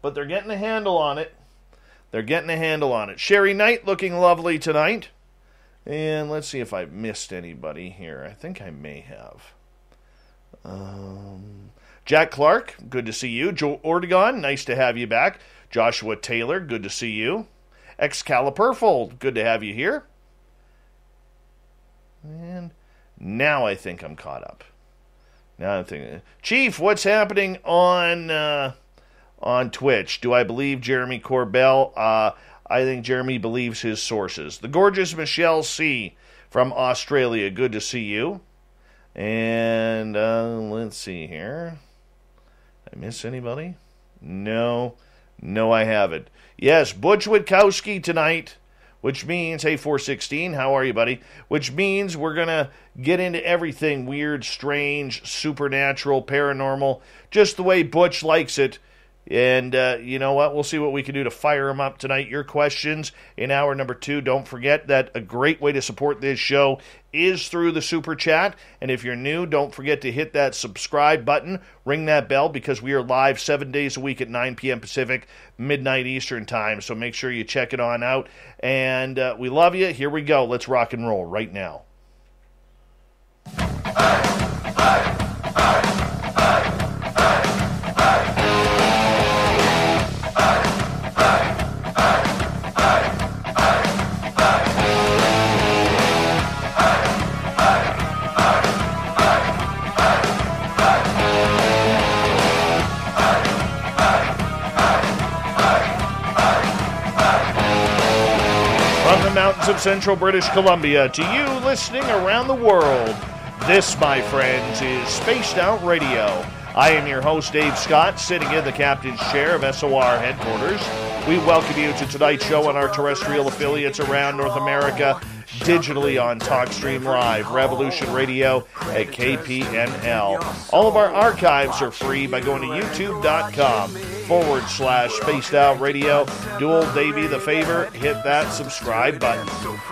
but they're getting a handle on it. They're getting a handle on it. Sherry Knight looking lovely tonight. And let's see if I've missed anybody here. I think I may have. Jack Clark, good to see you. Joe Ortegon, nice to have you back. Joshua Taylor, good to see you. Excalibur, good to have you here. And now I think I'm caught up. Now I'm thinking, Chief, what's happening on Twitch? Do I believe Jeremy Corbell? I think Jeremy believes his sources. The gorgeous Michelle C. from Australia, good to see you. And let's see here. Did I miss anybody? No, I haven't. Yes, Butch Witkowski tonight, which means, hey, 416, how are you, buddy? Which means we're going to get into everything weird, strange, supernatural, paranormal, just the way Butch likes it. And you know what? We'll see what we can do to fire him up tonight. Your questions in hour number 2. Don't forget that a great way to support this show is through the Super Chat. And if you're new, don't forget to hit that subscribe button. Ring that bell because we are live 7 days a week at 9 p.m. Pacific, midnight Eastern time. So make sure you check it on out. And we love you. Here we go. Let's rock and roll right now. Mountains of central British Columbia to you listening around the world. This, my friends, is Spaced Out Radio. I am your host, Dave Scott, sitting in the captain's chair of SOR headquarters. We welcome you to tonight's show on our terrestrial affiliates around North America, digitally on TalkStream Live, Revolution Radio at KPNL. All of our archives are free by going to youtube.com/Spaced Out Radio. Do old Davey the favor, hit that subscribe button.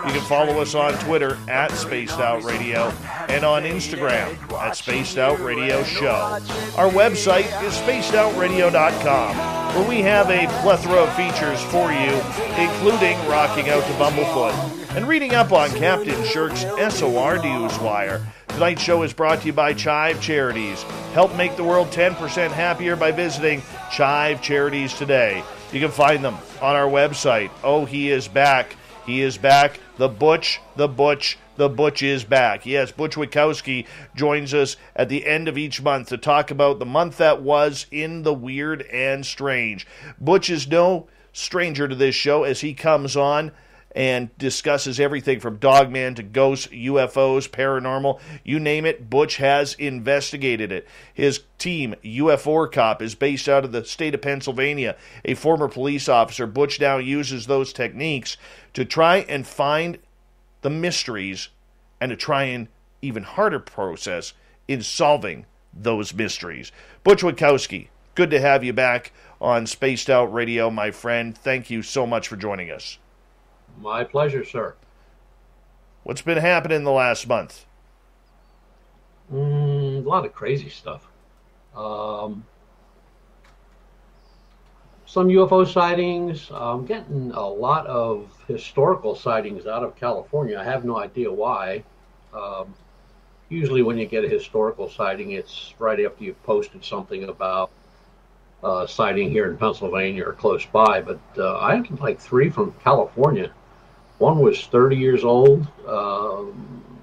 You can follow us on Twitter at Spaced Out Radio and on Instagram at Spaced Out Radio Show. Our website is spacedoutradio.com, where we have a plethora of features for you, including rocking out to Bumblefoot and reading up on Captain Shirk's SOR Newswire. Tonight's show is brought to you by Chive Charities. Help make the world 10% happier by visiting Chive Charities today. You can find them on our website. Oh, he is back. He is back. The Butch is back. Yes, Butch Witkowski joins us at the end of each month to talk about the month that was in the weird and strange. Butch is no stranger to this show as he comes on and discusses everything from Dogman to ghosts, UFOs, paranormal, you name it, Butch has investigated it. His team, UFO Cop, is based out of the state of Pennsylvania. A former police officer, Butch now uses those techniques to try and find the mysteries and to try an even harder process in solving those mysteries. Butch Witkowski, good to have you back on Spaced Out Radio, my friend. Thank you so much for joining us. My pleasure, sir. What's been happening the last month? A lot of crazy stuff. Some UFO sightings. I'm getting a lot of historical sightings out of California. I have no idea why. Usually when you get a historical sighting, it's right after you've posted something about sighting here in Pennsylvania or close by. But I had like 3 from California. One was 30 years old,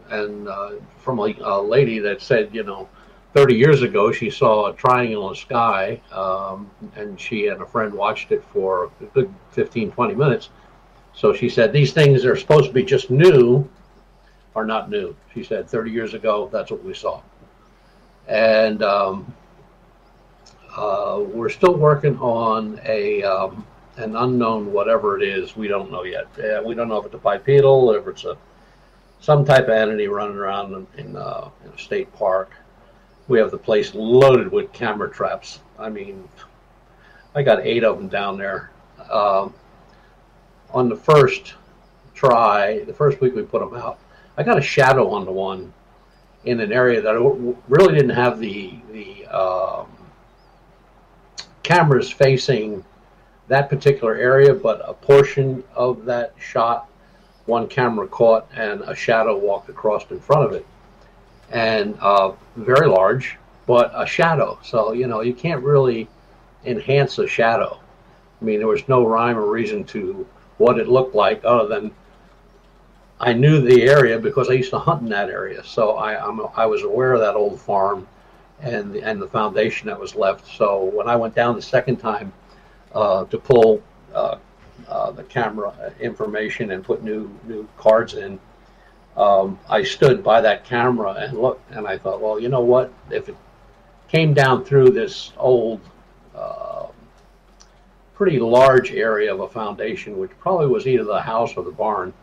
and from a lady that said, 30 years ago she saw a triangle in the sky, and she and a friend watched it for a good 15, 20 minutes. So she said, these things are supposed to be just new, are not new. She said, 30 years ago, that's what we saw. And we're still working on an unknown whatever it is. We don't know yet. We don't know if it's a bipedal, if it's some type of entity running around in a state park. We have the place loaded with camera traps. I mean, I got 8 of them down there. On the first try, the first week we put them out, I got a shadow on the one in an area that really didn't have the cameras facing that particular area, but a portion of that shot, one camera caught, and a shadow walked across in front of it. And very large, but a shadow. So, you can't really enhance a shadow. I mean, there was no rhyme or reason to what it looked like other than I knew the area because I used to hunt in that area. So I was aware of that old farm and the foundation that was left. So when I went down the second time to pull the camera information and put new cards in, I stood by that camera and looked, and I thought, well, you know what? If it came down through this old, pretty large area of a foundation, which probably was either the house or the barn.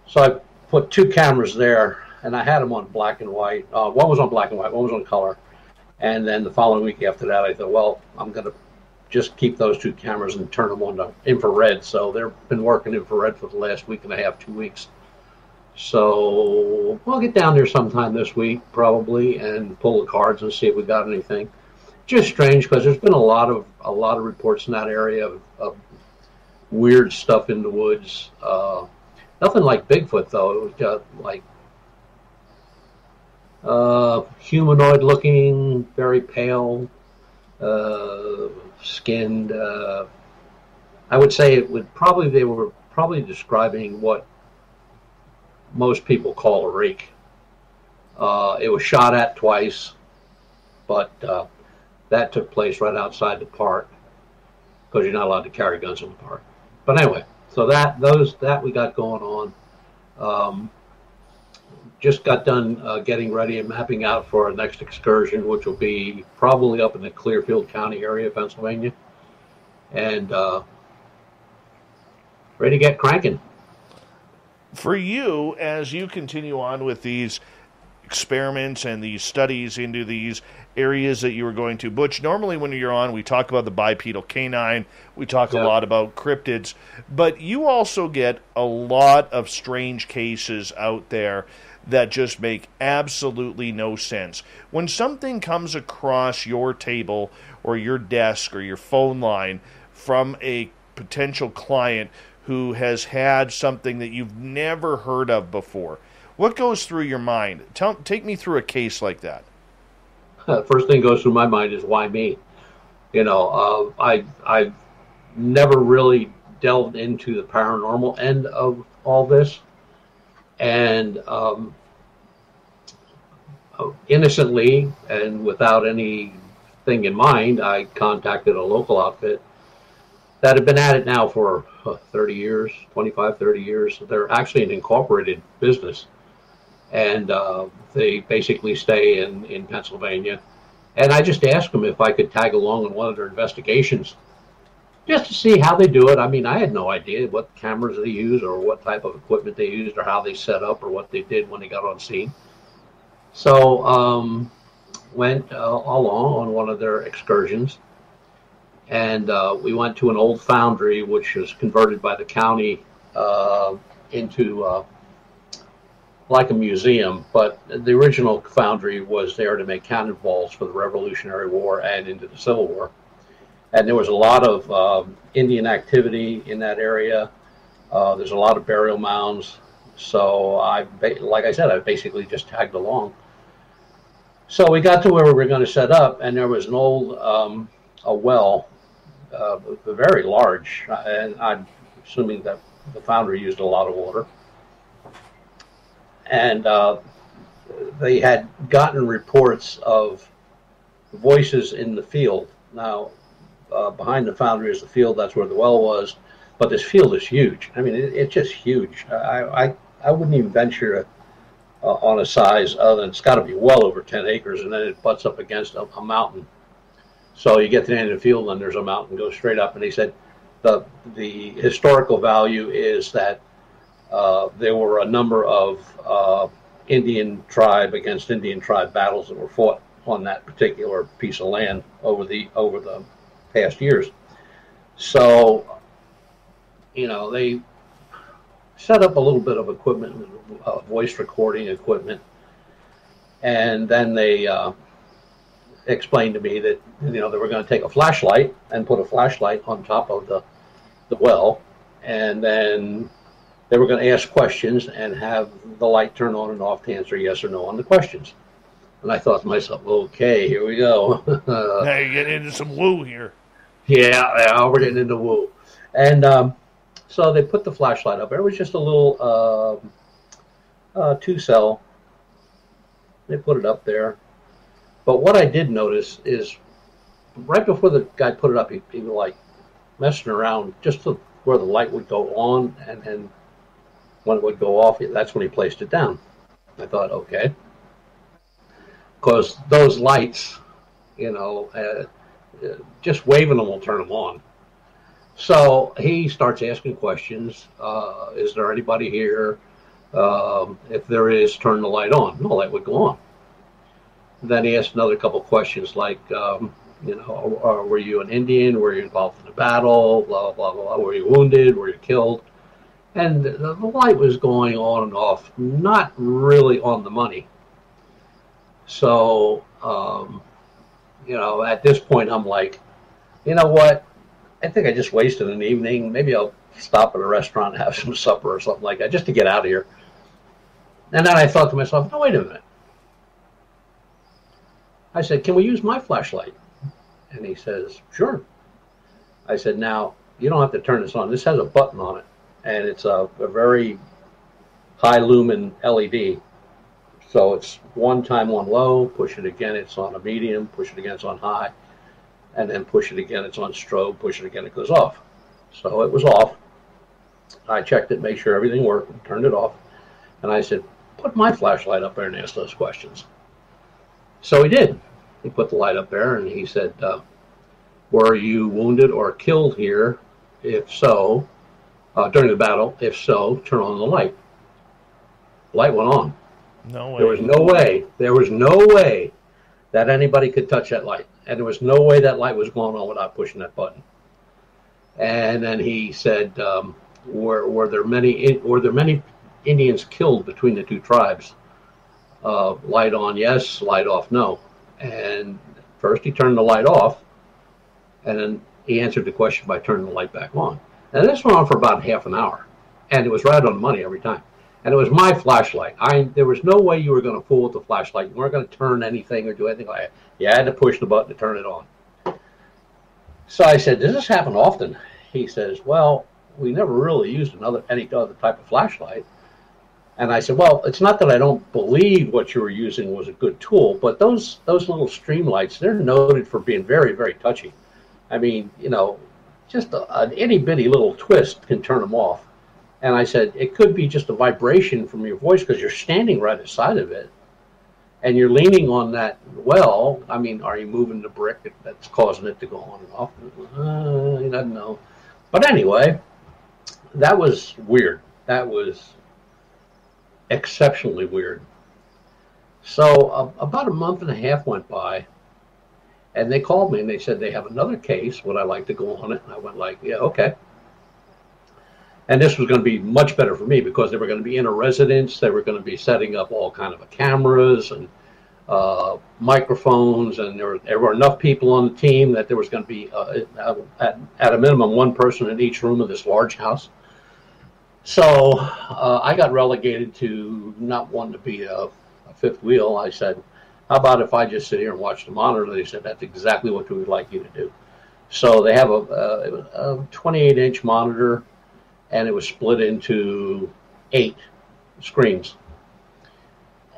So I put two cameras there, and I had them on black and white. One was on black and white, one was on color. And then the following week after that, I thought, well, I'm going to just keep those two cameras and turn them on to infrared. So they've been working infrared for the last week and a half, 2 weeks. So I'll get down there sometime this week, probably, and pull the cards and see if we got anything. Just strange because there's been a lot of reports in that area of weird stuff in the woods. Nothing like Bigfoot though. It was just like humanoid looking, very pale, skinned. I would say they were probably describing what most people call a rake. It was shot at twice, but that took place right outside the park because you're not allowed to carry guns in the park. But anyway, so that we got going on. Just got done getting ready and mapping out for our next excursion, which will be probably up in the Clearfield County area, Pennsylvania, and ready to get cranking. For you, as you continue on with these experiments and these studies into these areas that you were going to, Butch, normally when you're on, we talk about the bipedal canine, we talk a lot about cryptids, but you also get a lot of strange cases out there that just make absolutely no sense. When something comes across your table or your desk or your phone line from a potential client who has had something that you've never heard of before, what goes through your mind? Take me through a case like that. First thing goes through my mind is why me? I've never really delved into the paranormal end of all this, and innocently and without anything in mind, I contacted a local outfit that had been at it now for 30 years, 25, 30 years. They're actually an incorporated business. And they basically stay in Pennsylvania. And I just asked them if I could tag along in one of their investigations, just to see how they do it. I mean, I had no idea what cameras they use or what type of equipment they used or how they set up or what they did when they got on scene. So went along on one of their excursions. And we went to an old foundry, which was converted by the county into like a museum, but the original foundry was there to make cannonballs for the Revolutionary War and into the Civil War. And there was a lot of Indian activity in that area. There's a lot of burial mounds. So like I said, I basically just tagged along. So we got to where we were going to set up, and there was an old a well, very large, and I'm assuming that the foundry used a lot of water. And they had gotten reports of voices in the field. Now, behind the foundry is the field. That's where the well was. But this field is huge. I mean, it's just huge. I wouldn't even venture on a size other than it's got to be well over 10 acres, and then it butts up against a mountain. So you get to the end of the field, and there's a mountain, goes straight up. And he said the historical value is that there were a number of Indian tribe against Indian tribe battles that were fought on that particular piece of land over the past years. So, they set up a little bit of equipment, voice recording equipment, and then they explained to me that, they were going to take a flashlight and put a flashlight on top of the well, and then they were going to ask questions and have the light turn on and off to answer yes or no on the questions. And I thought to myself, okay, here we go. Now you're getting into some woo here. Yeah, we're getting into woo. And so they put the flashlight up there. It was just a little 2-cell. They put it up there. But what I did notice is right before the guy put it up, he was like messing around just to where the light would go on, and then when it would go off, that's when he placed it down. I thought, okay. Because those lights, just waving them will turn them on. So he starts asking questions. Is there anybody here? If there is, turn the light on. The light would go on. Then he asked another couple questions like, were you an Indian? Were you involved in a battle? Blah, blah, blah, blah. Were you wounded? Were you killed? And the light was going on and off, not really on the money. So, at this point, I'm like, you know what? I think I just wasted an evening. Maybe I'll stop at a restaurant and have some supper or something like that just to get out of here. And then I thought to myself, no, wait a minute. I said, can we use my flashlight? And he says, sure. I said, now, you don't have to turn this on. This has a button on it, and it's a very high lumen LED. So it's one time on low, push it again, it's on a medium, push it again, it's on high, and then push it again, it's on strobe, push it again, it goes off. So it was off. I checked it, made sure everything worked, and turned it off. And I said, put my flashlight up there and ask those questions. So he did. He put the light up there, and he said, were you wounded or killed here? If so, during the battle, if so, turn on the light. The light went on. No way. There was no way that anybody could touch that light. And there was no way that light was going on without pushing that button. And then he said, were there many Indians killed between the two tribes? Light on, yes. Light off, no. And first he turned the light off, and then he answered the question by turning the light back on. And this went on for about half an hour, and it was right on the money every time. And it was my flashlight. There was no way you were going to fool with the flashlight. You weren't going to turn anything or do anything like that. You had to push the button to turn it on. So I said, does this happen often? He says, well, we never really used any other type of flashlight. And I said, well, it's not that I don't believe what you were using was a good tool, but those little stream lights, they're noted for being very, very touchy. I mean, just an itty-bitty little twist can turn them off. And I said, it could be just a vibration from your voice because you're standing right beside of it. And you're leaning on that well. I mean, are you moving the brick that's causing it to go on and off? He doesn't know. But anyway, that was weird. That was exceptionally weird. So about a month and a half went by, and they called me and they said they have another case. Would I like to go on it? And I went like, yeah, okay. And this was going to be much better for me because they were going to be in a residence. They were going to be setting up all kind of cameras and microphones, and there were enough people on the team that there was going to be at a minimum one person in each room of this large house. So I got relegated to not wanting to be a fifth wheel. I said, how about if I just sit here and watch the monitor? They said, that's exactly what we would like you to do. So they have a 28-inch monitor, and it was split into 8 screens.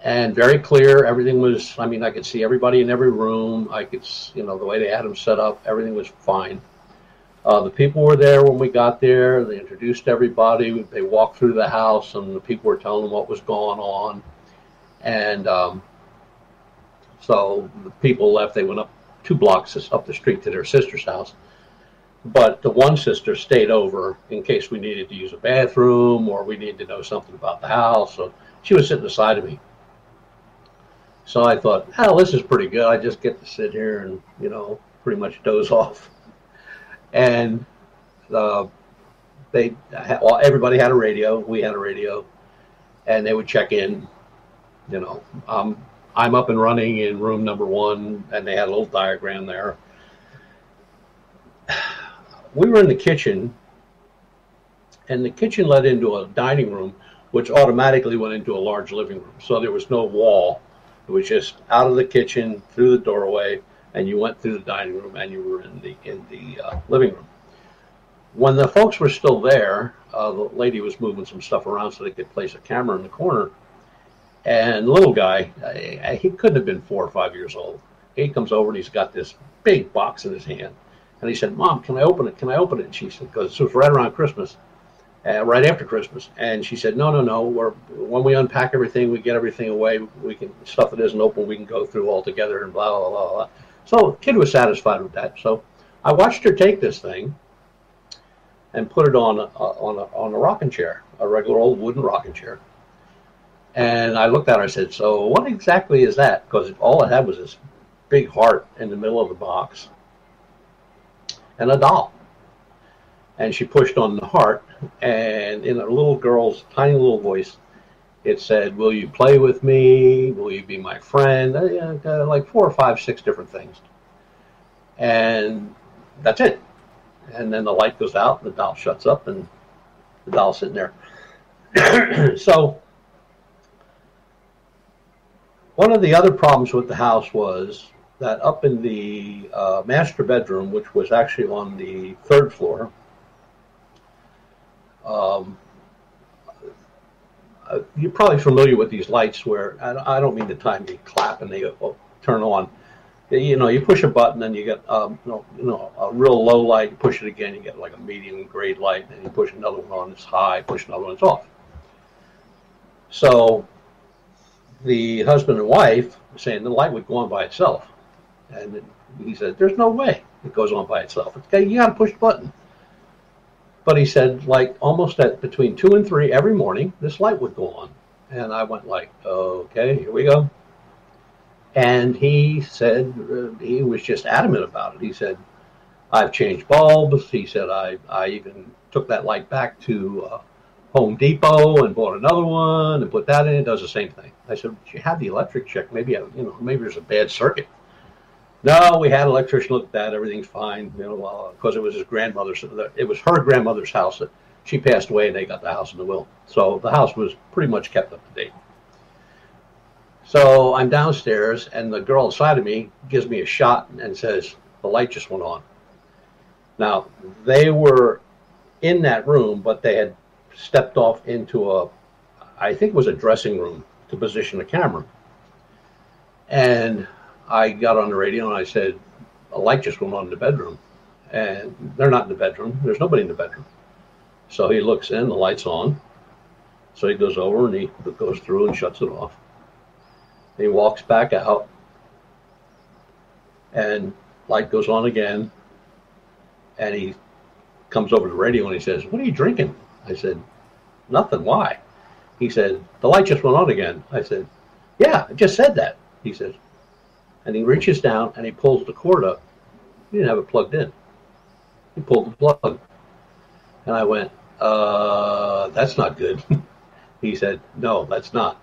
And very clear, everything was, I mean, I could see everybody in every room. I could, the way they had them set up, everything was fine. The people were there when we got there. They introduced everybody. They walked through the house, and the people were telling them what was going on. And so the people left. They went up 2 blocks up the street to their sister's house. But the one sister stayed over in case we needed to use a bathroom or we needed to know something about the house. So she was sitting beside of me. So I thought, oh, this is pretty good. I just get to sit here and, pretty much doze off. And everybody had a radio. We had a radio. And they would check in. I'm I'm up and running in room number 1, and they had a little diagram there. We were in the kitchen, and the kitchen led into a dining room, which automatically went into a large living room. So there was no wall. It was just out of the kitchen, through the doorway, and you went through the dining room, and you were in the living room. When the folks were still there, the lady was moving some stuff around so they could place a camera in the corner. And the little guy, he couldn't have been 4 or 5 years old. He comes over and he's got this big box in his hand. And he said, "Mom, can I open it? Can I open it?" And she said, because it was right around Christmas, right after Christmas. And she said, no. When we unpack everything, we get everything away. We can, stuff that isn't open, we can go through all together and blah, blah, blah, blah. So the kid was satisfied with that. So I watched her take this thing and put it on a rocking chair, a regular old wooden rocking chair. And I looked at her, I said, "So what exactly is that?" Because all it had was this big heart in the middle of the box and a doll. And she pushed on the heart, and in a little girl's tiny little voice, it said, "Will you play with me? Will you be my friend?" Like 4 or 5, 6 different things. And that's it. And then the light goes out, and the doll shuts up, and the doll's sitting there. So one of the other problems with the house was that up in the master bedroom, which was actually on the 3rd floor, you're probably familiar with these lights where, I don't mean the time they clap and they turn on. You push a button and you get a real low light. You push it again, you get like a medium grade light, and you push another one on, it's high. Push another one, it's off. So the husband and wife were saying the light would go on by itself, and he said, "There's no way it goes on by itself. You got to push the button." But he said, like almost at between 2 and 3 every morning, this light would go on, and I went like, "Okay, here we go." And he said, he was just adamant about it. He said, "I've changed bulbs." He said, I even took that light back to Home Depot and bought another one and put that in. It does the same thing. I said, "You had the electric check. Maybe there's a bad circuit." "No, we had an electrician look at that. Everything's fine." Because it was his grandmother's. It was her grandmother's house that she passed away, and they got the house in the will. So the house was pretty much kept up to date. So I'm downstairs, and the girl inside of me gives me a shot and says, "The light just went on." Now, they were in that room, but they had stepped off into I think it was a dressing room to position a camera. And I got on the radio and I said, "A light just went on in the bedroom." And they're not in the bedroom. There's nobody in the bedroom. So he looks in, the light's on. So he goes over and he goes through and shuts it off. He walks back out, and light goes on again, and he comes over to the radio and he says, "What are you drinking?" I said, "Nothing. Why?" He said, "The light just went on again." I said, "Yeah, I just said that." He says, and he reaches down and he pulls the cord up. He didn't have it plugged in. He pulled the plug. And I went, "That's not good." He said, "No, that's not."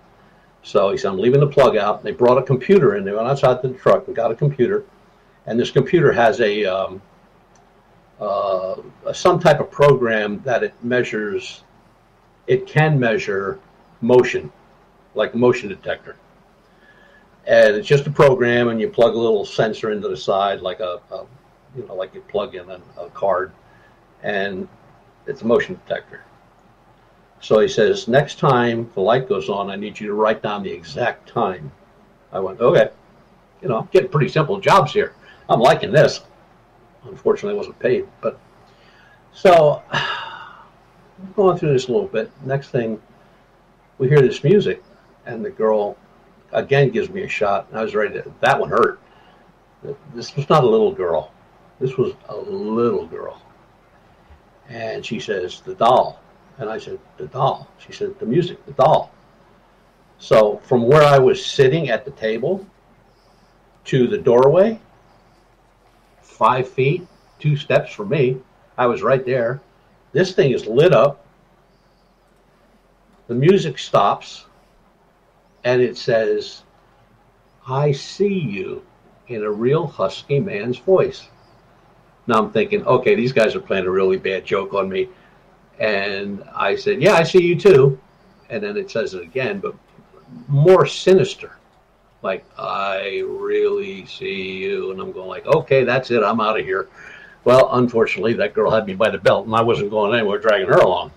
So he said, "I'm leaving the plug out." They brought a computer in. They went outside the truck and got a computer. And this computer has some type of program that it can measure motion, like a motion detector. And it's just a program, and you plug a little sensor into the side, like like you plug in a card, and it's a motion detector. So he says, "Next time the light goes on, I need you to write down the exact time." I went, "Okay." I'm getting pretty simple jobs here. I'm liking this. Unfortunately, I wasn't paid. But so going through this a little bit. Next thing, we hear this music, and the girl again gives me a shot. And I was ready to. That one hurt. This was not a little girl. This was a little girl. And she says, "The doll." And I said, "The doll." She said, "The music, the doll." So from where I was sitting at the table to the doorway, 5 feet, 2 steps from me, I was right there. This thing is lit up. The music stops, and it says, "I see you," in a real husky man's voice. Now I'm thinking, okay, these guys are playing a really bad joke on me. And I said, "Yeah, I see you too." And then it says it again, but more sinister. Like, "I really see you." And I'm going like, okay, that's it. I'm out of here. Well, unfortunately, that girl had me by the belt, and I wasn't going anywhere, dragging her along.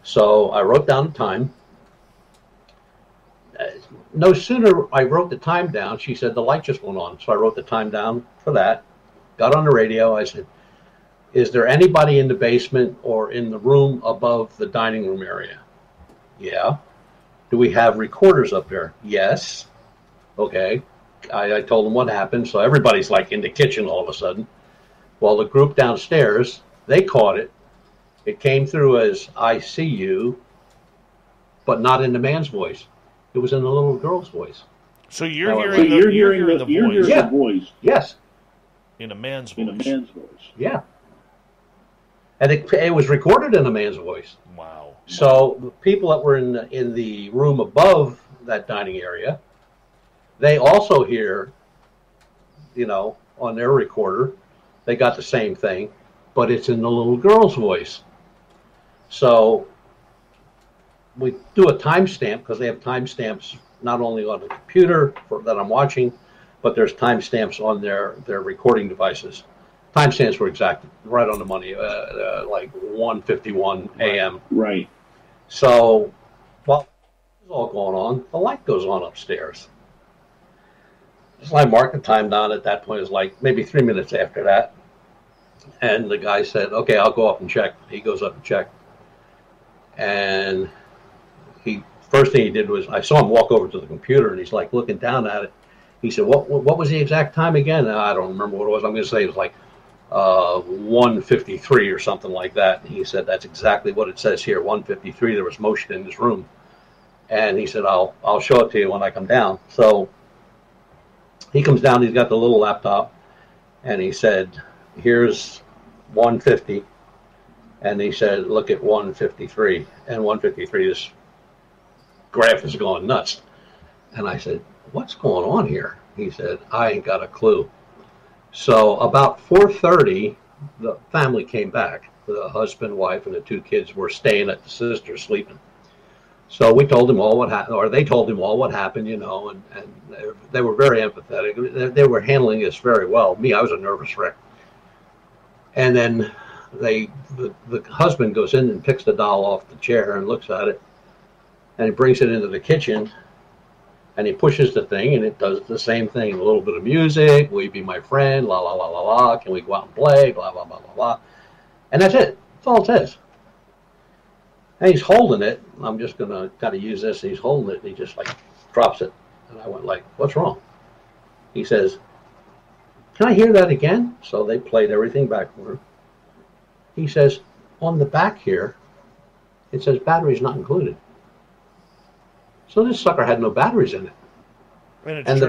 So I wrote down the time. No sooner I wrote the time down, she said the light just went on. So I wrote the time down for that. Got on the radio. I said, "Is there anybody in the basement or in the room above the dining room area?" "Yeah." "Do we have recorders up there?" "Yes." Okay. I told them what happened. So everybody's like in the kitchen all of a sudden. Well, the group downstairs, they caught it. It came through as "I see you," but not in the man's voice. It was in the little girl's voice. So you're hearing the voice. Yeah. Voice. Yes. In a man's voice. In a man's voice. Yeah. And it was recorded in a man's voice. Wow. So the people that were in the room above that dining area, they also hear, on their recorder, they got the same thing, but it's in the little girl's voice. So we do a timestamp, because they have timestamps not only on the computer that I'm watching, but there's timestamps on their recording devices. Timestamps were exact, right on the money, like 1:51 a.m. Right. So while this is all going on, the light goes on upstairs. So I marked the time down at that point. It was like maybe 3 minutes after that. And the guy said, "Okay, I'll go up and check." He goes up and checked. And first thing he did was, I saw him walk over to the computer, and he's like looking down at it. He said, what was the exact time again?" I don't remember what it was. I'm going to say it was like 1:53 or something like that. And he said, "That's exactly what it says here, 1:53. There was motion in this room." And he said, I'll show it to you when I come down." So he comes down, he's got the little laptop, and he said, "Here's 1:50. And he said, "Look at 1:53. And 1:53, this graph is going nuts." And I said, "What's going on here?" He said, "I ain't got a clue." So about 4:30, the family came back. The husband, wife, and the two kids were staying at the sister, sleeping. So we told him all what happened, or they told him all what happened, and they were very empathetic. They were handling this very well. Me, I was a nervous wreck. And then the husband goes in and picks the doll off the chair and looks at it, and he brings it into the kitchen, and he pushes the thing, and it does the same thing. A little bit of music, "Will you be my friend, la, la, la, la, la, can we go out and play, blah, blah, blah, blah, blah." And that's it. That's all it says. And he's holding it. I'm just going to kind of use this. And he's holding it, and he just like drops it. And I went like, "What's wrong?" He says, "Can I hear that again?" So they played everything back for him. He says, "On the back here, it says batteries not included." So this sucker had no batteries in it. And the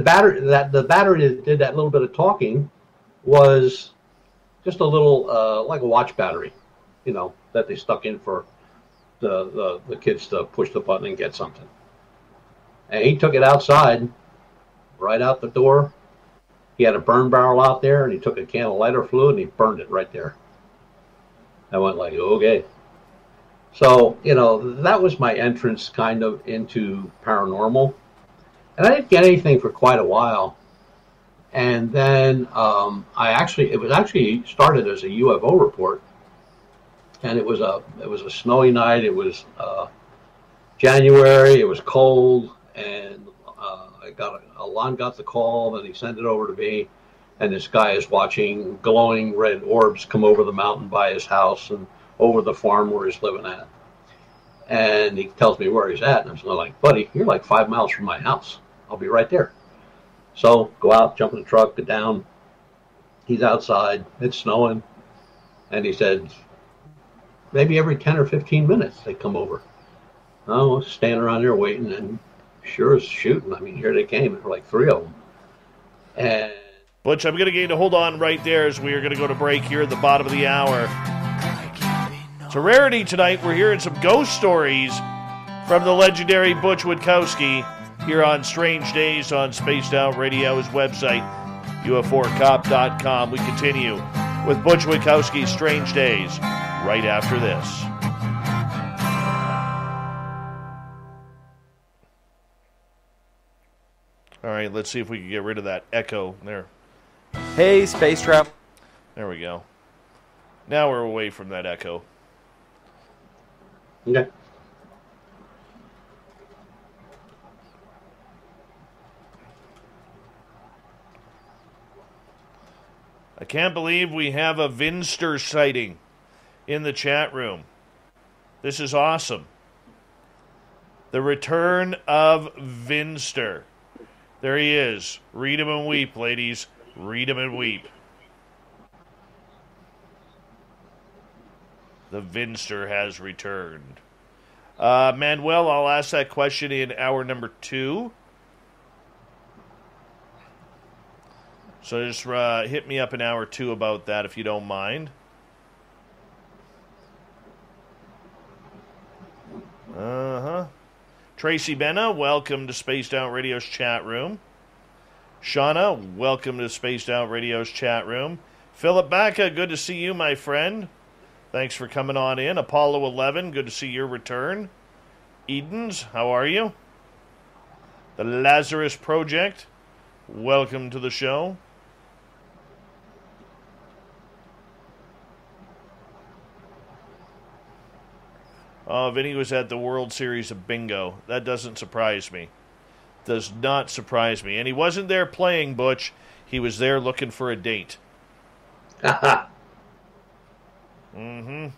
battery that did that little bit of talking was just a little like a watch battery, that they stuck in for the kids to push the button and get something. And he took it outside, right out the door. He had a burn barrel out there, and he took a can of lighter fluid and he burned it right there. I went like, okay. So, that was my entrance kind of into paranormal. And I didn't get anything for quite a while. And then it was actually started as a UFO report. And it was a snowy night. It was January. It was cold. And Alon got the call, and he sent it over to me. And this guy is watching glowing red orbs come over the mountain by his house and over the farm where he's living at. And he tells me where he's at. And I'm like, "Buddy, you're like 5 miles from my house. I'll be right there." So go out, jump in the truck, get down. He's outside. It's snowing. And he said, maybe every 10 or 15 minutes they come over. I was standing around there waiting, and sure as shooting. I mean, here they came. There were like 3 of them. And Butch, I'm going to get you to hold on right there as we are going to go to break here at the bottom of the hour. It's a rarity tonight. We're hearing some ghost stories from the legendary Butch Witkowski. here on Strange Days on Spaced Out Radio's website, UFOcop.com. We continue with Butch Witkowski's Strange Days right after this. All right, let's see if we can get rid of that echo there. Hey, Space Travel. There we go. Now we're away from that echo. Yeah. I can't believe we have a Vinster sighting in the chat room. This is awesome. The return of Vinster. There he is. Read him and weep, ladies. Read him and weep. The Vinster has returned. Manuel, I'll ask that question in hour number 2. So just hit me up in hour 2 about that if you don't mind. Uh-huh. Tracy Benna, welcome to Spaced Out Radio's chat room. Shauna, welcome to Spaced Out Radio's chat room. Philip Baca, good to see you, my friend. Thanks for coming on in. Apollo 11, good to see your return. Edens, how are you? The Lazarus Project, welcome to the show. Vinny was at the World Series of Bingo. That doesn't surprise me. Does not surprise me. And he wasn't there playing, Butch. He was there looking for a date. Mm-hmm.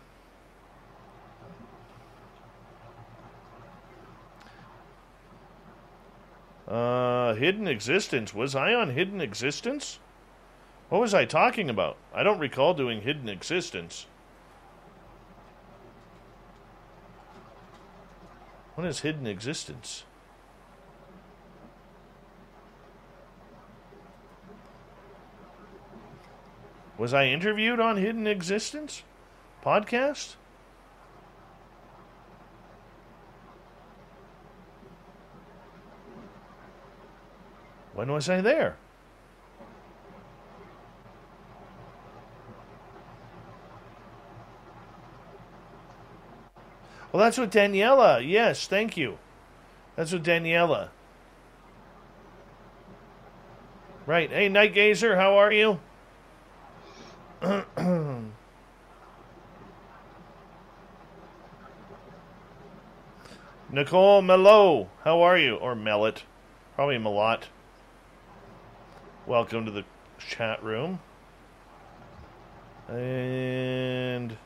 Hidden Existence. Was I on Hidden Existence? What was I talking about? I don't recall doing Hidden Existence. What is Hidden Existence? Was I interviewed on Hidden Existence? Podcast? When was I there? Well, that's with Daniela. Yes, thank you. That's with Daniela. Right. Hey, Night Gazer, how are you? Nicole Mello, how are you? Or Mellet. Probably Melot. Welcome to the chat room. And...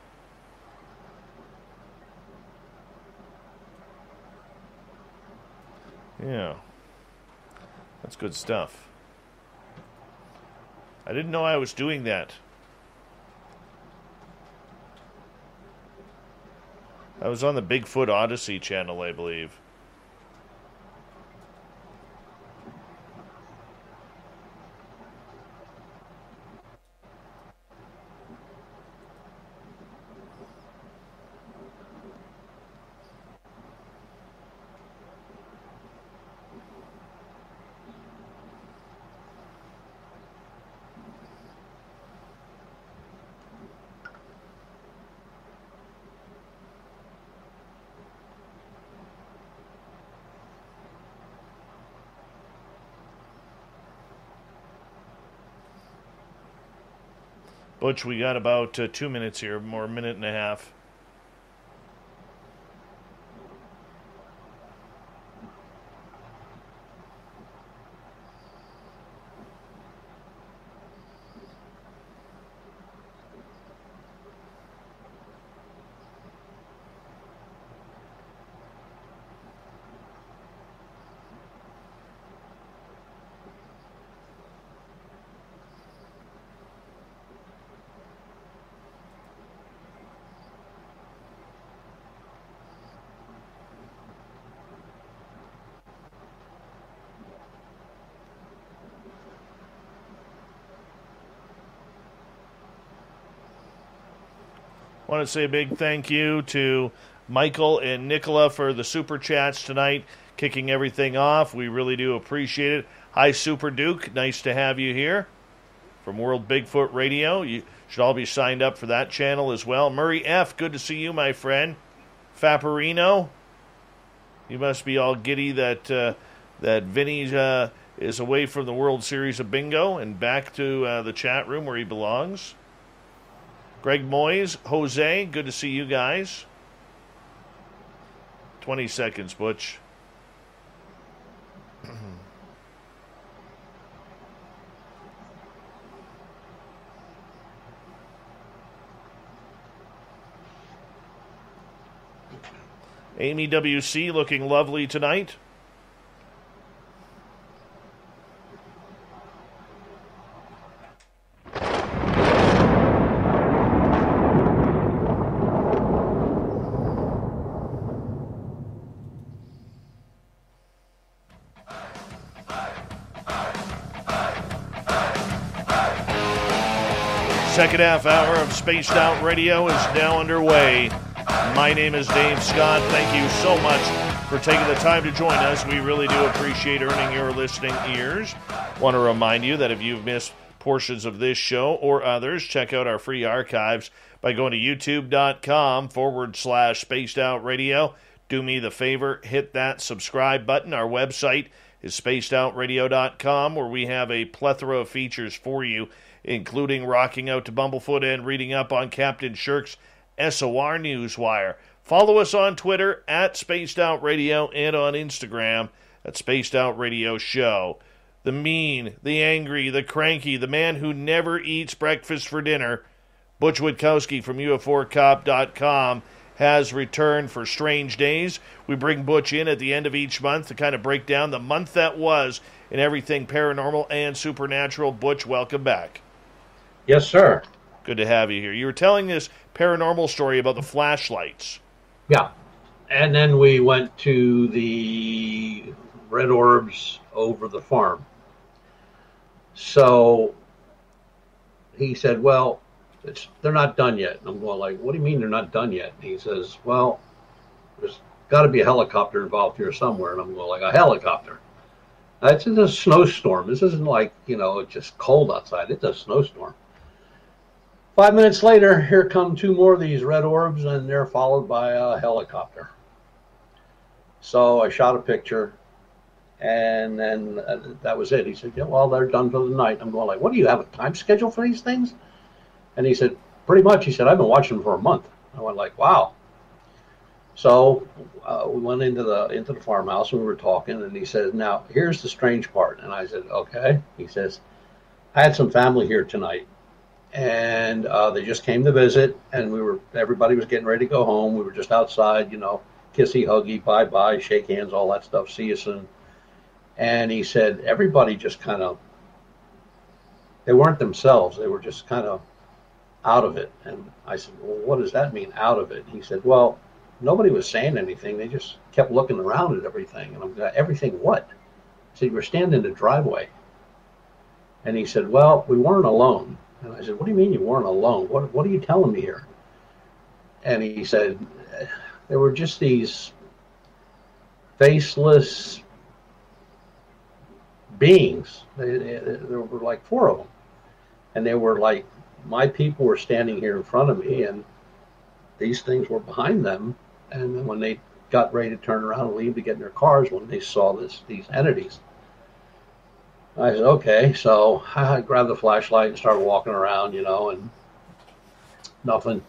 yeah. That's good stuff. I didn't know I was doing that. I was on the Bigfoot Odyssey channel, I believe. Butch, we got about 2 minutes here, more a minute and a half. I want to say a big thank you to Michael and Nicola for the Super Chats tonight, kicking everything off. We really do appreciate it. Hi, Super Duke. Nice to have you here from World Bigfoot Radio. You should all be signed up for that channel as well. Murray F., good to see you, my friend. Fapparino, you must be all giddy that Vinny is away from the World Series of Bingo and back to the chat room where he belongs. Greg Moyes, Jose, good to see you guys. 20 seconds, Butch. Amy WC looking lovely tonight. Second half hour of Spaced Out Radio is now underway. My name is Dave Scott. Thank you so much for taking the time to join us. We really do appreciate earning your listening ears. Want to remind you that if you've missed portions of this show or others, check out our free archives by going to youtube.com/Spaced Out Radio. Do me the favor, hit that subscribe button. Our website is spacedoutradio.com, where we have a plethora of features for you, including rocking out to Bumblefoot and reading up on Captain Shirk's SOR Newswire. Follow us on Twitter at Spaced Out Radio and on Instagram at Spaced Out Radio Show. The mean, the angry, the cranky, the man who never eats breakfast for dinner, Butch Witkowski from UFOcop.com has returned for Strange Days. We bring Butch in at the end of each month to kind of break down the month that was in everything paranormal and supernatural. Butch, welcome back. Yes, sir. Good to have you here. You were telling this paranormal story about the flashlights. Yeah. And then we went to the red orbs over the farm. So he said, well, they're not done yet. And I'm going like, what do you mean they're not done yet? And he says, well, there's got to be a helicopter involved here somewhere. And I'm going like, a helicopter? It's in a snowstorm. This isn't like, it's just cold outside. It's a snowstorm. 5 minutes later, here come two more of these red orbs, and they're followed by a helicopter. So I shot a picture, and then that was it. He said, yeah, well, they're done for the night. I'm going like, what, do you have a time schedule for these things? And he said, pretty much. He said, I've been watching them for a month. I went like, wow. So we went into the farmhouse, and we were talking, and he says, now, here's the strange part. And I said, okay. He says, I had some family here tonight. And they just came to visit, and everybody was getting ready to go home. We were just outside, kissy, huggy, bye-bye, shake hands, all that stuff, see you soon. And he said, everybody just kind of, they weren't themselves. They were just kind of out of it. And I said, well, what does that mean, out of it? He said, well, nobody was saying anything. They just kept looking around at everything. And I'm like, everything what? I said, you were standing in the driveway. And he said, well, we weren't alone. And I said, what do you mean you weren't alone? What are you telling me here? And he said, there were just these faceless beings. There were like four of them. And they were like, my people were standing here in front of me, and these things were behind them. And then when they got ready to turn around and leave to get in their cars, when they saw these entities, I said, okay. So I grabbed the flashlight and started walking around, and nothing.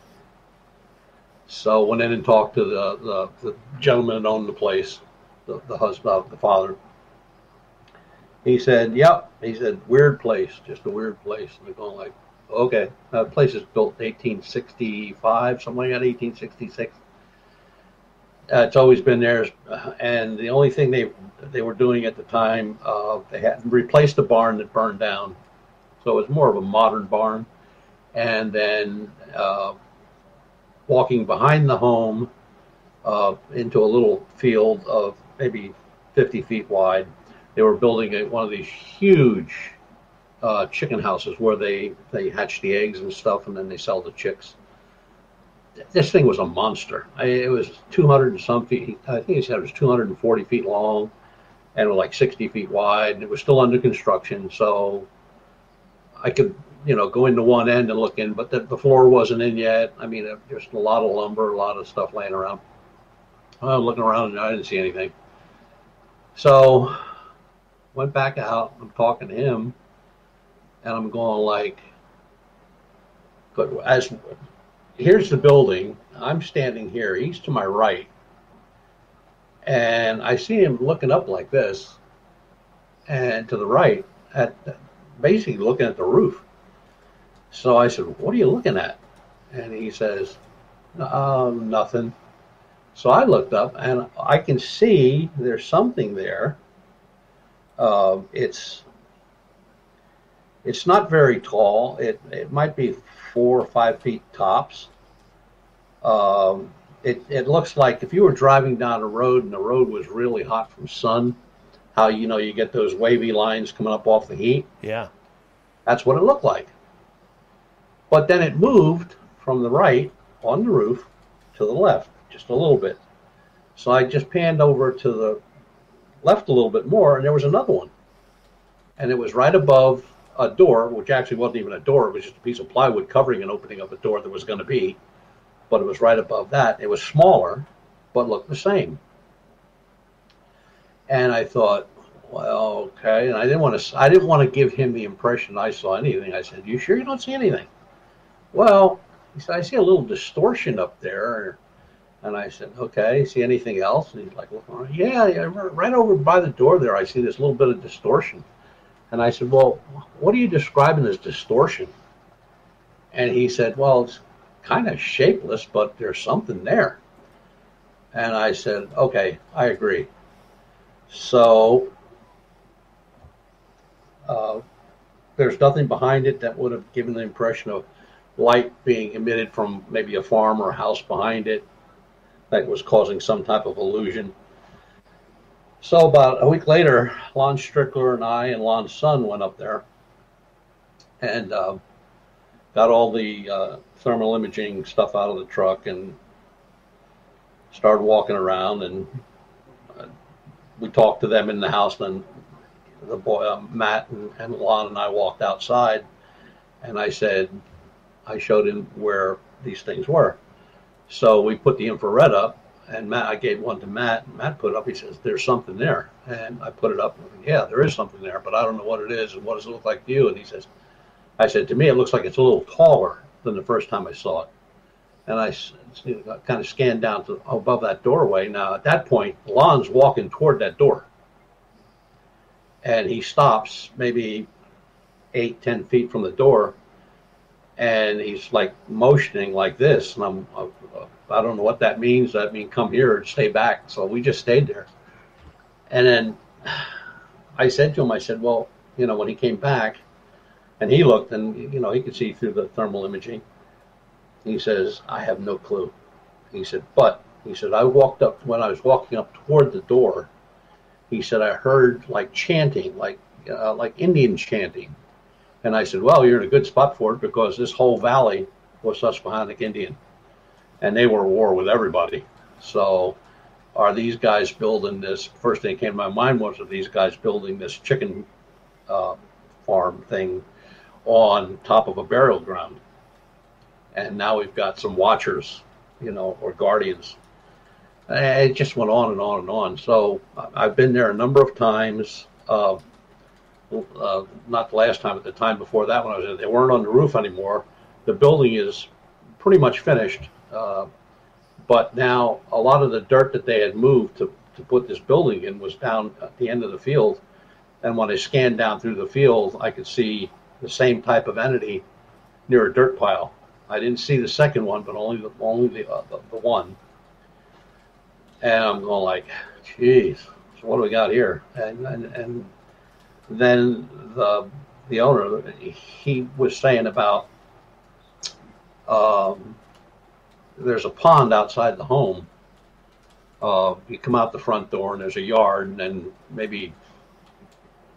So went in and talked to the gentleman that owned the place, the husband, the father. He said, yep. He said, weird place, just a weird place. And they're going like, okay. The place is built 1865, something like that, 1866. It's always been there, and the only thing they were doing at the time, they had replaced a barn that burned down, so it was more of a modern barn. And then walking behind the home into a little field of maybe 50 feet wide, they were building one of these huge chicken houses where they hatch the eggs and stuff, and then they sell the chicks. this thing was a monster. It was 200 and some feet. I think he said it was 240 feet long, and it was like 60 feet wide. And it was still under construction, so I could, go into one end and look in, but the floor wasn't in yet. I mean, just a lot of lumber, a lot of stuff laying around. I was looking around and I didn't see anything. So went back out. I'm talking to him, and I'm going like, but here's the building. I'm standing here. He's to my right, and I see him looking up like this, and to the right, at basically looking at the roof. So I said, "What are you looking at?" And he says, "Nothing." So I looked up, and I can see there's something there. It's not very tall. It might be 4 or 5 feet tops. It looks like if you were driving down a road and the road was really hot from sun, how you get those wavy lines coming up off the heat. Yeah. That's what it looked like. But then it moved from the right on the roof to the left just a little bit. So I just panned over to the left a little bit more, and there was another one. And it was right above a door, which actually wasn't even a door. It was just a piece of plywood covering and opening up a door that was going to be. But it was right above that. It was smaller, but looked the same. And I thought, well, okay. And I didn't want to give him the impression I saw anything. I said, "You sure you don't see anything?" "Well," he said, "I see a little distortion up there." And I said, "Okay, see anything else?" And he's like, yeah, right over by the door there, I see this little bit of distortion." And I said, "Well, what are you describing as distortion?" And he said, "Well, it's kind of shapeless, but there's something there." And I said, "Okay, I agree." So there's nothing behind it that would have given the impression of light being emitted from maybe a farm or a house behind it that was causing some type of illusion. So about a week later, Lon Strickler and I and Lon's son went up there and got all the thermal imaging stuff out of the truck and started walking around, and we talked to them in the house. Then the boy, Matt and Lon and I walked outside, and I showed him where these things were. So we put the infrared up, and I gave one to Matt. Matt put it up. He says, "There's something there." And I put it up. And yeah, there is something there, but I don't know what it is. And what does it look like to you? And he says, I said, "To me, it looks like it's a little taller than the first time I saw it." And I kind of scanned down to above that doorway. Now, at that point, Lon's walking toward that door. And he stops maybe 8-10 feet from the door. And he's like motioning like this. And I don't know what that means. That means come here and stay back. So we just stayed there. And then I said to him, I said, "Well, when he came back and he looked and, he could see through the thermal imaging." He says, "I have no clue." He said, "But," he said, when I was walking up toward the door, he said, "I heard like chanting, like Indian chanting." And I said, "Well, you're in a good spot for it, because this whole valley was Susquehannock Indian, and they were at war with everybody. So are these guys building this?" First thing that came to my mind was, are these guys building this chicken farm thing on top of a burial ground? And now we've got some watchers, or guardians. And it just went on and on and on. So I've been there a number of times. Not the last time, but the time before that when I was there. They weren't on the roof anymore. The building is pretty much finished. But now a lot of the dirt that they had moved to put this building in was down at the end of the field. And when I scanned down through the field, I could see the same type of entity near a dirt pile. I didn't see the second one, but only the one. And I'm going like, geez, so what do we got here? And then the owner, he was saying about there's a pond outside the home. You come out the front door and there's a yard, and then maybe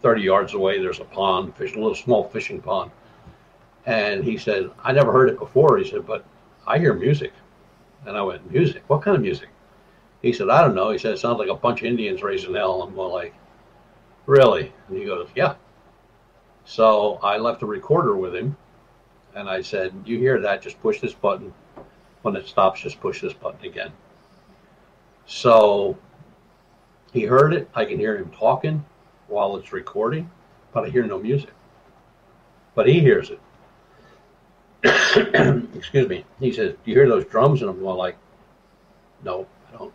30 yards away there's a pond, a little small fishing pond. And he said, "I never heard it before." He said, "But I hear music." And I went, music? What kind of music? He said, I don't know. He said, it sounds like a bunch of Indians raising hell. I'm going like, really? And he goes, yeah. So I left a recorder with him. And I said, you hear that? Just push this button. When it stops, just push this button again. So he heard it. I can hear him talking while it's recording, but I hear no music. But he hears it. Excuse me. He says, do you hear those drums? And I'm going like, no, I don't.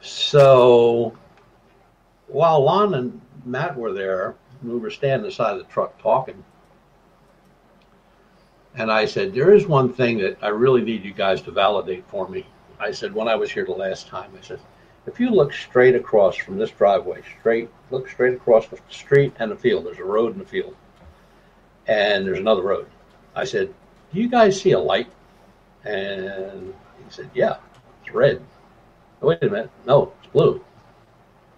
So while Lon and Matt were there, we were standing beside the truck talking. And I said, there is one thing that I really need you guys to validate for me. I said, when I was here the last time, I said, if you look straight across from this driveway, look straight across the street and the field. There's a road and a field. And there's another road. I said, do you guys see a light? And he said, yeah, it's red. Wait a minute. No, it's blue.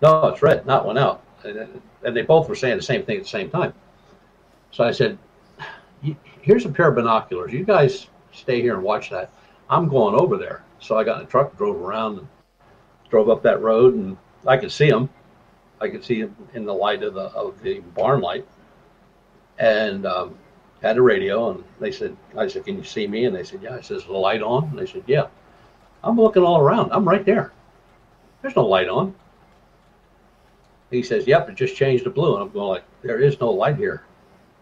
No, it's red. Not one out. And they both were saying the same thing at the same time. So I said, here's a pair of binoculars. You guys stay here and watch that. I'm going over there. So I got in the truck, drove around, and drove up that road, and I could see them. I could see them in the light of the barn light, and had a radio. And they said, I said, can you see me? And they said, yeah. I said, is the light on? And they said, yeah. I'm looking all around. I'm right there. There's no light on. He says, yep, it just changed to blue. And I'm going like, there is no light here.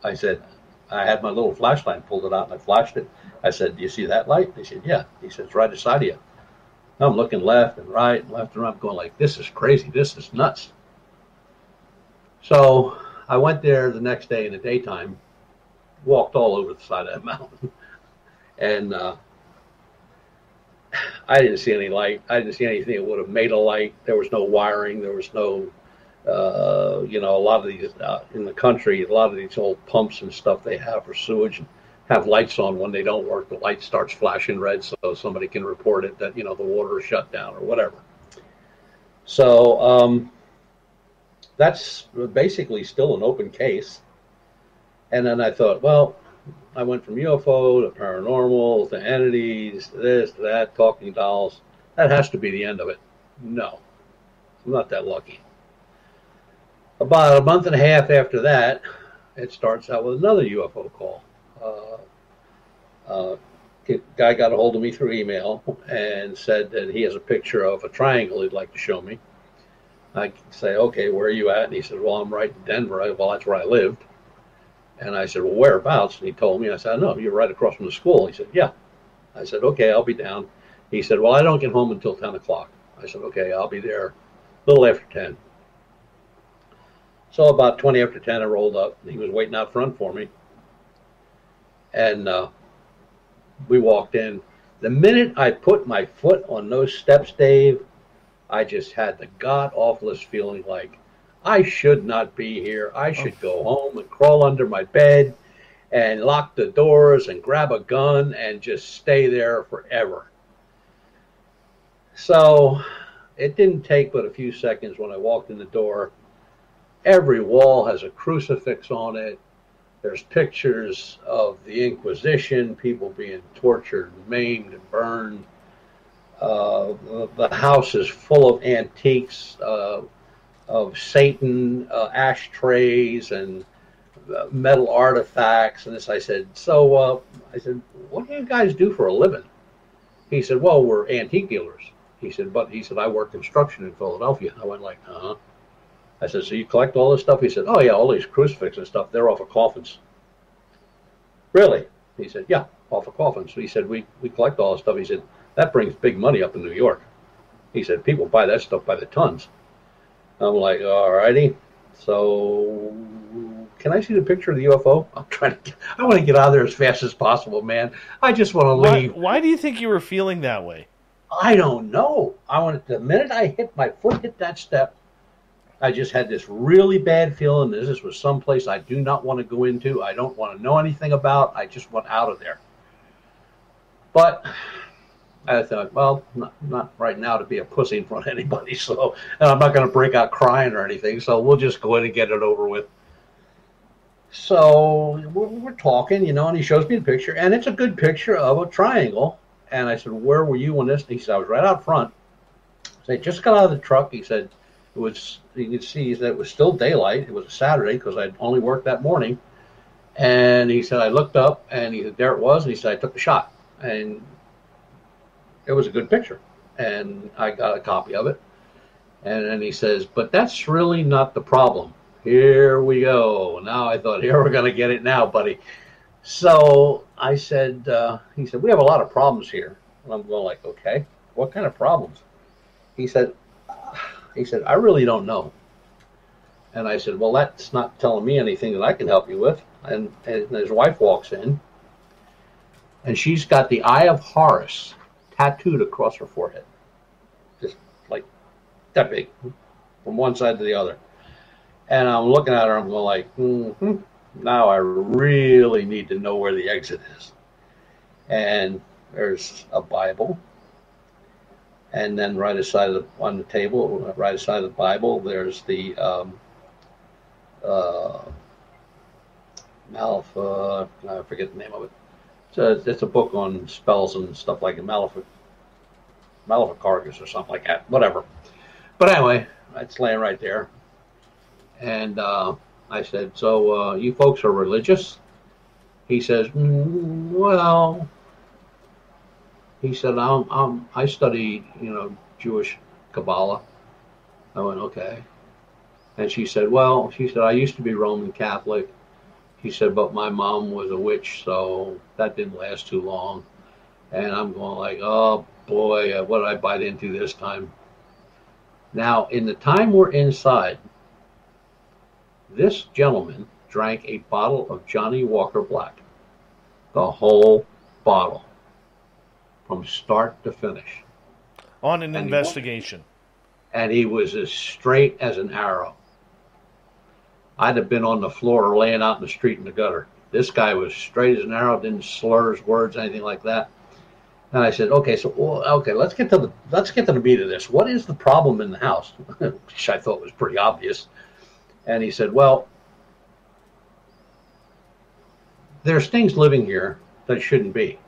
I said, I had my little flashlight, pulled it out, and I flashed it. I said, do you see that light? They said, yeah. He said, it's right beside of you. I'm looking left and right, left and right. I'm going like, this is crazy. This is nuts. So I went there the next day in the daytime, walked all over the side of that mountain. And I didn't see any light. I didn't see anything that would have made a light. There was no wiring. There was no, a lot of these in the country, a lot of these old pumps and stuff they have for sewage and have lights on. When they don't work, the light starts flashing red so somebody can report it that, the water is shut down or whatever. So that's basically still an open case. And then I thought, well, I went from UFO to paranormal to entities to this to that, talking dolls. That has to be the end of it. No, I'm not that lucky. About a month and a half after that, it starts out with another UFO call. Guy got a hold of me through email and said that he has a picture of a triangle he'd like to show me. I say, okay, where are you at? And he said, well, I'm right in Denver. Well, that's where I lived. And I said, well, whereabouts? And he told me. I said, no, you're right across from the school. He said, yeah. I said, okay, I'll be down. He said, well, I don't get home until 10 o'clock. I said, okay, I'll be there a little after 10. So about 20 after 10, I rolled up. He was waiting out front for me. And we walked in. The minute I put my foot on those steps, Dave, I just had the god-awfulest feeling like I should not be here. I should go home and crawl under my bed and lock the doors and grab a gun and just stay there forever. So it didn't take but a few seconds when I walked in the door. Every wall has a crucifix on it. There's pictures of the Inquisition, people being tortured, maimed, and burned. The house is full of antiques, of Satan, ashtrays, and metal artifacts. And this, I said, what do you guys do for a living? He said, well, we're antique dealers. He said, I work construction in Philadelphia. I went like, uh-huh. I said, so you collect all this stuff? He said, oh, yeah, all these crucifixes and stuff, they're off of coffins. Really? He said, yeah, off of coffins. So he said, we collect all this stuff. He said, that brings big money up in New York. He said, people buy that stuff by the tons. I'm like, all righty. So can I see the picture of the UFO? I want to get out of there as fast as possible, man. I just want to leave. Why do you think you were feeling that way? I don't know. The minute my foot hit that step, I just had this really bad feeling that this was someplace I do not want to go into. I don't want to know anything about. I just want out of there. But I thought, well, not right now to be a pussy in front of anybody. So, and I'm not going to break out crying or anything. So we'll just go in and get it over with. So we're talking, and he shows me the picture, and it's a good picture of a triangle And I said, where were you when this? He said, I was right out front. I said, just got out of the truck. He said, you could see that it was still daylight. It was a Saturday because I'd only worked that morning. And he said, I looked up, and he said, there it was. And he said, I took the shot. And it was a good picture. And I got a copy of it. And then he says, but that's really not the problem. Here we go. Now I thought, here we're going to get it now, buddy. So I said, he said, we have a lot of problems here. And I'm going like, okay, what kind of problems? He said, I really don't know. And I said, well, that's not telling me anything that I can help you with. And his wife walks in, and she's got the Eye of Horus tattooed across her forehead. Just like that big, from one side to the other. And I'm looking at her, I'm going like, now I really need to know where the exit is. And there's a Bible. And then right aside of on the table, right aside of the Bible, there's the I forget the name of it. It's a book on spells and stuff like it, Maleficargus or something like that, whatever. But anyway, it's laying right there. And I said, so you folks are religious? He says, well, he said, I study, Jewish Kabbalah. I went, okay. And she said, I used to be Roman Catholic. He said, but my mom was a witch, so that didn't last too long. And I'm going like, oh boy, what did I bite into this time? Now, in the time we're inside, this gentleman drank a bottle of Johnny Walker Black. The whole bottle. From start to finish. On an investigation. And he was as straight as an arrow. I'd have been on the floor or laying out in the street in the gutter. This guy was straight as an arrow, didn't slur his words, anything like that. And I said, okay, let's get to the meat of this. What is the problem in the house? Which I thought was pretty obvious. And he said, well, there's things living here that shouldn't be.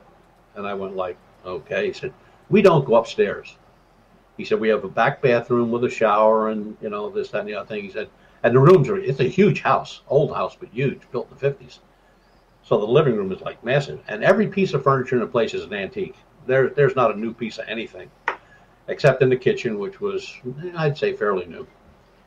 And I went like, okay. He said, we don't go upstairs. He said, we have a back bathroom with a shower and, this, that, and the other thing. He said, and the rooms it's a huge house, old house, but huge, built in the 50s. So the living room is like massive. And every piece of furniture in the place is an antique. There's not a new piece of anything, except in the kitchen, which was, I'd say, fairly new.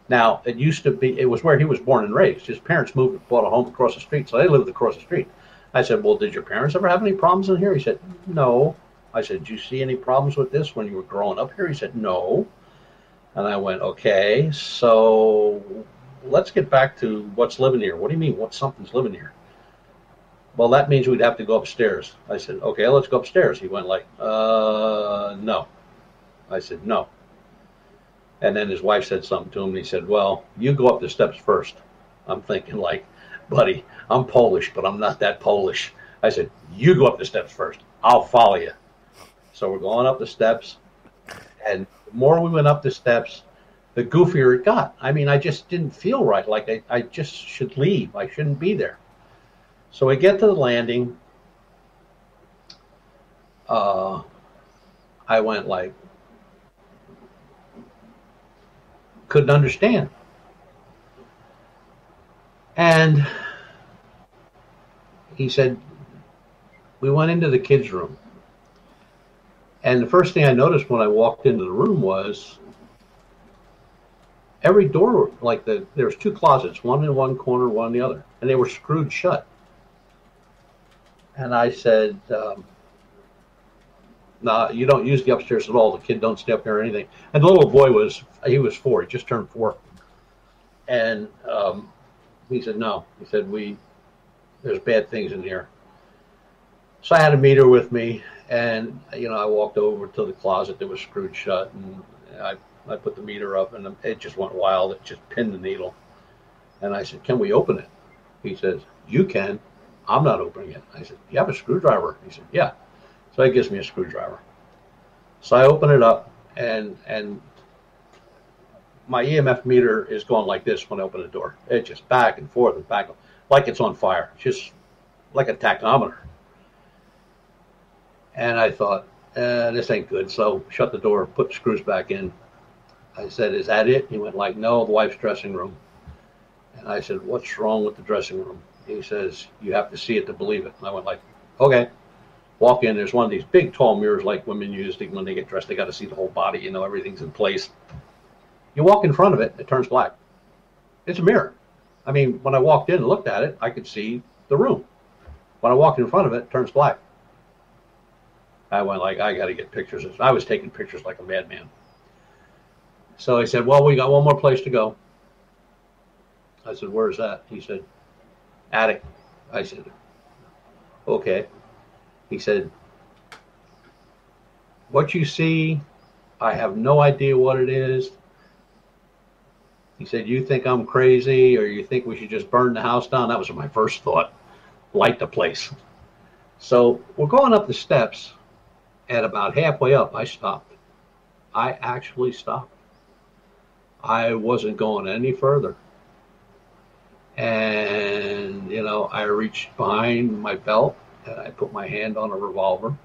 Now, it was where he was born and raised. His parents moved and bought a home across the street, so they lived across the street. I said, well, did your parents ever have any problems in here? He said, no. I said, did you see any problems with this when you were growing up here? He said, no. And I went, okay, so let's get back to what's living here. What do you mean, something's living here? Well, that means we'd have to go upstairs. I said, okay, let's go upstairs. He went like, no. I said, no. And then his wife said something to him, and he said, well, you go up the steps first. I'm thinking like, buddy, I'm Polish, but I'm not that Polish. I said, you go up the steps first. I'll follow you. So we're going up the steps, and the more we went up the steps, the goofier it got. I mean, I just didn't feel right. Like I just should leave. I shouldn't be there. So we get to the landing. I went like, couldn't understand. And he said, we went into the kids' room. And the first thing I noticed when I walked into the room was every door, there was two closets, one in one corner, one in the other, and they were screwed shut. And I said, no, you don't use the upstairs at all. The kid don't stay up here or anything. And the little boy was 4. He just turned 4. And he said, no. He said, there's bad things in here. So I had a meter with me, and I walked over to the closet that was screwed shut, and I put the meter up, and it just went wild. It just pinned the needle. And I said, can we open it? He says, you can. I'm not opening it. I said, you have a screwdriver? He said, yeah. So he gives me a screwdriver. So I open it up, and my EMF meter is going like this when I open the door. It's just back and forth and back, like it's on fire, just like a tachometer. And I thought, this ain't good. So shut the door, put the screws back in. I said, is that it? He went like, no, the wife's dressing room. And I said, what's wrong with the dressing room? He says, you have to see it to believe it. And I went like, okay. Walk in, there's one of these big tall mirrors like women use when they get dressed. They got to see the whole body, you know, everything's in place. You walk in front of it, it turns black. It's a mirror. I mean, when I walked in and looked at it, I could see the room. When I walked in front of it, it turns black. I went like, I got to get pictures. I was taking pictures like a madman. So he said, well, we got one more place to go. I said, where's that? He said, attic. I said, okay. He said, what you see, I have no idea what it is. He said, you think I'm crazy, or you think we should just burn the house down? That was my first thought. Light the place. So we're going up the steps, and about halfway up, I stopped. I actually stopped. I wasn't going any further. And, you know, I reached behind my belt, and I put my hand on a revolver.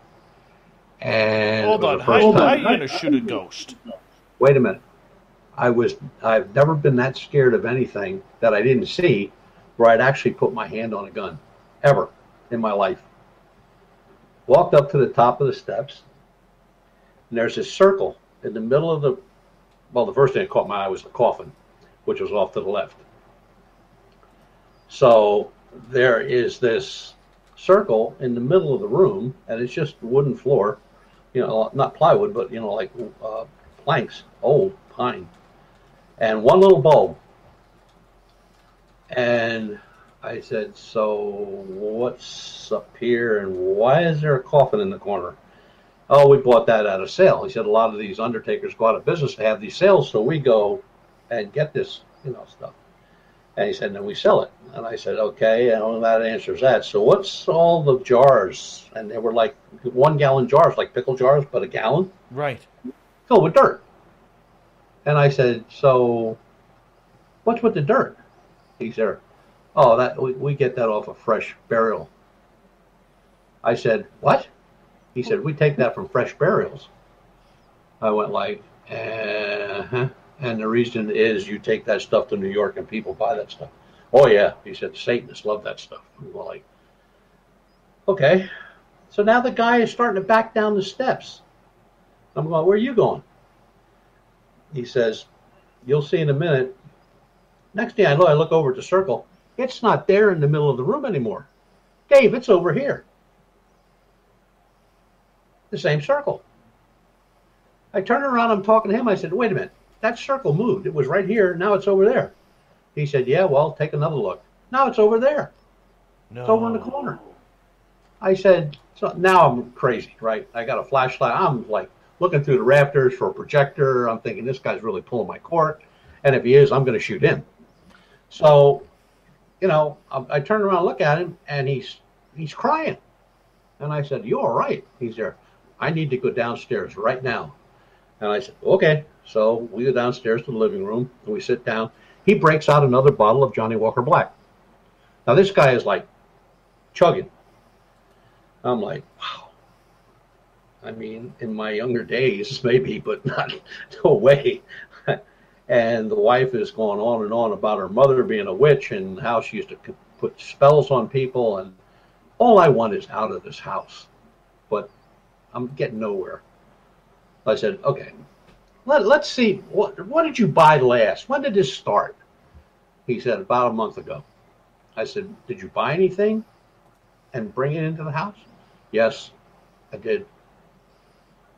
And hold on, how are you going to shoot a ghost? Wait a minute. I've never been that scared of anything that I didn't see where I'd actually put my hand on a gun, ever in my life. Walked up to the top of the steps, and there's this circle in the middle of the first thing that caught my eye was the coffin, which was off to the left. So there is this circle in the middle of the room, and it's just wooden floor, you know, not plywood, but, you know, like planks, old pine, and one little bulb. And I said, so what's up here, and why is there a coffin in the corner? Oh, we bought that at a sale. He said a lot of these undertakers go out of business to have these sales, so we go and get this, you know, stuff. And he said, and then we sell it. And I said, okay, and that answers that. So what's all the jars? And they were like 1 gallon jars, like pickle jars, but a gallon. Right. Filled with dirt. And I said, so what's with the dirt? He said, oh, that we get that off a fresh burial. I said, what? He said, we take that from fresh burials. I went like, uh-huh. And the reason is you take that stuff to New York and people buy that stuff. Oh, yeah. He said, Satanists love that stuff. We were like, okay. So now the guy is starting to back down the steps. I'm going, where are you going? He says, you'll see in a minute. Next thing I know, I look over at the circle. It's not there in the middle of the room anymore. Dave, it's over here. The same circle. I turn around, I'm talking to him. I said, wait a minute. That circle moved. It was right here. Now it's over there. He said, yeah, well, take another look. Now it's over there. No. It's over in the corner. I said, so now I'm crazy, right? I got a flashlight. I'm like looking through the rafters for a projector. I'm thinking this guy's really pulling my cork. And if he is, I'm going to shoot him. So, you know, I turn around and look at him, and he's crying. And I said, you all right? He's there. I need to go downstairs right now. And I said, okay. So we go downstairs to the living room, and we sit down. He breaks out another bottle of Johnny Walker Black. Now, this guy is like chugging. I'm like, wow. I mean, in my younger days, maybe, but not, no way. And the wife is going on and on about her mother being a witch and how she used to put spells on people. And all I want is out of this house. But I'm getting nowhere. I said, okay, let's see. What did you buy last? When did this start? He said, about a month ago. I said, did you buy anything and bring it into the house? Yes, I did.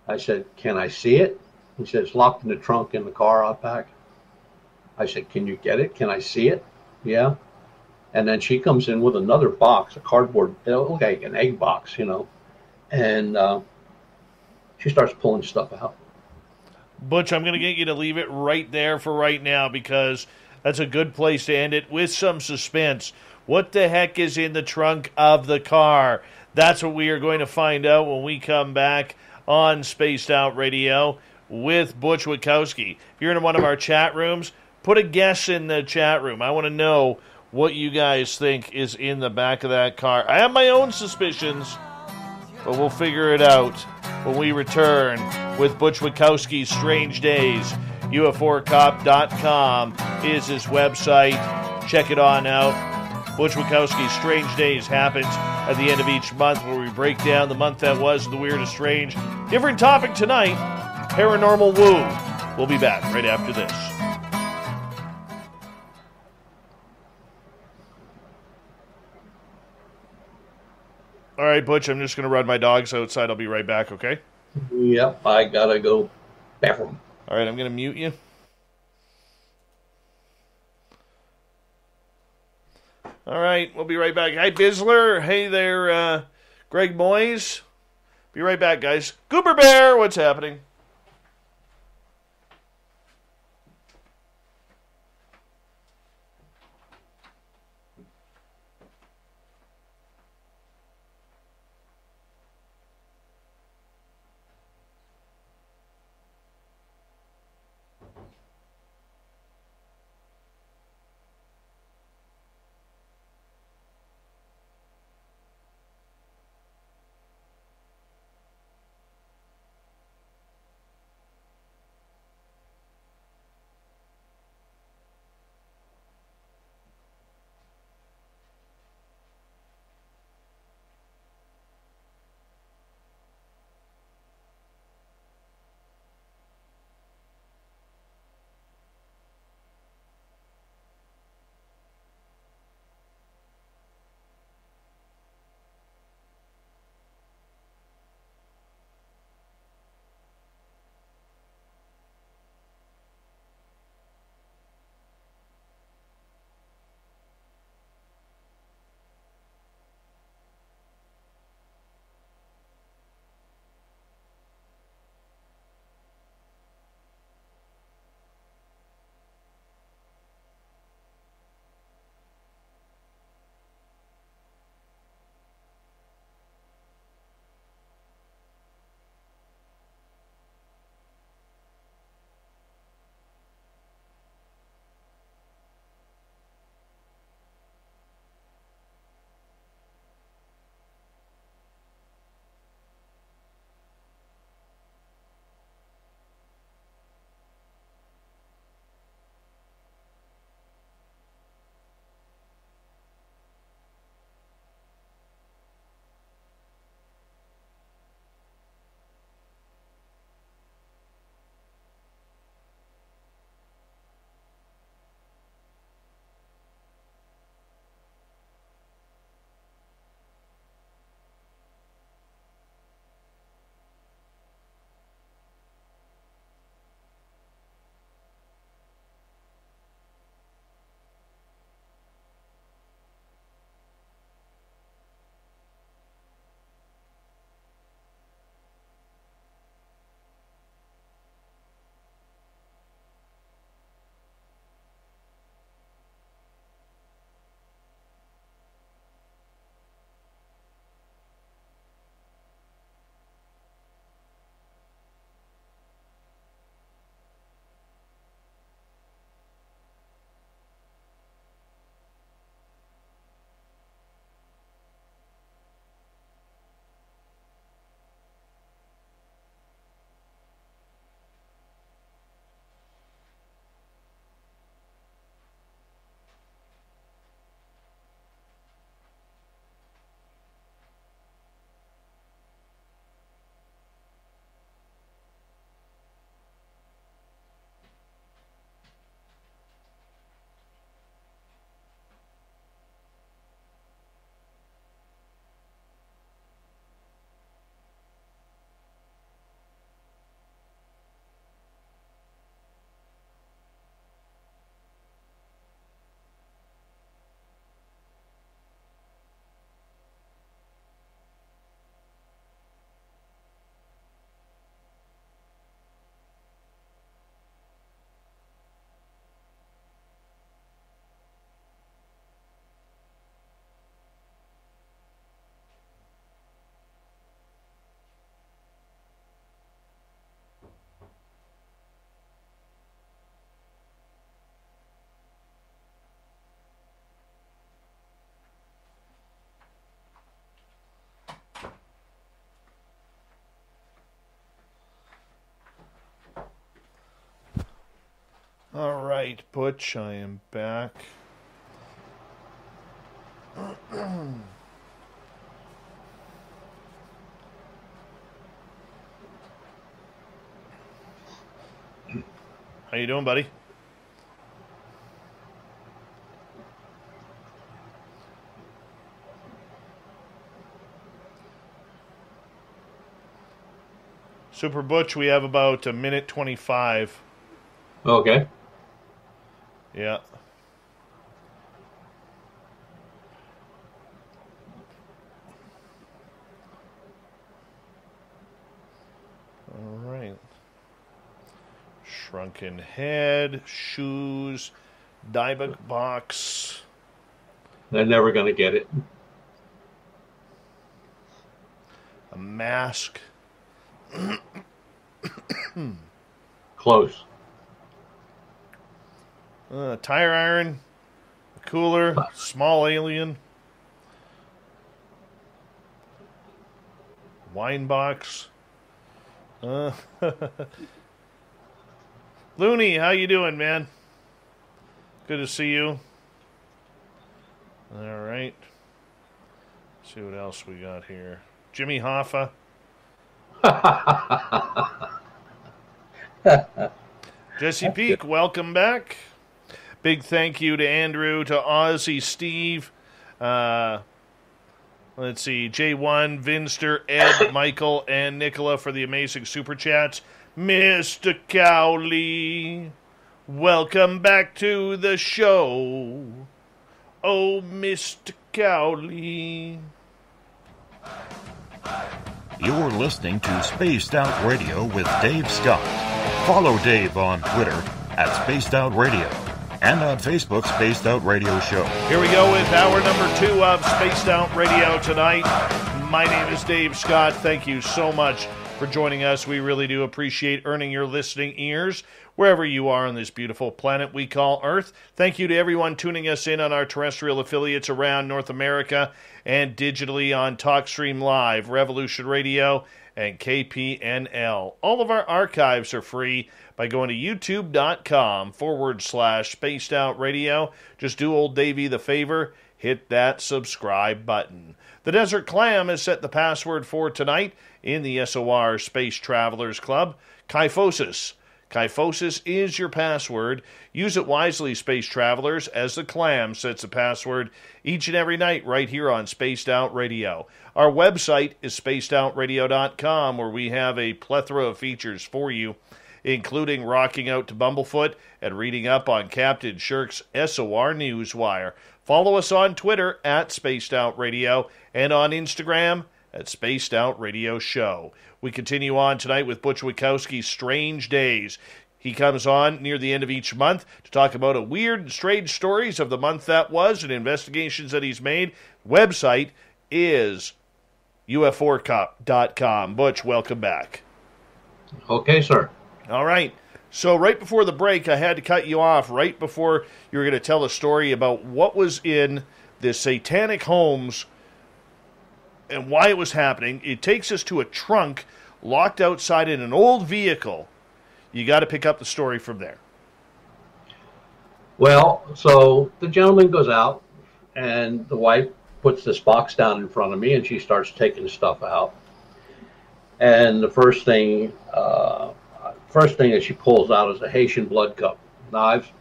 I said, can I see it? He said, it's locked in the trunk in the car out back. I said, can you get it? Can I see it? Yeah. And then she comes in with another box, a cardboard, okay, an egg box, you know. And she starts pulling stuff out. Butch, I'm going to get you to leave it right there for right now because that's a good place to end it with some suspense. What the heck is in the trunk of the car? That's what we are going to find out when we come back on Spaced Out Radio with Butch Witkowski. If you're in one of our chat rooms, put a guess in the chat room. I want to know what you guys think is in the back of that car. I have my own suspicions, but we'll figure it out when we return with Butch Witkowski's Strange Days. UFOcop.com is his website. Check it on out. Butch Witkowski's Strange Days happens at the end of each month, where we break down the month that was, the weird and strange. Different topic tonight, paranormal woo. We'll be back right after this. All right, Butch, I'm just going to run my dogs outside. I'll be right back, okay? Yep, I gotta go bathroom. All right, I'm going to mute you. All right, we'll be right back. Hi, Bizzler. Hey there, Greg Moyes. Be right back, guys. Goober Bear, what's happening? right, Butch, I am back. How you doing, buddy? Super Butch, we have about a minute 25. Okay. Yeah. All right. Shrunken head, shoes, dieback box. They're never going to get it. A mask. Close. Tire iron, a cooler, small alien, wine box. Looney, how you doing, man? Good to see you. All right. Let's see what else we got here. Jimmy Hoffa. Jesse Peak, welcome back. Big thank you to Andrew, to Ozzy, Steve, let's see, J1, Vinster, Ed, Michael, and Nicola for the amazing super chats. Mr. Cowley, welcome back to the show. Oh, Mr. Cowley. You're listening to Spaced Out Radio with Dave Scott. Follow Dave on Twitter at Spaced Out Radio and on Facebook, Spaced Out Radio Show. Here we go with hour number 2 of Spaced Out Radio tonight. My name is Dave Scott. Thank you so much for joining us. We really do appreciate earning your listening ears wherever you are on this beautiful planet we call Earth. Thank you to everyone tuning us in on our terrestrial affiliates around North America and digitally on TalkStream Live, Revolution Radio, and KPNL. All of our archives are free by going to youtube.com/Spaced Out Radio. Just do old Davey the favor, hit that subscribe button. The Desert Clam has set the password for tonight in the SOR Space Travelers Club. Kyphosis. Kyphosis is your password. Use it wisely, Space Travelers, as the Clam sets the password each and every night right here on Spaced Out Radio. Our website is spacedoutradio.com, where we have a plethora of features for you, including rocking out to Bumblefoot and reading up on Captain Shirk's SOR Newswire. Follow us on Twitter at Spaced Out Radio and on Instagram at Spaced Out Radio Show. We continue on tonight with Butch Witkowski's Strange Days. He comes on near the end of each month to talk about a weird and strange stories of the month that was and investigations that he's made. Website is UFOcop.com. Butch, welcome back. Okay, sir. All right. So right before the break, I had to cut you off right before you were going to tell a story about what was in the satanic homes and why it was happening. It takes us to a trunk locked outside in an old vehicle. You got to pick up the story from there. Well, so the gentleman goes out, and the wife puts this box down in front of me, and she starts taking stuff out. And the first thing that she pulls out is a Haitian blood cup. Now, I've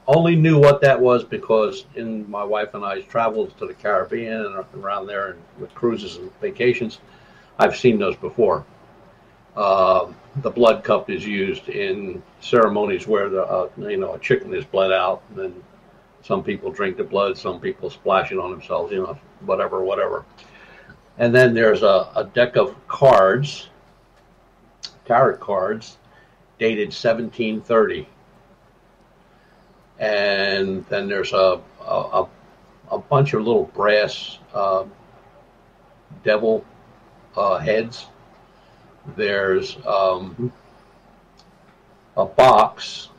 only knew what that was because in my wife and I's travels to the Caribbean and around there and with cruises and vacations, I've seen those before. The blood cup is used in ceremonies where a chicken is bled out, and then some people drink the blood, some people splash it on themselves, whatever. And then there's a deck of cards, tarot cards, dated 1730. And then there's a bunch of little brass devil heads. There's a box.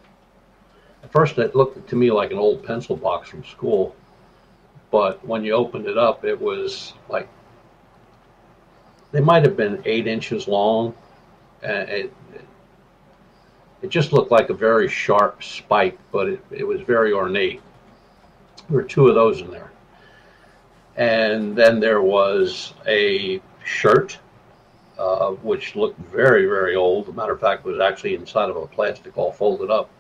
At first it looked to me like an old pencil box from school, but when you opened it up, it was like, they might have been 8 inches long. And It just looked like a very sharp spike, but it was very ornate. There were two of those in there. And then there was a shirt, which looked very, very old. As a matter of fact, it was actually inside of a plastic all folded up.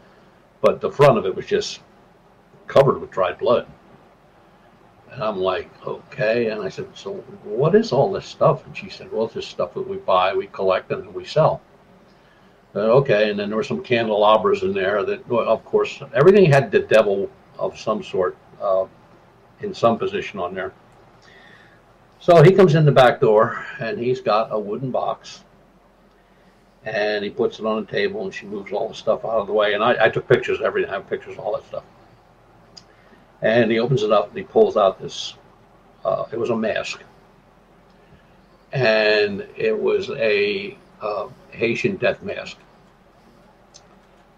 But the front of it was just covered with dried blood. And I'm like, okay. And I said, so what is all this stuff? And she said, well, it's just stuff that we buy, we collect, and we sell. Okay. And then there were some candelabras in there that, well, of course, everything had the devil of some sort in some position on there. So he comes in the back door, and he's got a wooden box. And he puts it on the table, and she moves all the stuff out of the way. And I took pictures of everything. I have pictures of all that stuff. And he opens it up, and he pulls out this, it was a mask. And it was a Haitian death mask.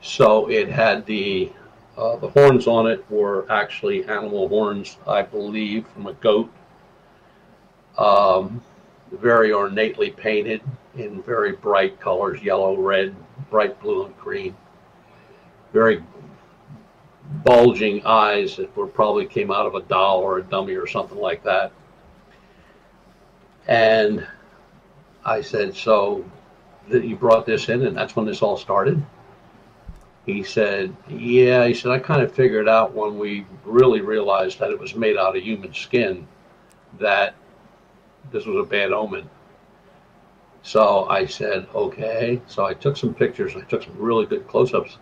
So it had the horns on it were actually animal horns, I believe, from a goat. Very ornately painted in very bright colors, yellow, red, bright blue, and green. Very bulging eyes that were probably came out of a doll or a dummy or something like that. And I said, so you brought this in and that's when this all started? He said, yeah. He said, I kind of figured out when we really realized that it was made out of human skin that this was a bad omen. So I said, okay. So I took some pictures. I took some really good close-ups.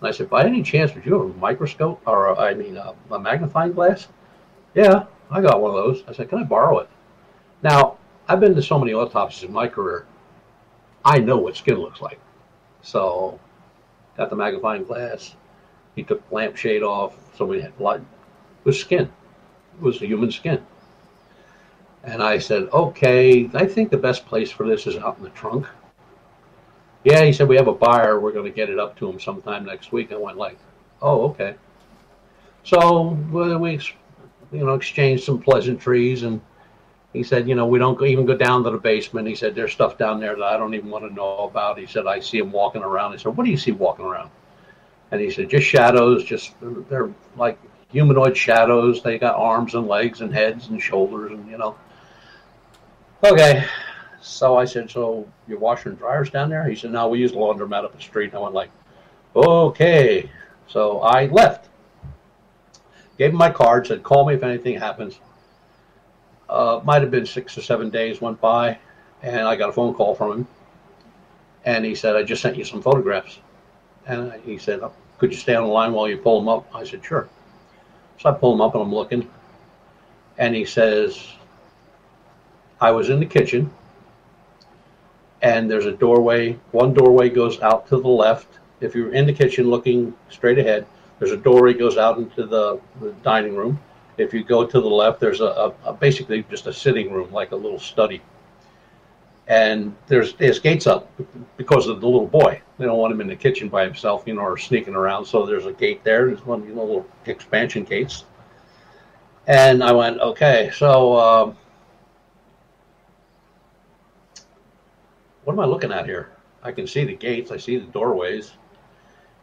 And I said, by any chance, would you have a microscope or a magnifying glass? Yeah, I got one of those. I said, can I borrow it? Now, I've been to so many autopsies in my career. I know what skin looks like. So got the magnifying glass. He took the lampshade off. So we had blood. It was skin. It was the human skin. And I said, okay, I think the best place for this is out in the trunk. Yeah, he said, we have a buyer. We're going to get it up to him sometime next week. I went like, oh, okay. So we exchanged some pleasantries. And he said, we don't even go down to the basement. He said, there's stuff down there that I don't even want to know about. He said, I see him walking around. I said, what do you see walking around? And he said, just shadows. They're like humanoid shadows. They got arms and legs and heads and shoulders and, Okay, so I said, so your washer and dryer's down there? He said, no, we use a laundromat up the street. And I went like, okay. So I left. Gave him my card, said, call me if anything happens. Might have been 6 or 7 days went by, and I got a phone call from him. And he said, I just sent you some photographs. And he said, could you stay on the line while you pull them up? I said, sure. So I pull them up, and I'm looking. And he says, I was in the kitchen, and there's a doorway. One doorway goes out to the left. If you're in the kitchen looking straight ahead, there's a doorway goes out into the dining room. If you go to the left, there's a basically just a sitting room, like a little study. And there's gates up because of the little boy. They don't want him in the kitchen by himself, or sneaking around. So there's a gate there. There's one, little expansion gates. And I went, okay, so what am I looking at here? I can see the gates. I see the doorways.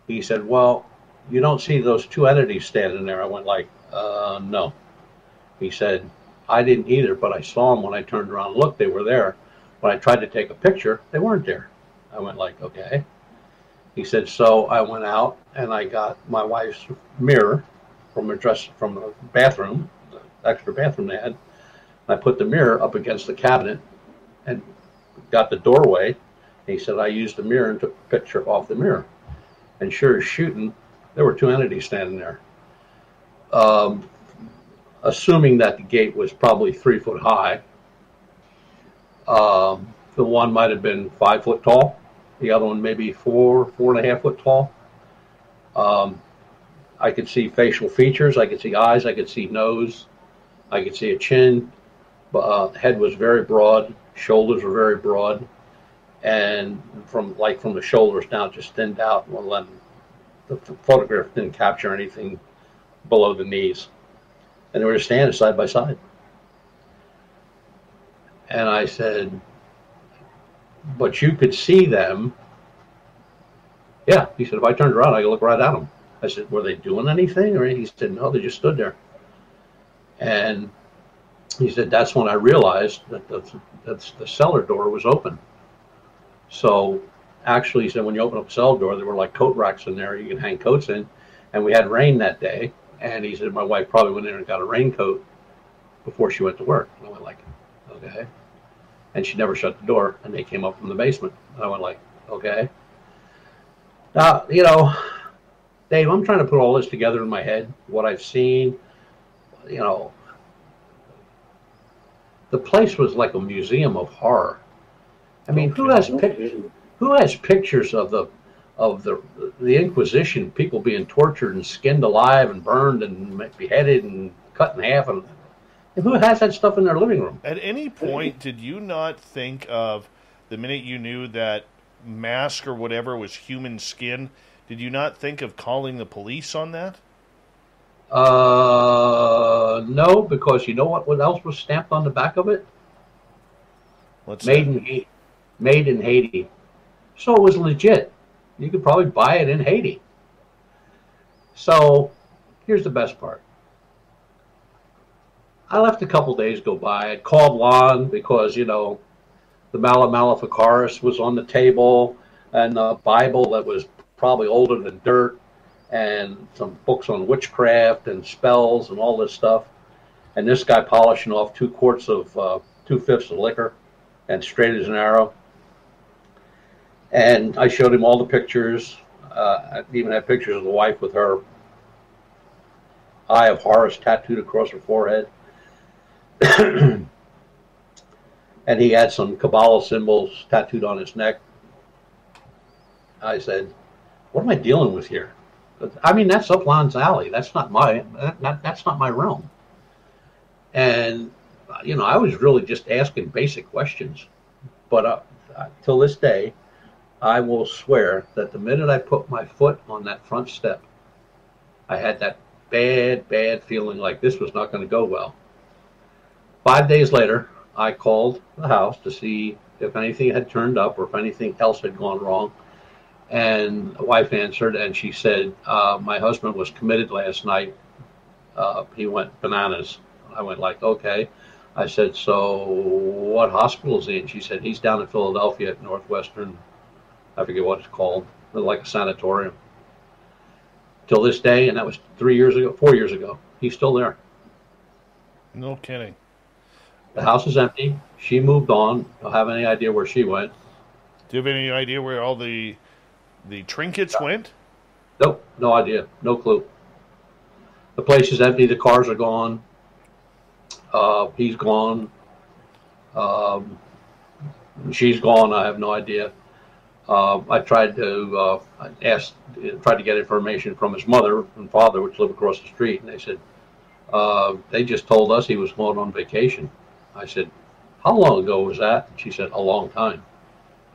He said, well, you don't see those two entities standing there. I went like, no. He said, I didn't either, but I saw them when I turned around and looked. They were there. When I tried to take a picture, they weren't there. I went like, okay. He said, so I went out and I got my wife's mirror from the bathroom, the extra bathroom they had. I put the mirror up against the cabinet and got the doorway. He said, I used the mirror and took a picture off the mirror. And sure as shooting, there were two entities standing there. Assuming that the gate was probably 3 foot high. The one might have been 5 foot tall. The other one maybe 4.5 foot tall. I could see facial features. I could see eyes. I could see nose. I could see a chin. Head was very broad. Shoulders were very broad. And from the shoulders down, just thinned out. Well, then the photograph didn't capture anything below the knees. And they were just standing side by side. And I said, but you could see them Yeah, he said, if I turned around, I could look right at them. I said, were they doing anything? Or he said, no, they just stood there. And he said, that's when I realized that the cellar door was open. So actually, he said, when you open up the cellar door, there were like coat racks in there you can hang coats in. And we had rain that day. And he said, my wife probably went in and got a raincoat before she went to work. And I went like, okay. And she never shut the door. And they came up from the basement. And I went like, okay. Now, you know, Dave, I'm trying to put all this together in my head, what I've seen. You know, the place was like a museum of horror. I mean, who has pictures of the Inquisition, people being tortured and skinned alive and burned and beheaded and cut in half, and who has that stuff in their living room? At any point, did you not think of the minute you knew that mask or whatever was human skin? Did you not think of calling the police on that? No, because you know what else was stamped on the back of it? Made in Haiti. So it was legit. You could probably buy it in Haiti. So here's the best part. I left a couple days go by. I called Lon because, you know, the Maleficaris was on the table, and a Bible that was probably older than dirt, and some books on witchcraft and spells and all this stuff. And this guy polishing off 2 quarts of 2/5 of liquor, and straight as an arrow. And I showed him all the pictures. I even had pictures of the wife with her Eye of Horus tattooed across her forehead. And he had some Kabbalah symbols tattooed on his neck. I said, what am I dealing with here? I mean, that's up Lon's alley. That's not my realm. And, you know, I was really just asking basic questions. But till this day, I will swear that the minute I put my foot on that front step, I had that bad feeling like this was not going to go well. 5 days later, I called the house to see if anything had turned up or if anything else had gone wrong. And the wife answered, and she said, my husband was committed last night. He went bananas. I went like, okay. I said, so what hospital is he in? She said, he's down in Philadelphia at Northwestern. I forget what it's called, like a sanatorium. Till this day, and that was 4 years ago, he's still there. No kidding. The house is empty. She moved on. Don't have any idea where she went. Do you have any idea where all the trinkets went? Nope, no idea. No clue. The place is empty. The cars are gone. He's gone. She's gone. I have no idea. I tried to get information from his mother and father, which live across the street, and they said they just told us he was going on vacation. I said, how long ago was that? And she said, a long time.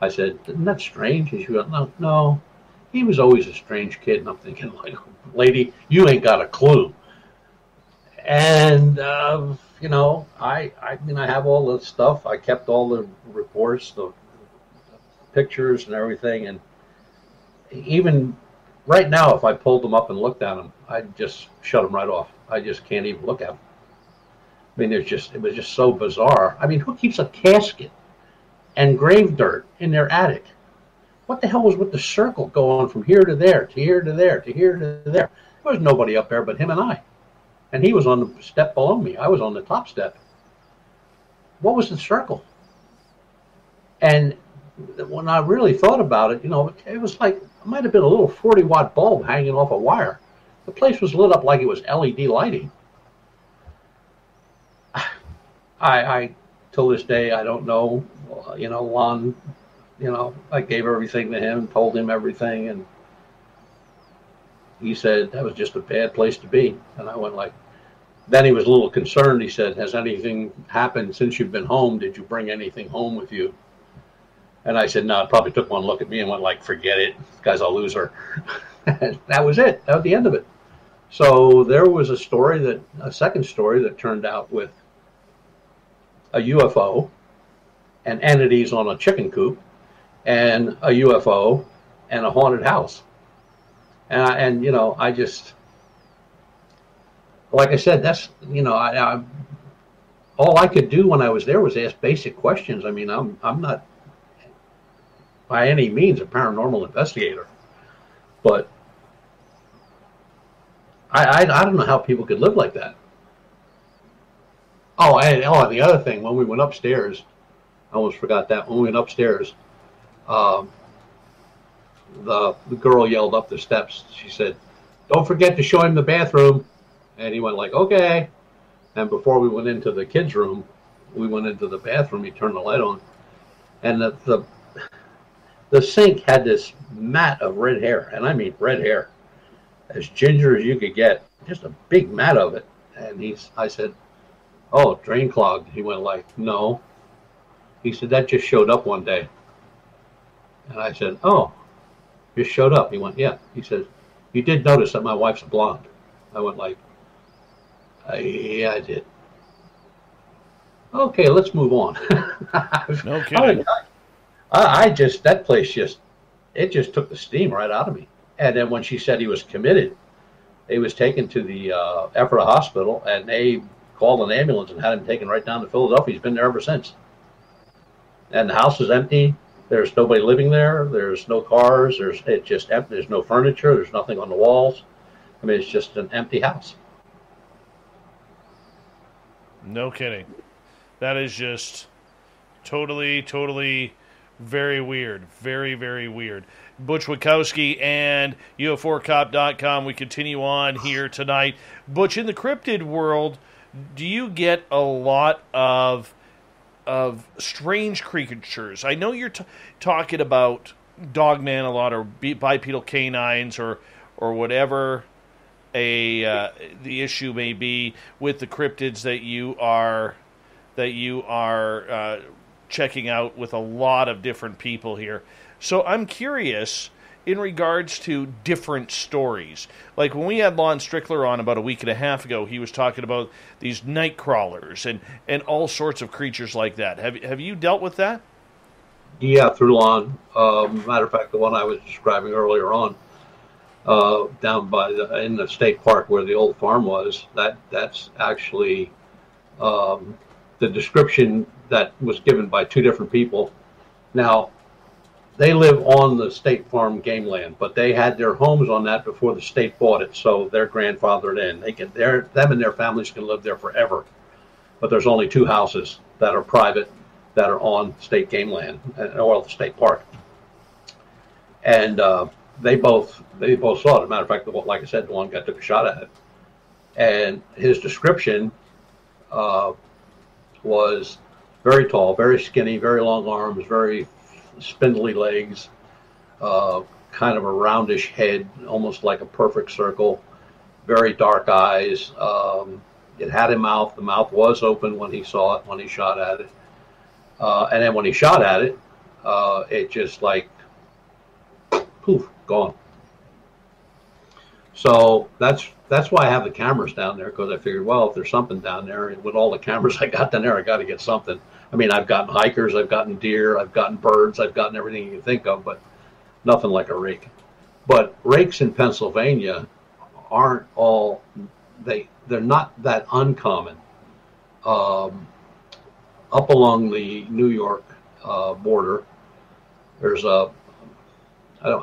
I said, isn't that strange? And she went, no, he was always a strange kid. And I'm thinking, like, lady, you ain't got a clue. And you know, I mean, I have all the stuff. I kept all the reports, the pictures and everything. And even right now, if I pulled them up and looked at them, I'd just shut them right off. I just can't even look at them. I mean, it was just so bizarre. I mean, who keeps a casket and grave dirt in their attic? What the hell was with the circle going from here to there, to here to there, to here to there? There was nobody up there but him and I. And he was on the step below me. I was on the top step. What was the circle? And when I really thought about it, you know, it was like, it might have been a little 40-watt bulb hanging off a wire. The place was lit up like it was LED lighting. I till this day, I don't know. You know, Lon, you know, I gave everything to him, told him everything, and he said that was just a bad place to be. And I went like, then he was a little concerned. He said, has anything happened since you've been home? Did you bring anything home with you? And I said, no. It probably took one look at me and went like, forget it. This guy's a loser. That was it. That was the end of it. So there was a second story that turned out with a UFO and entities on a chicken coop, and a UFO and a haunted house. And you know, I just, like I said, that's, you know, all I could do when I was there was ask basic questions. I mean, I'm not by any means a paranormal investigator, but I don't know how people could live like that. Oh, and the other thing, when we went upstairs, I almost forgot that. When we went upstairs, the girl yelled up the steps. She said, "Don't forget to show him the bathroom." And he went like, "Okay." And before we went into the kids' room, we went into the bathroom. He turned the light on, and the sink had this mat of red hair, and I mean red hair, as ginger as you could get, just a big mat of it. And I said, "Oh, drain clogged." He went like, "No." He said, "That just showed up one day." And I said, "Oh, just showed up." He went, "Yeah." He said, "You did notice that my wife's a blonde." I went like, "Yeah, I did." Okay, let's move on. No kidding. I just, that place it just took the steam right out of me. And then when she said he was committed, he was taken to the Ephrata Hospital, and they called an ambulance and had him taken right down to Philadelphia. He's been there ever since. And the house is empty. There's nobody living there. There's no cars. It's just empty. There's no furniture. There's nothing on the walls. I mean, it's just an empty house. No kidding. That is just totally very weird. Very, very weird. Butch Witkowski and UFOcop.com. We continue on here tonight. Butch, in the cryptid world, do you get a lot of strange creatures? I know you're talking about Dogman a lot, or bipedal canines, or whatever the issue may be with the cryptids that you are checking out with a lot of different people here. So I'm curious in regards to different stories. Like when we had Lon Strickler on about a week and a half ago, he was talking about these night crawlers and all sorts of creatures like that. Have you dealt with that? Yeah, through Lon. Matter of fact, the one I was describing earlier on, down in the state park where the old farm was, that's actually the description that was given by two different people. Now, they live on the state farm game land, but they had their homes on that before the state bought it, so they're grandfathered in. Them and their families can live there forever. But there's only two houses that are private that are on state game land, or the state park. And they both saw it. As a matter of fact, like I said, the one guy took a shot at it. And his description was very tall, very skinny, very long arms, very spindly legs, kind of a roundish head, almost like a perfect circle, very dark eyes. It had a mouth. The mouth was open when he saw it, when he shot at it. And then when he shot at it, it just like, poof, gone. So that's why I have the cameras down there, because I figured, well, if there's something down there, with all the cameras I got down there, I got to get something. I mean, I've gotten hikers, I've gotten deer, I've gotten birds, I've gotten everything you can think of, but nothing like a rake. But rakes in Pennsylvania aren't all, they're not that uncommon. Up along the New York border, there's I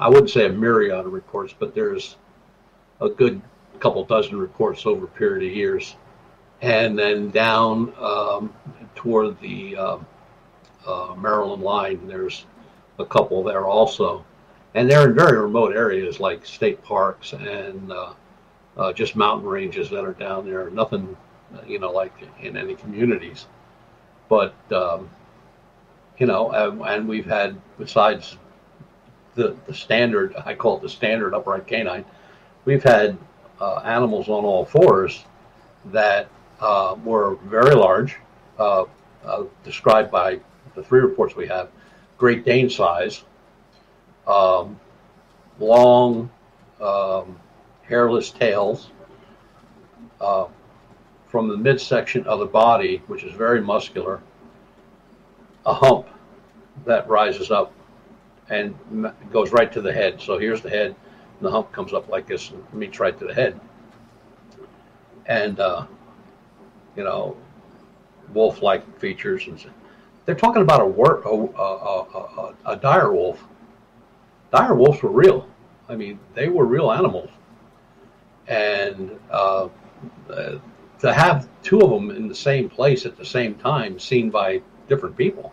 wouldn't say a myriad of reports, but there's a good couple dozen reports over a period of years. And then down toward the Maryland line, there's a couple there also. And they're in very remote areas like state parks and just mountain ranges that are down there. Nothing, like in any communities. But, and we've had, besides the standard, I call it the standard upright canine, we've had animals on all fours that were very large, described by the three reports we have, Great Dane size, long, hairless tails, from the midsection of the body, which is very muscular, a hump that rises up and goes right to the head. So here's the head, and the hump comes up like this and meets right to the head. And, you know, wolf-like features. And they're talking about a dire wolf. Dire wolves were real. I mean, they were real animals. And to have two of them in the same place at the same time, seen by different people,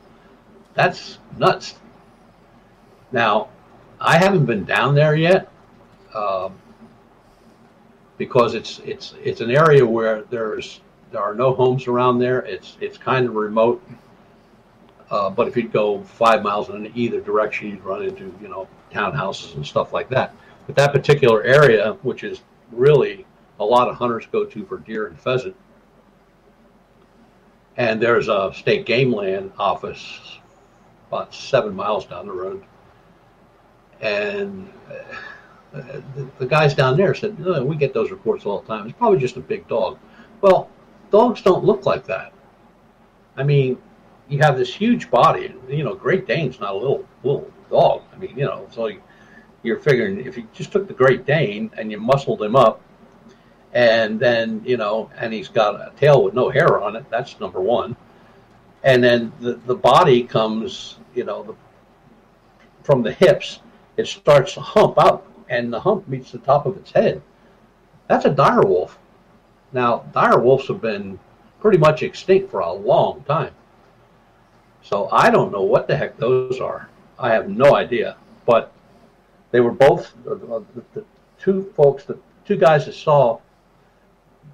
that's nuts. Now, I haven't been down there yet because it's an area where there are no homes around there. It's kind of remote. But if you'd go 5 miles in either direction, you'd run into, you know, townhouses and stuff like that. But that particular area, which is really a lot of hunters go to for deer and pheasant, and there's a state game land office about 7 miles down the road. And the guys down there said, "No, we get those reports all the time. It's probably just a big dog." Well, dogs don't look like that. I mean, you have this huge body. You know, Great Dane's not a little dog. I mean, you know, so you're figuring if you just took the Great Dane and you muscled him up, and then, you know, and he's got a tail with no hair on it, that's number one. And then the body comes, you know, from the hips, it starts to hump out, and the hump meets the top of its head. That's a dire wolf. Now, dire wolves have been pretty much extinct for a long time. So I don't know what the heck those are. I have no idea. But they were both, the two folks, the two guys that saw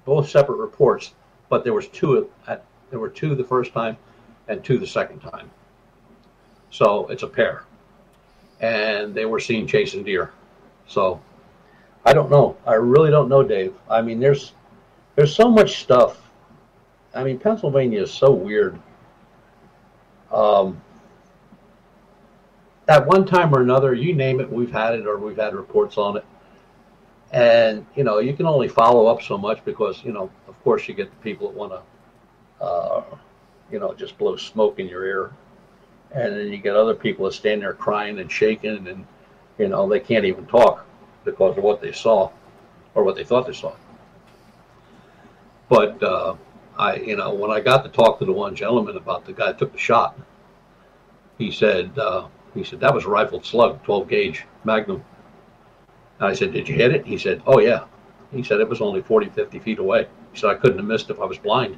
both separate reports, but there were two the first time and two the second time. So it's a pair. And they were seen chasing deer. So I don't know. I really don't know, Dave. I mean, there's so much stuff. I mean, Pennsylvania is so weird. At one time or another, you name it, we've had it, or we've had reports on it. And, you know, you can only follow up so much because, you know, of course you get the people that want to, you know, just blow smoke in your ear. And then you get other people that stand there crying and shaking, and, you know, they can't even talk because of what they saw or what they thought they saw. But you know, when I got to talk to the one gentleman about the guy that took the shot, he said that was a rifled slug, 12 gauge Magnum. And I said, "Did you hit it?" He said, "Oh yeah." He said it was only 40, 50 feet away. He said, "I couldn't have missed if I was blind."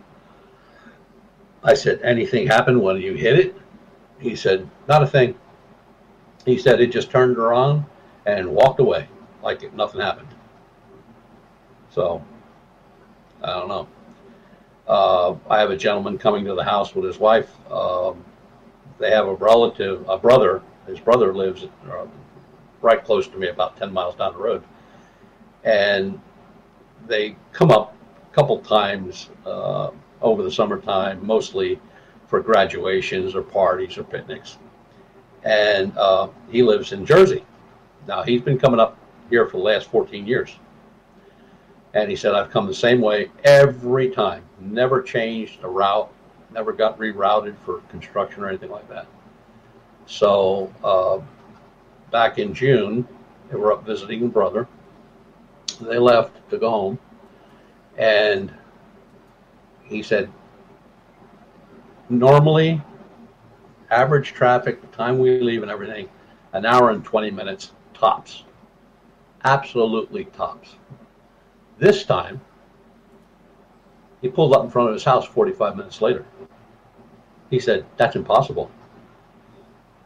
I said, "Anything happened when you hit it?" He said, "Not a thing." He said it just turned around and walked away like nothing happened. So I don't know. I have a gentleman coming to the house with his wife. They have a brother. His brother lives right close to me, about 10 miles down the road. And they come up a couple times over the summertime, mostly for graduations or parties or picnics. And he lives in Jersey. Now, he's been coming up here for the last 14 years. And he said, "I've come the same way every time. Never changed a route, never got rerouted for construction or anything like that." So back in June, they were up visiting a brother. They left to go home. And he said, normally, average traffic, the time we leave and everything, an hour and 20 minutes tops. Absolutely tops. This time, he pulled up in front of his house 45 minutes later. He said, "That's impossible."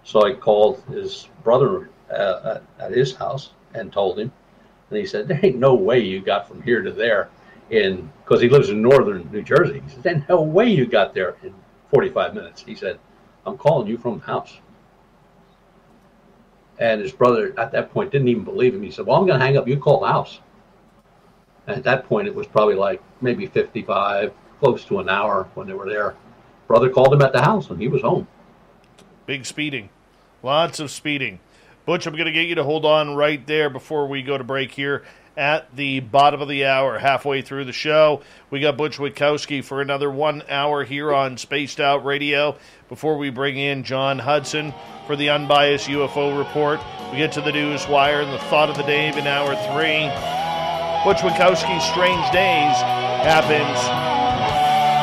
So I called his brother at his house and told him. And he said, "There ain't no way you got from here to there because he lives in northern New Jersey." He said, "There's no way you got there in 45 minutes. He said, "I'm calling you from the house." And his brother at that point didn't even believe him. He said, "Well, I'm going to hang up. You call the house." And at that point, it was probably like maybe 55, close to an hour when they were there. Brother called him at the house, and he was home. Big speeding. Lots of speeding. Butch, I'm going to get you to hold on right there before we go to break here. at the bottom of the hour, halfway through the show. We got Butch Witkowski for another 1 hour here on Spaced Out Radio before we bring in John Hudson for the unbiased UFO report. We get to the news wire and the thought of the day in hour 3. Butch Witkowski's Strange Days happens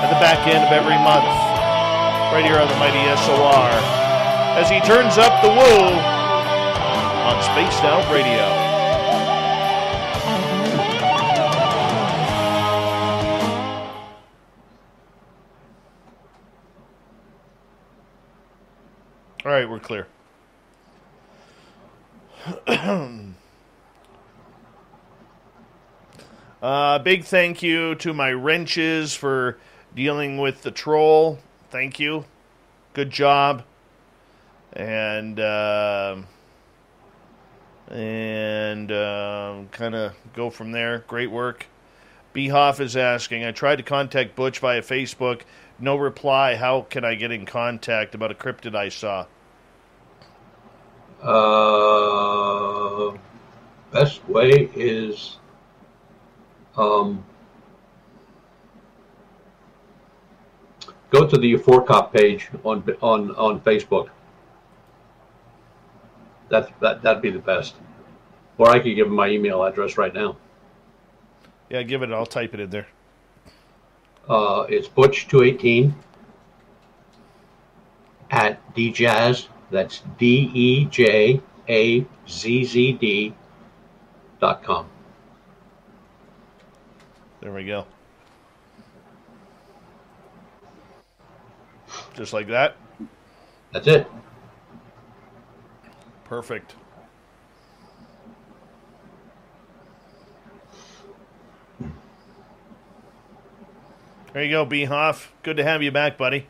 at the back end of every month, right here on the mighty SOR, as he turns up the woo on Spaced Out Radio. All right, we're clear. Big thank you to my wrenches for dealing with the troll. Thank you. Good job. And kind of go from there. Great work. B. Hoff is asking, I tried to contact Butch via Facebook. No reply. How can I get in contact about a cryptid I saw? Best way is go to the UFOCOP page on Facebook. That'd be the best. Or I could give him my email address right now. Yeah, give it. I'll type it in there. It's Butch218 at DJAZZ. That's DEJAZZD.com. There we go. Just like that? That's it. Perfect. There you go, B. Hoff. Good to have you back, buddy.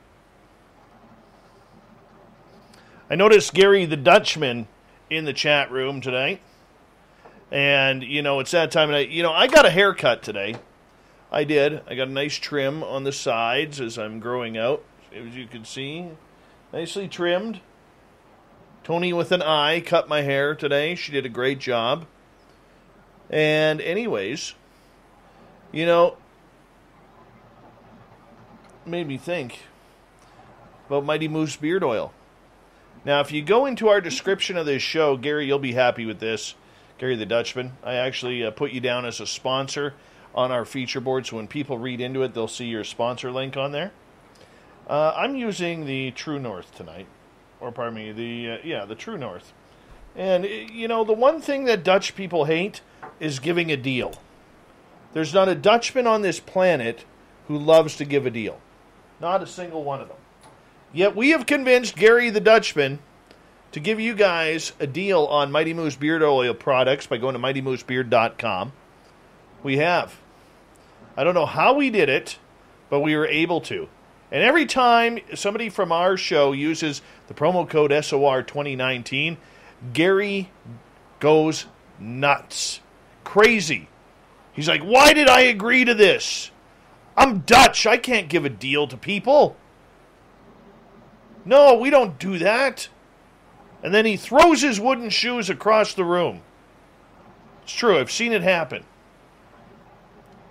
I noticed Gary the Dutchman in the chat room today. And, it's that time of night. I got a haircut today. I did. I got a nice trim on the sides as I'm growing out, as you can see. Nicely trimmed. Tony with an eye cut my hair today. She did a great job. And anyways, made me think about Mighty Moose beard oil. Now, if you go into our description of this show, Gary, you'll be happy with this. Gary the Dutchman. I actually put you down as a sponsor on our feature board, so when people read into it, they'll see your sponsor link on there. I'm using the True North tonight. Or, pardon me, the True North. And, the one thing that Dutch people hate is giving a deal. There's not a Dutchman on this planet who loves to give a deal. Not a single one of them. Yet we have convinced Gary the Dutchman to give you guys a deal on Mighty Moose Beard Oil products by going to MightyMooseBeard.com. We have. I don't know how we did it, but we were able to. And every time somebody from our show uses the promo code SOR2019, Gary goes nuts. Crazy. He's like, why did I agree to this? I'm Dutch. I can't give a deal to people. No, we don't do that. And then he throws his wooden shoes across the room. It's true. I've seen it happen.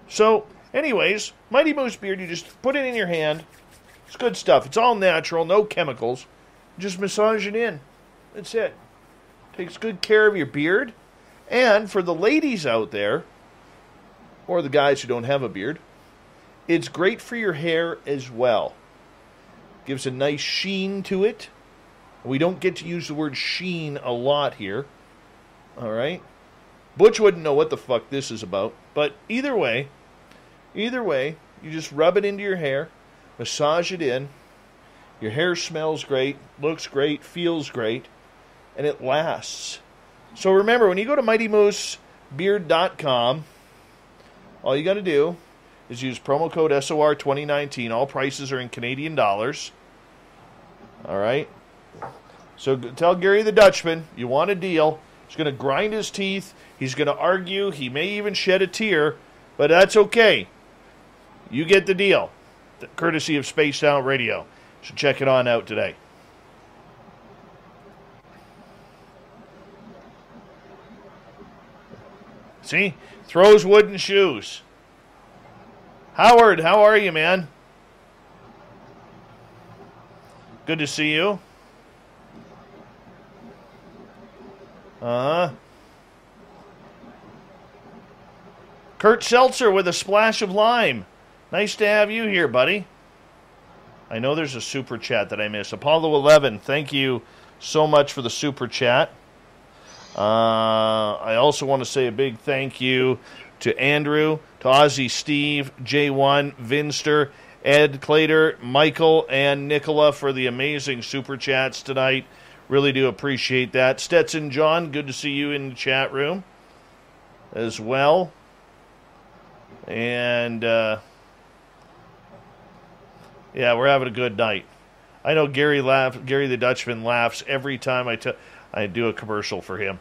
So, anyways, Mighty Moose Beard, you just put it in your hand. It's good stuff. It's all natural, no chemicals. Just massage it in. That's it. Takes good care of your beard. And for the ladies out there, or the guys who don't have a beard, it's great for your hair as well. Gives a nice sheen to it. We don't get to use the word sheen a lot here. All right? Butch wouldn't know what the fuck this is about. But either way, you just rub it into your hair, massage it in. Your hair smells great, looks great, feels great, and it lasts. So remember, when you go to MightyMooseBeard.com, all you got to do is use promo code SOR2019. All prices are in Canadian dollars. All right? So tell Gary the Dutchman you want a deal. He's going to grind his teeth. He's going to argue. He may even shed a tear. But that's okay. You get the deal. Courtesy of Spaced Out Radio. So check it on out today. See? Throws wooden shoes. Howard, how are you, man? Good to see you. Kurt Seltzer with a splash of lime. Nice to have you here, buddy. I know there's a super chat that I missed. Apollo 11, thank you so much for the super chat. I also want to say a big thank you to Andrew, to Ozzy Steve, J1, Vinster, Ed Clater, Michael, and Nicola for the amazing super chats tonight. Really do appreciate that. Stetson John, good to see you in the chat room as well. And, yeah, we're having a good night. I know Gary the Dutchman laughs every time I do a commercial for him.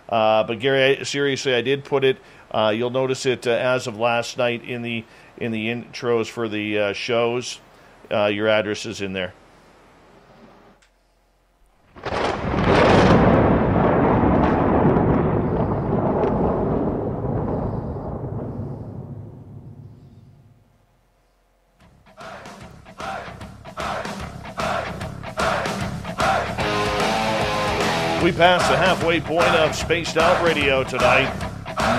But Gary, seriously, I did put it. You'll notice it as of last night in the intros for the shows. Your address is in there. We passed the halfway point of Spaced Out Radio tonight.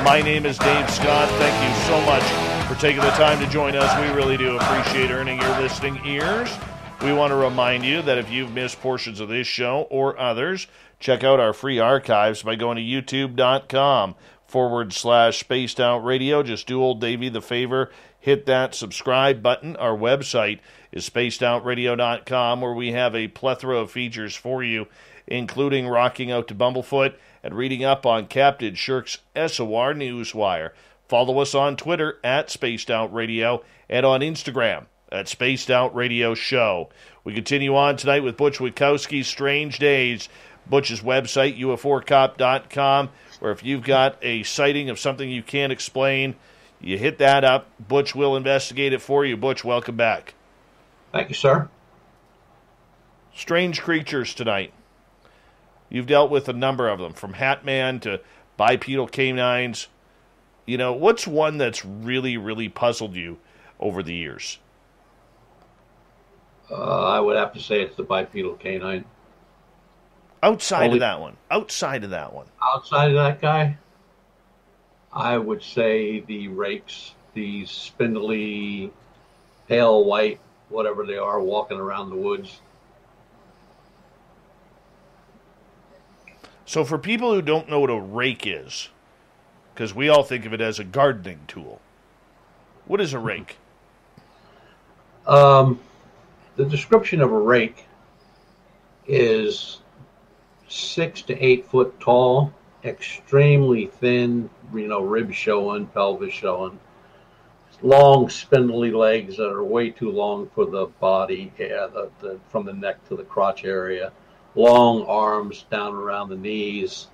My name is Dave Scott. Thank you so much for taking the time to join us. We really do appreciate earning your listening ears. We want to remind you that if you've missed portions of this show or others, check out our free archives by going to youtube.com/Spaced Out Radio. Just do old Davey the favor, hit that subscribe button. Our website is spacedoutradio.com, where we have a plethora of features for you, including rocking out to Bumblefoot and reading up on Captain Shirk's SOR Newswire. Follow us on Twitter at Spaced Out Radio and on Instagram at Spaced Out Radio Show. We continue on tonight with Butch Witkowski's Strange Days. Butch's website, UFOcop.com, where if you've got a sighting of something you can't explain, you hit that up. Butch will investigate it for you. Butch, welcome back. Thank you, sir. Strange creatures tonight. You've dealt with a number of them, from Hat Man to bipedal canines. You know, what's one that's really, really puzzled you over the years? I would have to say it's the bipedal canine. Outside of that one. Outside of that guy, I would say the rakes, these spindly, pale white, whatever they are, walking around the woods. So for people who don't know what a rake is, because we all think of it as a gardening tool, what is a rake? The description of a rake is 6 to 8 foot tall, extremely thin, ribs showing, pelvis showing, long spindly legs that are way too long for the body, from the neck to the crotch area. Long arms down around the knees,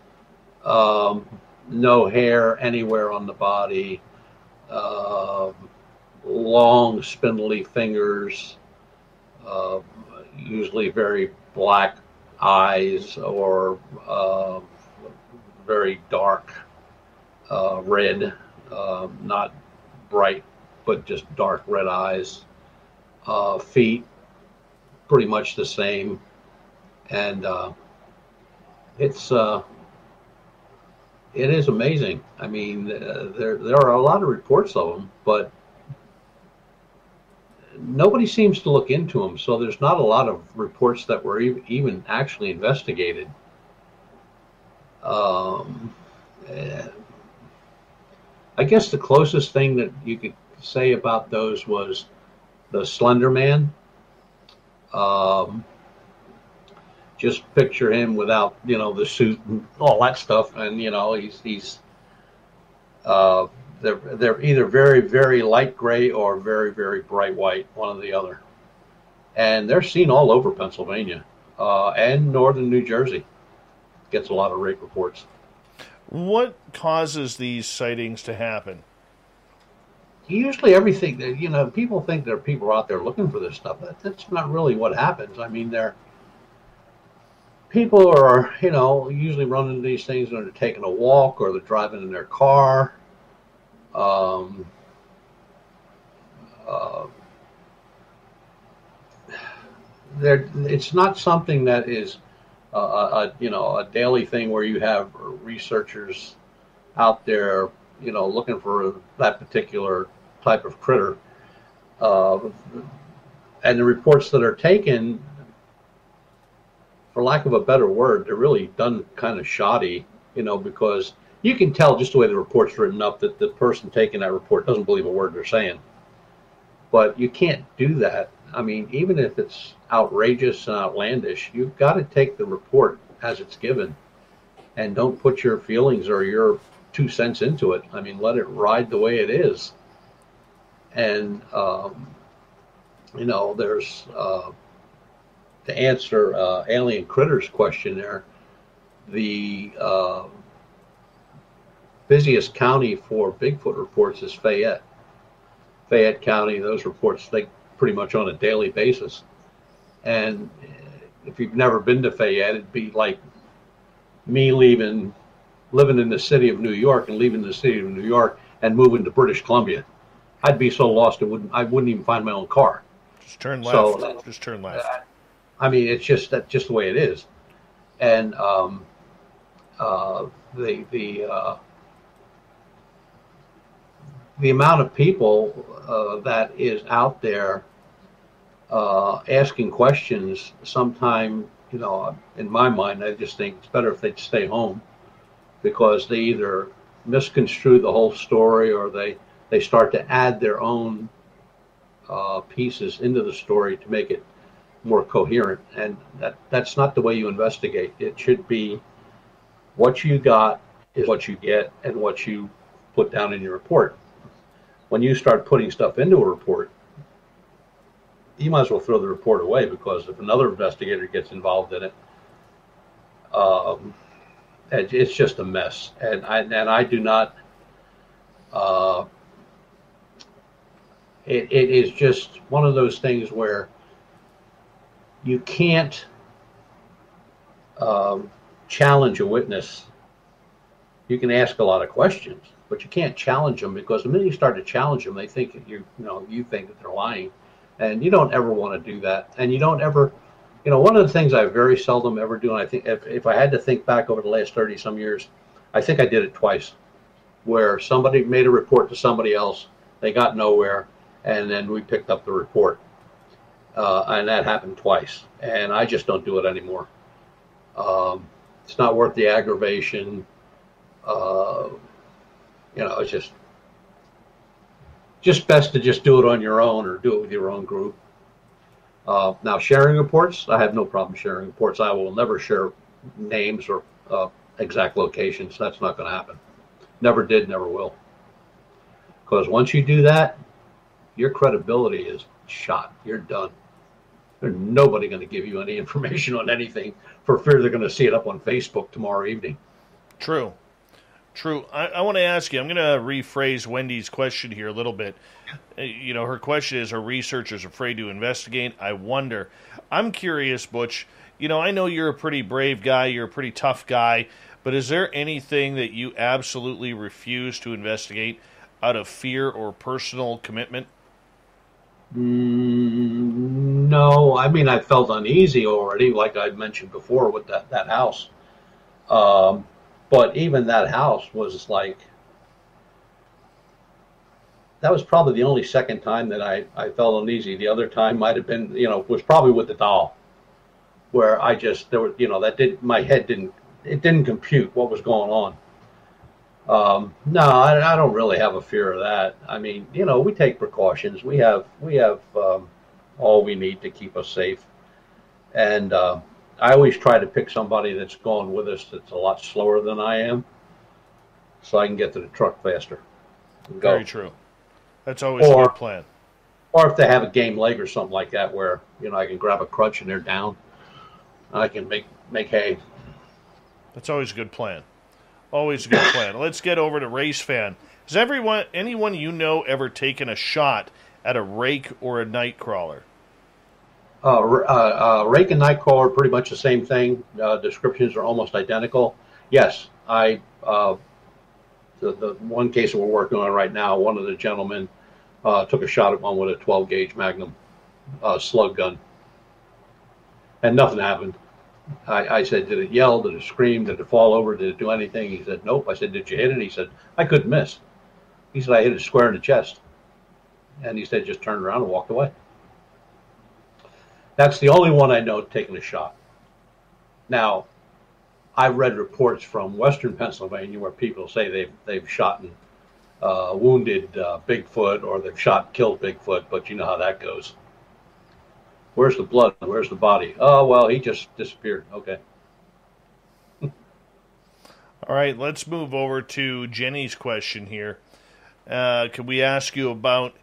no hair anywhere on the body, long spindly fingers, usually very black eyes or very dark red, not bright, but just dark red eyes. Feet, pretty much the same. And it is amazing. I mean, there are a lot of reports of them, but nobody seems to look into them. So there's not a lot of reports that were even actually investigated. I guess the closest thing that you could say about those was the Slender Man. Just picture him without, the suit and all that stuff, and they're either very, very light gray or very, very bright white, one or the other, and they're seen all over Pennsylvania and northern New Jersey. Gets a lot of rake reports. What causes these sightings to happen? Usually everything that people think there are people out there looking for this stuff. That's not really what happens. I mean, people are, usually running into these things when they're taking a walk or they're driving in their car. Um, it's not something that is a daily thing where you have researchers out there looking for that particular type of critter, and the reports that are taken, for lack of a better word, they're really done kind of shoddy, because you can tell just the way the report's written up that the person taking that report doesn't believe a word they're saying. But you can't do that. I mean, even if it's outrageous and outlandish, you've got to take the report as it's given and don't put your feelings or your 2 cents into it. I mean, let it ride the way it is. And, there's, to answer Alien Critters question there, the busiest county for Bigfoot reports is Fayette. Fayette County, those reports, they pretty much on a daily basis. And if you've never been to Fayette, it'd be like me living in the city of New York and leaving the city of New York and moving to British Columbia. I'd be so lost I wouldn't even find my own car. Just turn left. Just turn left. I mean, it's just the way it is. And the amount of people that is out there asking questions, sometime, in my mind, I just think it's better if they'd stay home, because they either misconstrue the whole story or they start to add their own pieces into the story to make it more coherent. And that's not the way you investigate. It should be what you got is what you get and what you put down in your report. When you start putting stuff into a report, you might as well throw the report away, because if another investigator gets involved in it, it's just a mess. And I do not. It is just one of those things where you can't challenge a witness. You can ask a lot of questions, but you can't challenge them, because the minute you start to challenge them, they think that you think that they're lying, and you don't ever want to do that. And you don't ever, one of the things I very seldom ever do, and I think if I had to think back over the last 30 some years, I think I did it twice, where somebody made a report to somebody else, they got nowhere, and then we picked up the report, and that happened twice, and I just don't do it anymore. It's not worth the aggravation. It's just best to just do it on your own, or do it with your own group. Now, sharing reports, I have no problem sharing reports. I will never share names or exact locations. That's not going to happen. Never did, never will. Because once you do that, your credibility is shot. You're done. There's nobody going to give you any information on anything for fear they're going to see it up on Facebook tomorrow evening. True. I want to ask you, I'm going to rephrase Wendy's question here a little bit. Her question is, are researchers afraid to investigate? I wonder. I'm curious, Butch. I know you're a pretty brave guy, you're a pretty tough guy, but is there anything that you absolutely refuse to investigate out of fear or personal commitment? No, I mean, I felt uneasy already, like I mentioned before with that house. But even that house was like, that was probably the only second time that I felt uneasy. The other time might have been, was probably with the doll, where my head didn't compute what was going on. No, I don't really have a fear of that. I mean, we take precautions. We have all we need to keep us safe. And I always try to pick somebody that's going with us that's a lot slower than I am, so I can get to the truck faster. Very true. That's always a good plan. Or if they have a game leg or something like that, where I can grab a crutch and they're down, I can make hay. That's always a good plan. Always a good plan. Let's get over to Race Fan. Has anyone you know ever taken a shot at a rake or a night crawler? Rake and nightcrawler are pretty much the same thing. Descriptions are almost identical. Yes, the the one case that we're working on right now, one of the gentlemen took a shot at one with a 12 gauge Magnum slug gun, and nothing happened. I said, did it yell? Did it scream? Did it fall over? Did it do anything? He said, nope. I said, did you hit it? He said, I couldn't miss. He said, I hit it square in the chest. And he said, just turned around and walked away. That's the only one I know taking a shot. Now, I've read reports from Western Pennsylvania where people say they've shot and wounded Bigfoot, or they've shot and killed Bigfoot, but you know how that goes. Where's the blood? Where's the body? Oh, well, he just disappeared. Okay. All right, let's move over to Jenny's question here. Can we ask you about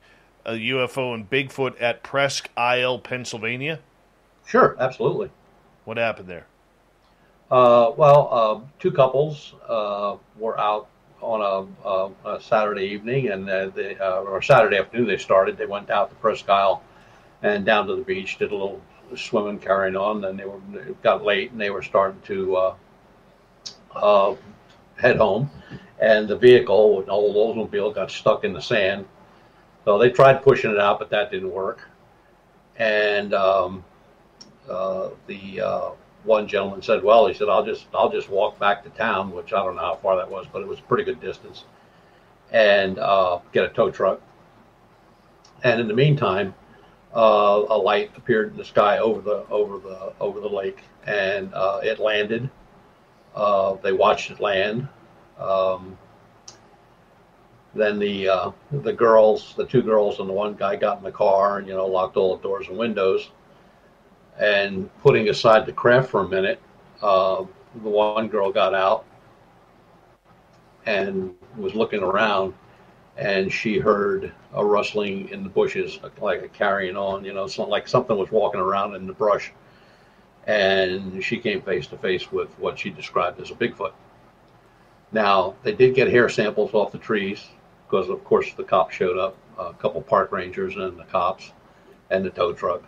a UFO and Bigfoot at Presque Isle, Pennsylvania? Sure, absolutely. What happened there? Two couples were out on a Saturday evening, and or Saturday afternoon they started. They went out to Presque Isle and down to the beach, did a little swimming, carrying on. Then it got late, and they were starting to head home. And the vehicle, an old Oldsmobile, got stuck in the sand. So they tried pushing it out, but that didn't work. And the one gentleman said, well, he said, I'll just walk back to town, which I don't know how far that was, but it was a pretty good distance, and get a tow truck. And in the meantime, a light appeared in the sky over the lake, and it landed. They watched it land. Then the girls, the two girls and the one guy, got in the car and locked all the doors and windows. And putting aside the craft for a minute, the one girl got out and was looking around, and she heard a rustling in the bushes, like a carrying on, like something was walking around in the brush. And she came face to face with what she described as a Bigfoot. Now, they did get hair samples off the trees because, of course, the cops showed up, a couple park rangers and the cops and the tow truck.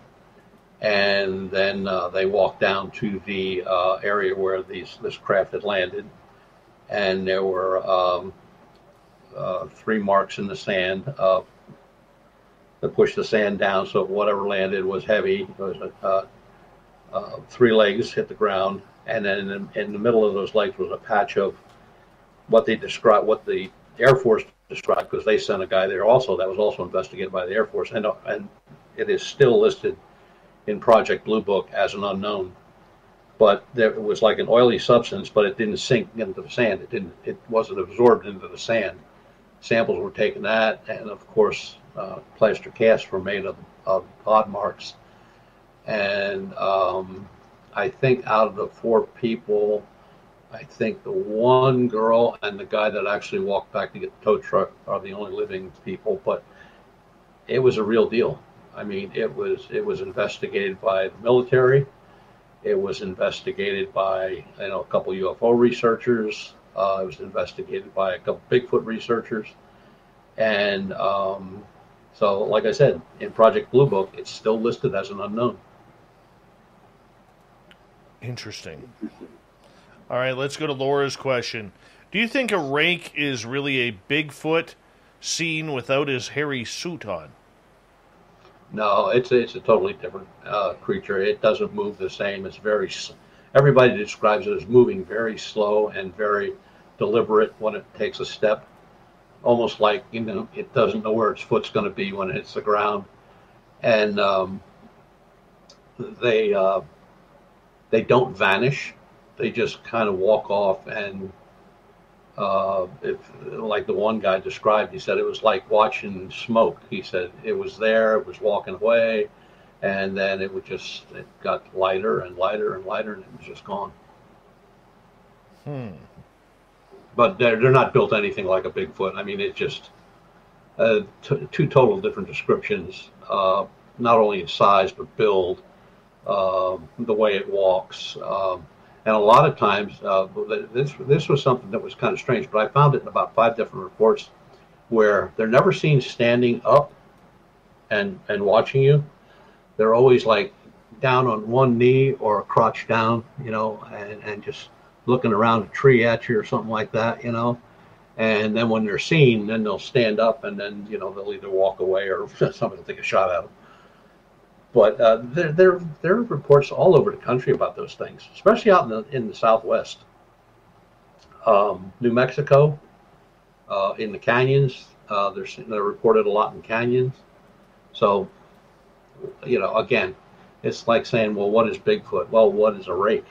And then they walked down to the area where this craft had landed, and there were 3 marks in the sand that pushed the sand down, so whatever landed was heavy. It was 3 legs hit the ground, and then in the middle of those legs was a patch of what the Air Force described, because they sent a guy there also that was also investigated by the Air Force, and it is still listed in Project Blue Book as an unknown. But it was like an oily substance, but it didn't sink into the sand. It wasn't absorbed into the sand. Samples were taken at, and of course, plaster casts were made of odd marks. And I think out of the 4 people, I think the one girl and the guy that actually walked back to get the tow truck are the only living people. But it was a real deal. I mean, it was investigated by the military. It was investigated by a couple UFO researchers. It was investigated by a couple Bigfoot researchers, and so, like I said, in Project Blue Book, it's still listed as an unknown. Interesting. All right, let's go to Laura's question. Do you think a rake is really a Bigfoot seen without his hairy suit on? No, it's a totally different creature. It doesn't move the same. Everybody describes it as moving very slow and very deliberate when it takes a step, almost like it doesn't know where its foot's going to be when it hits the ground. And they don't vanish. They just kind of walk off, and like the one guy described, he said it was like watching smoke. He said it was there, it was walking away, and then it got lighter and lighter and lighter, and it was just gone. But they're not built anything like a Bigfoot. I mean, it's just 2 total different descriptions, not only in size but build, the way it walks. And a lot of times, this was something that was kind of strange, but I found it in about 5 different reports where they're never seen standing up and watching you. They're always like down on one knee or crouched down, and just looking around a tree at you or something like that, And then when they're seen, then they'll stand up, and then they'll either walk away or somebody will take a shot at them. But there are reports all over the country about those things, especially out in the Southwest. New Mexico, in the canyons, they're reported a lot in canyons. So, again, it's like saying, well, what is Bigfoot? Well, what is a rake?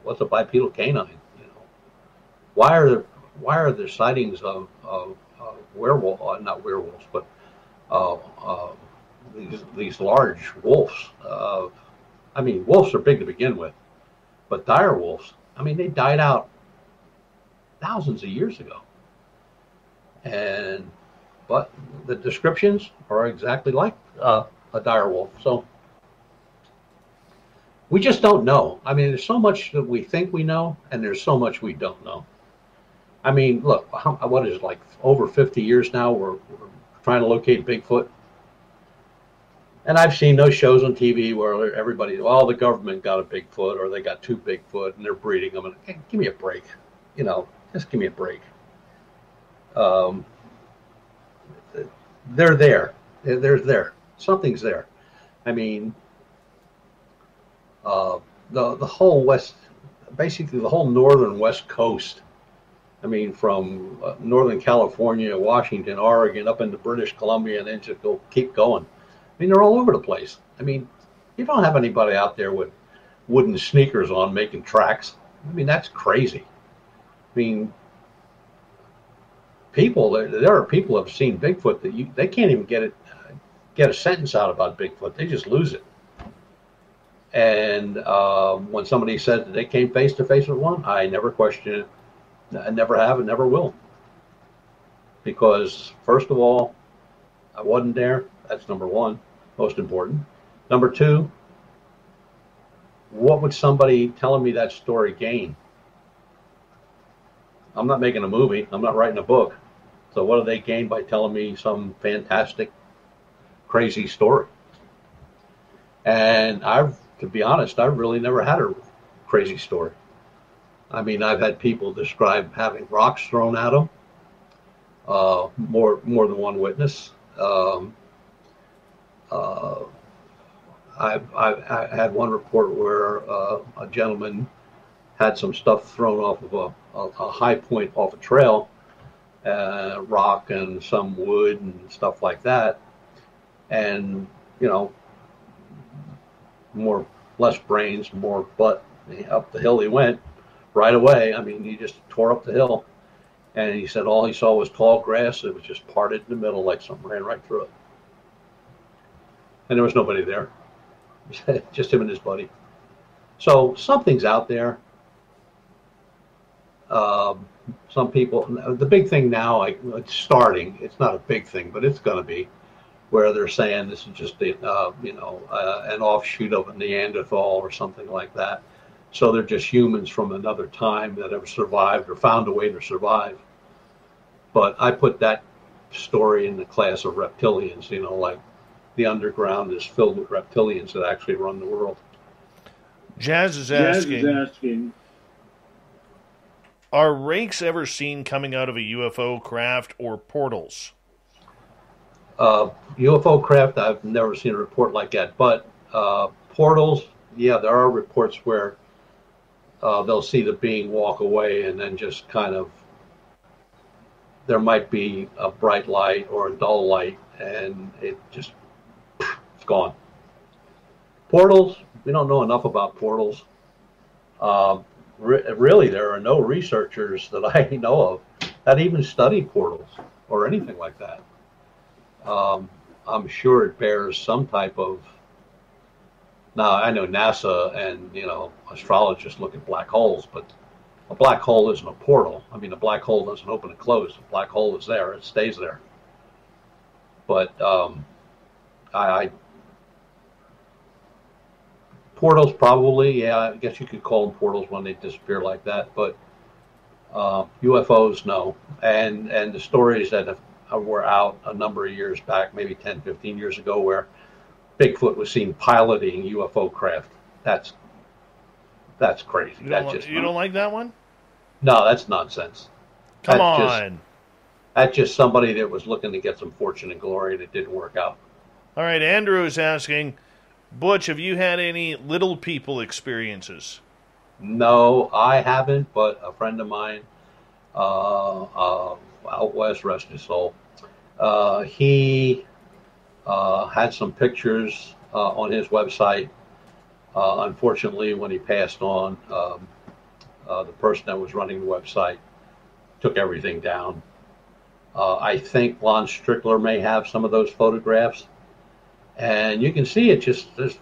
What's a bipedal canine? Why are there sightings of werewolf, not werewolves, but these large wolves? Wolves are big to begin with, but dire wolves, they died out thousands of years ago, but the descriptions are exactly like a dire wolf. So we just don't know. There's so much that we think we know, and there's so much we don't know. Look, what is it, like over 50 years now, we're trying to locate Bigfoot. And I've seen those shows on TV where everybody, the government got a Bigfoot, or they got two Bigfoot, and they're breeding them. And hey, give me a break. Just give me a break. They're there. They're there. Something's there. The whole west, basically the whole northern west coast. From Northern California, Washington, Oregon, up into British Columbia, and then just keep going. They're all over the place. You don't have anybody out there with wooden sneakers on making tracks. That's crazy. People, there are people who have seen Bigfoot that they can't even get a sentence out about Bigfoot. They just lose it. And when somebody said that they came face to face with one, I never question it. I never have and never will. Because, first of all, I wasn't there. That's number one, most important. Number two, what would somebody telling me that story gain? I'm not making a movie. I'm not writing a book. So what do they gain by telling me some fantastic, crazy story? And to be honest, I've really never had a crazy story. I've had people describe having rocks thrown at them, more than one witness. I had one report where a gentleman had some stuff thrown off of a high point off a trail, rock and some wood and stuff like that. And, less brains, more butt. Up the hill he went. Right away, he just tore up the hill, and he said all he saw was tall grass. It was just parted in the middle, like something ran right through it, and there was nobody there, just him and his buddy. So something's out there. Some people. The big thing now, it's starting. It's not a big thing, but it's going to be, where they're saying this is just an offshoot of a Neanderthal or something like that. So they're just humans from another time that have survived or found a way to survive. But I put that story in the class of reptilians, like the underground is filled with reptilians that actually run the world. Jazz is asking, are rakes ever seen coming out of a UFO craft or portals? UFO craft, I've never seen a report like that. But portals, yeah, there are reports where they'll see the being walk away, and then just kind of, there might be a bright light or a dull light, and it's gone. Portals, we don't know enough about portals. Really, there are no researchers that I know of that even study portals or anything like that. I'm sure it bears some type of. Now, I know NASA and, astrologists look at black holes, but a black hole isn't a portal. A black hole doesn't open and close. A black hole is there. It stays there. But portals probably, yeah, I guess you could call them portals when they disappear like that. But UFOs, no. And the stories that were out a number of years back, maybe 10, 15 years ago, where Bigfoot was seen piloting UFO craft. That's That's crazy. You don't like that one? No, that's nonsense. Come on. That's just somebody that was looking to get some fortune and glory, and it didn't work out. All right, Andrew is asking, Butch, have you had any little people experiences? No, I haven't, but a friend of mine out west, rest his soul, he had some pictures on his website. Unfortunately, when he passed on, the person that was running the website took everything down. I think Lon Strickler may have some of those photographs, and you can see it. Just there's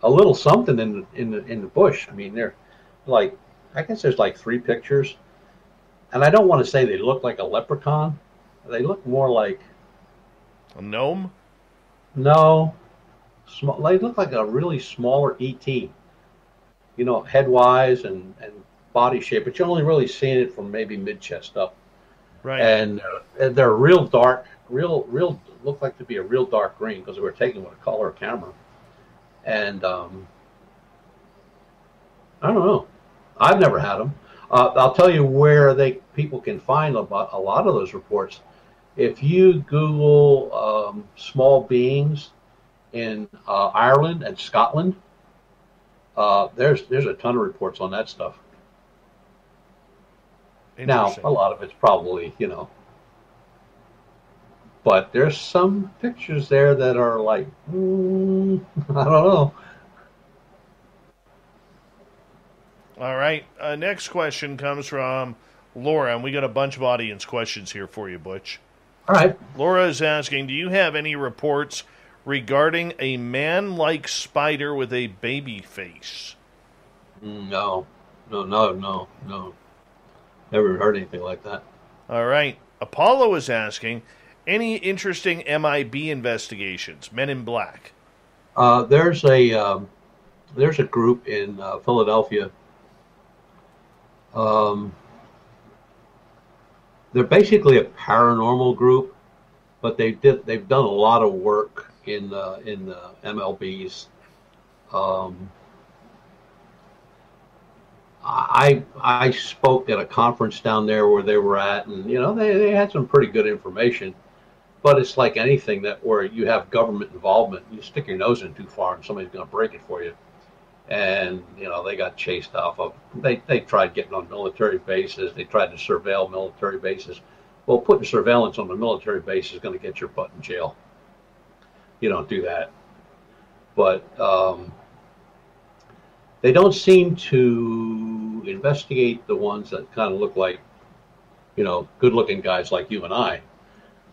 a little something in the bush. I mean, they're like, I guess there's like 3 pictures, and I don't want to say they look like a leprechaun. They look more like a gnome. No, small. They look like a really smaller ET. You know, head-wise and body shape, but you're only really seeing it from maybe mid-chest up. Right. And they're real dark, real look like to be a real dark green because they were taken with a color camera. And I don't know. I've never had them. I'll tell you where people can find about a lot of those reports. If you Google small beings in Ireland and Scotland, there's a ton of reports on that stuff. Now, a lot of it's probably, but there's some pictures there that are like, I don't know. All right. Next question comes from Laura, and we got a bunch of audience questions here for you, Butch. All right. Laura is asking, do you have any reports regarding a man-like spider with a baby face? No. Never heard anything like that. All right. Apollo is asking, any interesting MIB investigations, Men in Black? There's a group in Philadelphia. They're basically a paranormal group, but they've done a lot of work in the MLBs. I spoke at a conference down there where they were at, and they had some pretty good information. But it's like anything where you have government involvement, you stick your nose in too far, and somebody's going to break it for you. And they got chased off of. They tried getting on military bases. They tried to surveil military bases. Well, putting surveillance on the military base is going to get your butt in jail. You don't do that. But they don't seem to investigate the ones that kind of look like, good-looking guys like you and I.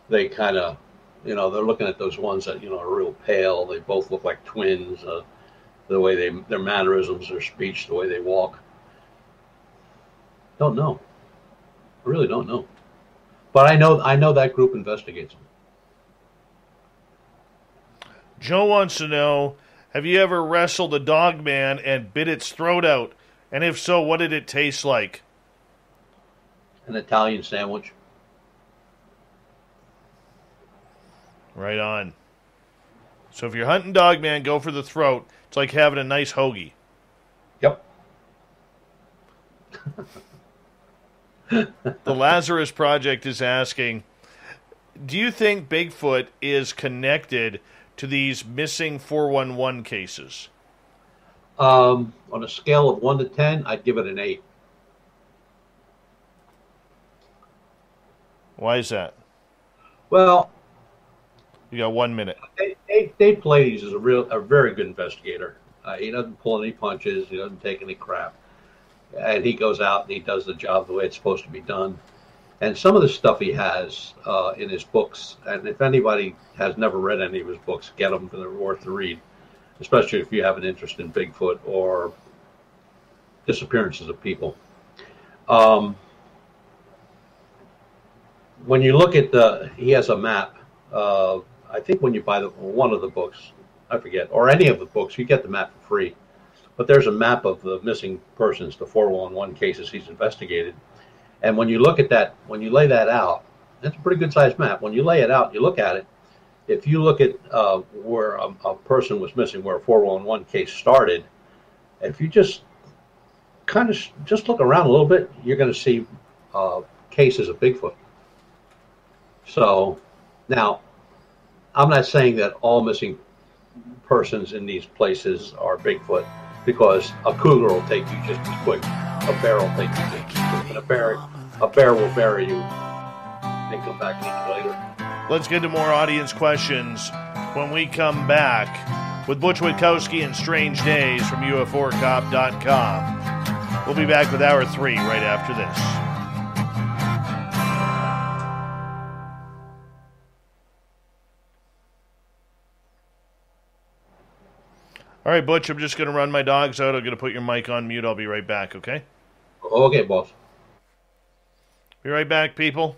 They kind of, they're looking at those ones that, are real pale. They both look like twins. The way their mannerisms, their speech, the way they walk. Don't know. I really don't know. But I know that group investigates them. Joe wants to know, have you ever wrestled a dog man and bit its throat out? And if so, what did it taste like? An Italian sandwich. Right on. So if you're hunting dog man, go for the throat. It's like having a nice hoagie. Yep. The Lazarus Project is asking, do you think Bigfoot is connected to these missing 411 cases? On a scale of 1 to 10, I'd give it an 8. Why is that? Well, you got 1 minute. Dave Pallades is a very good investigator. He doesn't pull any punches. He doesn't take any crap. And he goes out and he does the job the way it's supposed to be done. And some of the stuff he has in his books, and if anybody has never read any of his books, get them. They're worth the read, especially if you have an interest in Bigfoot or disappearances of people. When you look at he has a map. I think when you buy one of the books, I forget, or any of the books, you get the map for free. But there's a map of the missing persons, the 411 cases he's investigated. And when you look at that, when you lay that out, that's a pretty good sized map. When you lay it out, you look at it. If you look at where a person was missing, where a 411 case started, if you just kind of just look around a little bit, you're going to see cases of Bigfoot. So now, I'm not saying that all missing persons in these places are Bigfoot, because a cougar will take you just as quick, a bear will take you just as quick, and a bear will bury you and come back and eat you later. Let's get to more audience questions when we come back with Butch Witkowski and Strange Days from UFOcop.com. We'll be back with Hour 3 right after this. All right, Butch, I'm just going to run my dogs out. I'm going to put your mic on mute. I'll be right back, okay? Okay, boss. Be right back, people.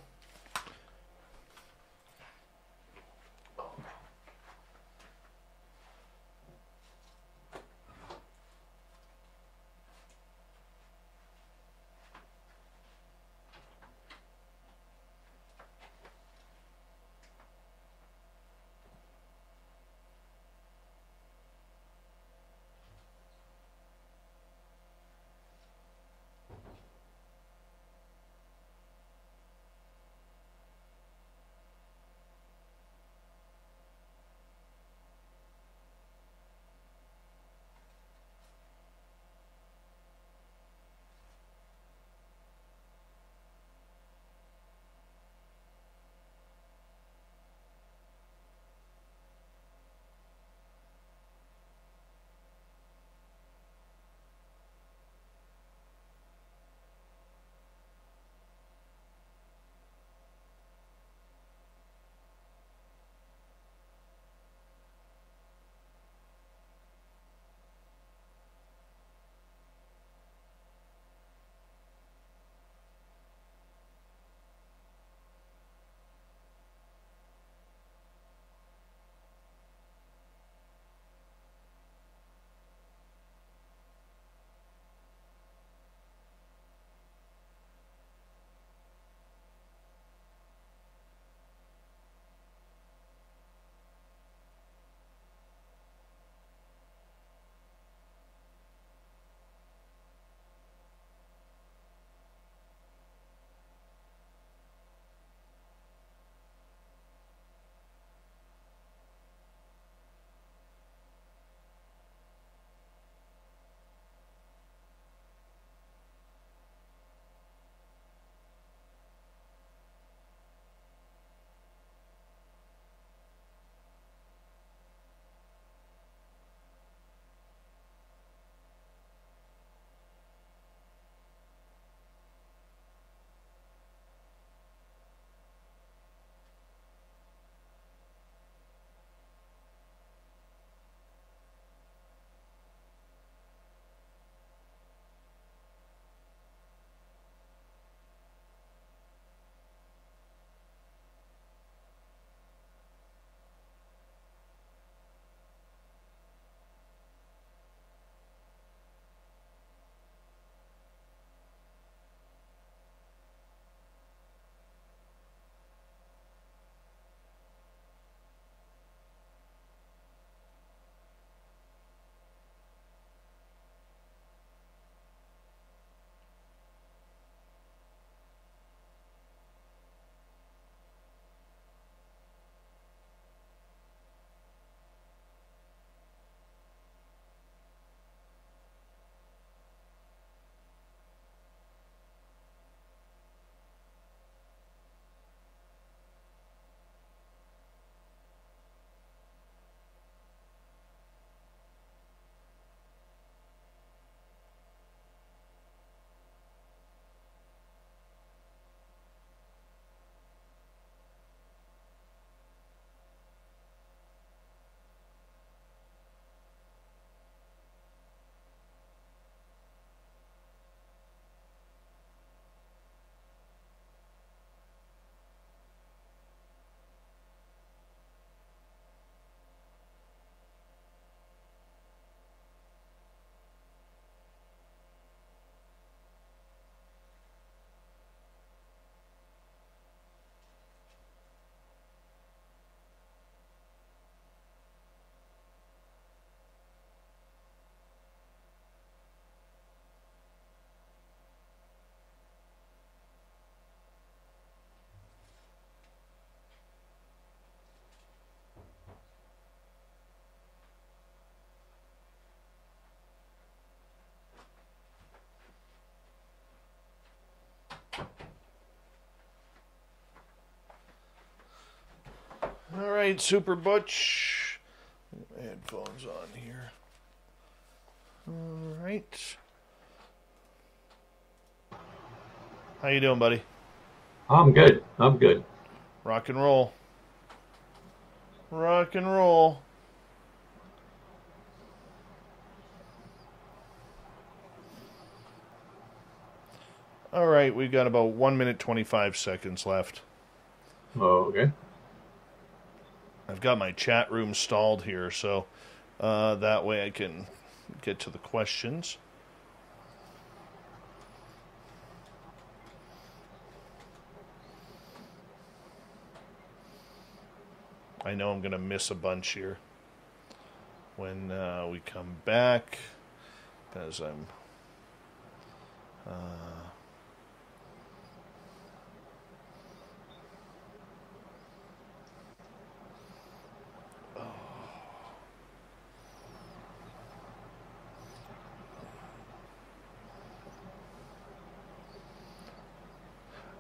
right, Super Butch. Headphones on here. All right. How you doing, buddy? I'm good. I'm good. Rock and roll. Rock and roll. All right, we've got about 1 minute 25 seconds left. Oh, okay. I've got my chat room stalled here, so that way I can get to the questions. I know I'm going to miss a bunch here when we come back, because I'm...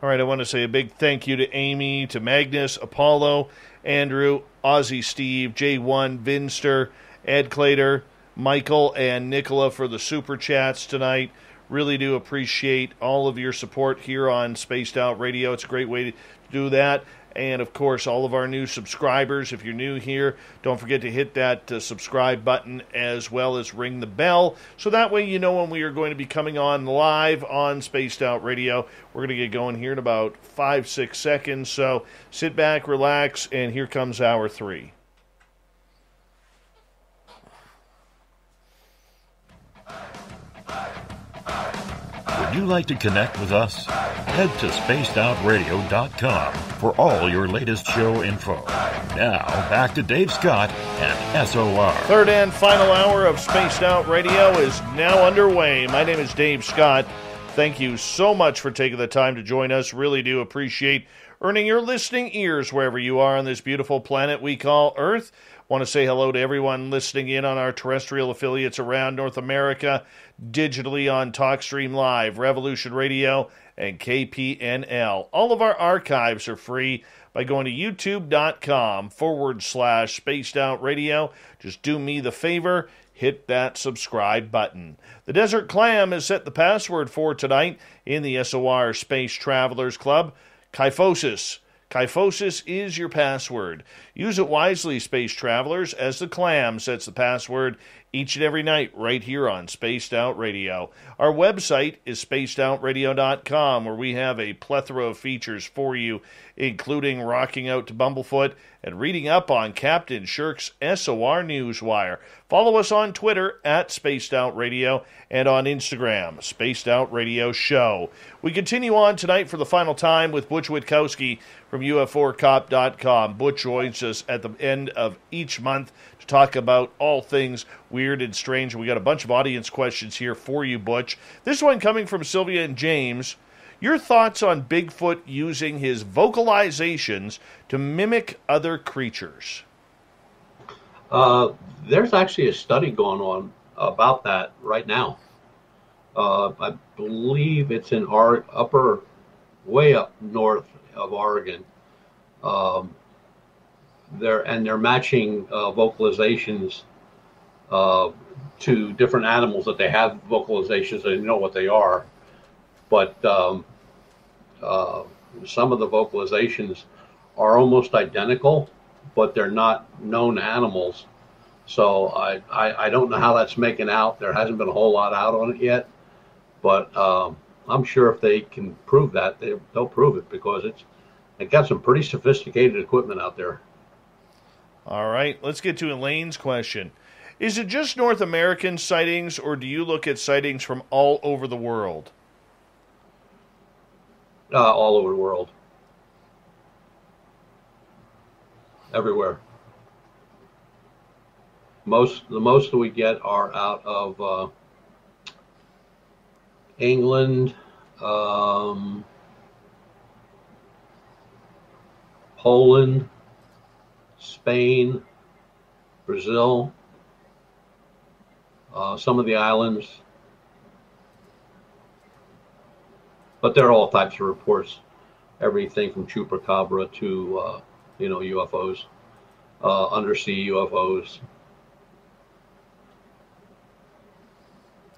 All right, I want to say a big thank you to Amy, to Magnus, Apollo, Andrew, Ozzy Steve, J1, Vinster, Ed Clater, Michael, and Nicola for the super chats tonight. Really do appreciate all of your support here on Spaced Out Radio. It's a great way to do that. And, of course, all of our new subscribers. If you're new here, don't forget to hit that subscribe button as well as ring the bell. So that way you know when we are going to be coming on live on Spaced Out Radio. We're going to get going here in about 5-6 seconds. So sit back, relax, and here comes hour 3. Would you like to connect with us? Head to spacedoutradio.com for all your latest show info. Now, back to Dave Scott and SOR. Third and final hour of Spaced Out Radio is now underway. My name is Dave Scott. Thank you so much for taking the time to join us. Really do appreciate earning your listening ears wherever you are on this beautiful planet we call Earth. Want to say hello to everyone listening in on our terrestrial affiliates around North America, digitally on TalkStream Live, Revolution Radio, and KPNL. All of our archives are free by going to youtube.com/Spaced Out Radio. Just do me the favor, hit that subscribe button. The Desert Clam has set the password for tonight in the SOR Space Travelers Club. Kyphosis. Kyphosis is your password. Use it wisely, space travelers, as the Clam sets the password each and every night right here on Spaced Out Radio. Our website is spacedoutradio.com, where we have a plethora of features for you, including rocking out to Bumblefoot and reading up on Captain Shirk's SOR Newswire. Follow us on Twitter at Spaced Out Radio and on Instagram, Spaced Out Radio Show. We continue on tonight for the final time with Butch Witkowski from UFOcop.com. Butch joins us at the end of each month to talk about all things weird and strange. We got a bunch of audience questions here for you, Butch. This one coming from Sylvia and James. Your thoughts on Bigfoot using his vocalizations to mimic other creatures? There's actually a study going on about that right now. I believe it's in way up north of Oregon. They're matching vocalizations to different animals that they have vocalizations. They know what they are, but some of the vocalizations are almost identical, but they're not known animals. So I don't know how that's making out. There hasn't been a whole lot out on it yet, but I'm sure if they can prove that, they'll prove it, because it got some pretty sophisticated equipment out there. All right, let's get to Elaine's question. Is it just North American sightings, or do you look at sightings from all over the world? All over the world. Everywhere. The most that we get are out of England, Poland, Spain, Brazil, some of the islands. But there are all types of reports, everything from chupacabra to, UFOs. undersea UFOs.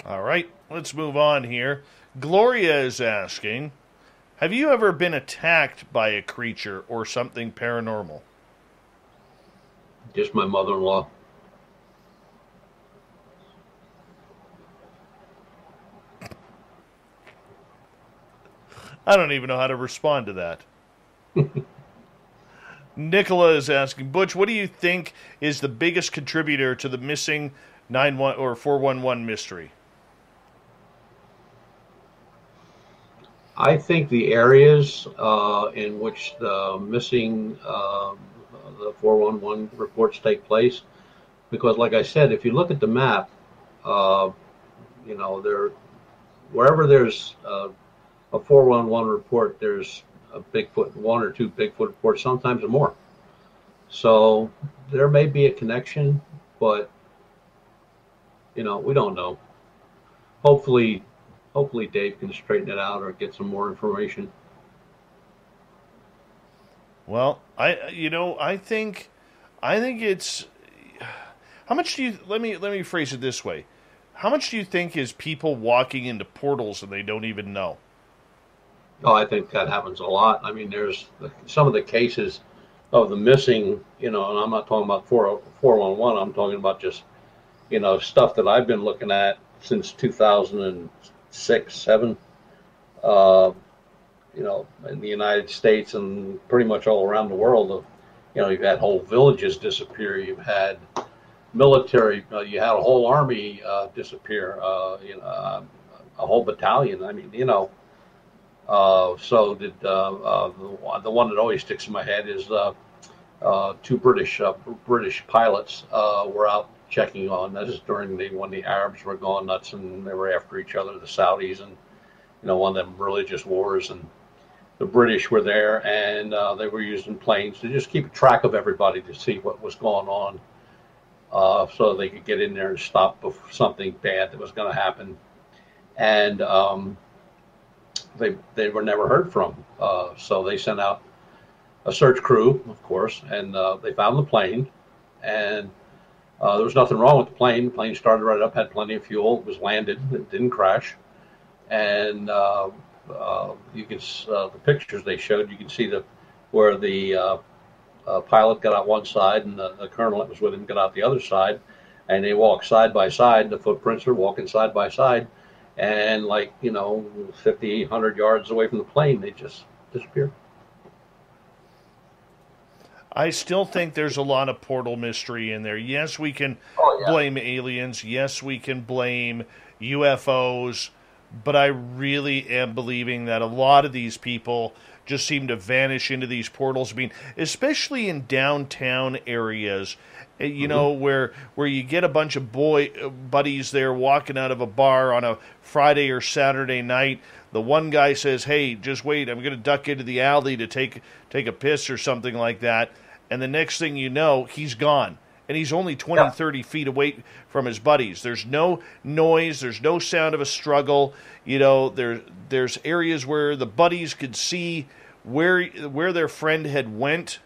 All right, let's move on here. Gloria is asking, have you ever been attacked by a creature or something paranormal? Just my mother-in-law. I don't even know how to respond to that. Nicola is asking, Butch, what do you think is the biggest contributor to the missing 911 or 411 mystery? I think the areas in which the missing the 411 reports take place, because like I said, if you look at the map, wherever there's a 411 report, there's a Bigfoot, one or two Bigfoot reports, sometimes more. So there may be a connection, but we don't know. Hopefully Dave can straighten it out or get some more information. Well, I think it's, how much do you, let me phrase it this way. How much do you think is people walking into portals and they don't even know? Oh, I think that happens a lot. I mean, there's some of the cases of the missing, and I'm not talking about 411, I'm talking about just, stuff that I've been looking at since 2006, 7, in the United States and pretty much all around the world. You've had whole villages disappear. You've had military, you had a whole army disappear, a whole battalion. I mean, so did the one that always sticks in my head is two British pilots were out checking on. That is during when the Arabs were going nuts and they were after each other, the Saudis, and one of them religious wars, and the British were there, and they were using planes to just keep track of everybody to see what was going on, so they could get in there and stop something bad that was going to happen. And they were never heard from, so they sent out a search crew, of course, and they found the plane, and there was nothing wrong with the plane. The plane started right up, had plenty of fuel, it was landed, it didn't crash, and you can the pictures they showed, you can see where the pilot got out one side and the colonel that was with him got out the other side, and they walked side by side. The footprints are walking side by side, and 50, 100 yards away from the plane, they just disappeared. I still think there's a lot of portal mystery in there. Yes, we can blame aliens. Yes, we can blame UFOs. But I really am believing that a lot of these people just seem to vanish into these portals. I mean, especially in downtown areas, where you get a bunch of buddies there walking out of a bar on a Friday or Saturday night. The one guy says, "Hey, just wait, I'm going to duck into the alley to take a piss or something like that." And the next thing you know, he's gone. And he's only 20, 30 feet away from his buddies. There's no noise. There's no sound of a struggle. There's areas where the buddies could see where their friend had went,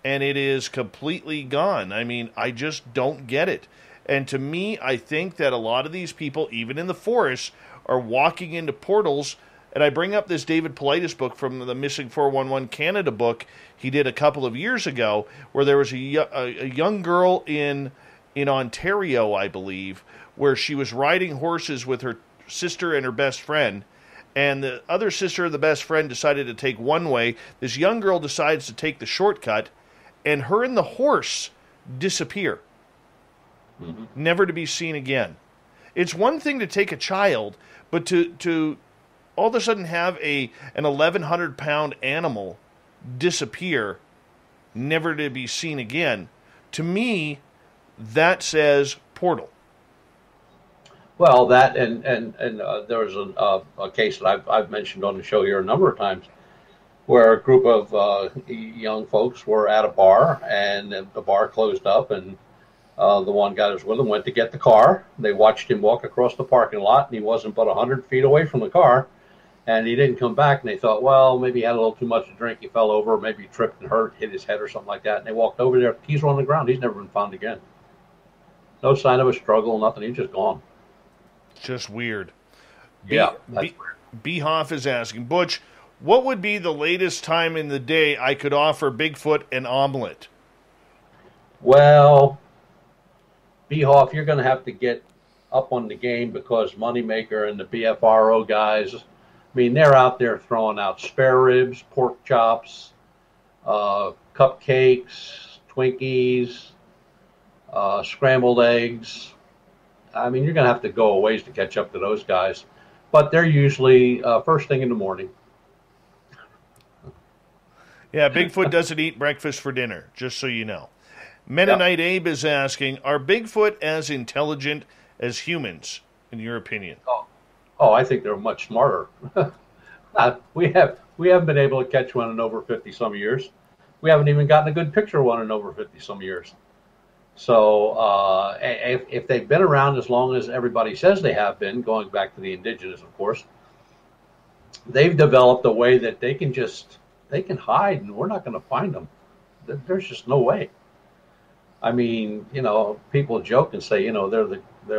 and it is completely gone. I mean, I just don't get it. And to me, I think that a lot of these people, even in the forest, are walking into portals. And I bring up this David Paulides book from the Missing 411 Canada book he did a couple of years ago, where there was a young girl in Ontario, I believe, where she was riding horses with her sister and her best friend, and the other sister and the best friend decided to take one way. This young girl decides to take the shortcut, and her and the horse disappear, never to be seen again. It's one thing to take a child, but to all of a sudden have an 1,100-pound animal disappear, never to be seen again, to me, that says portal. Well, that and there was a case that I've mentioned on the show here a number of times, where a group of young folks were at a bar, and the bar closed up, and the one guy that was with them went to get the car. They watched him walk across the parking lot, and he wasn't but 100 feet away from the car. And he didn't come back, and they thought, well, maybe he had a little too much to drink. He fell over, maybe he tripped and hit his head or something like that. And they walked over there. Keys were on the ground. He's never been found again. No sign of a struggle, nothing. He's just gone. Just weird. Yeah, that's weird. Behoff is asking, Butch, what would be the latest time in the day I could offer Bigfoot an omelet? Well, Behoff, you're going to have to get up on the game, because Moneymaker and the BFRO guys, I mean, they're out there throwing out spare ribs, pork chops, cupcakes, Twinkies, scrambled eggs. I mean, you're going to have to go a ways to catch up to those guys. But they're usually first thing in the morning. Yeah, Bigfoot doesn't eat breakfast for dinner, just so you know. Mennonite Abe is asking, are Bigfoot as intelligent as humans, in your opinion? Oh, I think they're much smarter. We haven't been able to catch one in over 50-some years. We haven't even gotten a good picture of one in over 50-some years. So if they've been around as long as everybody says they have been, going back to the indigenous, of course, they've developed a way that they can hide, and we're not going to find them. There's just no way. I mean, you know, people joke and say, you know, they're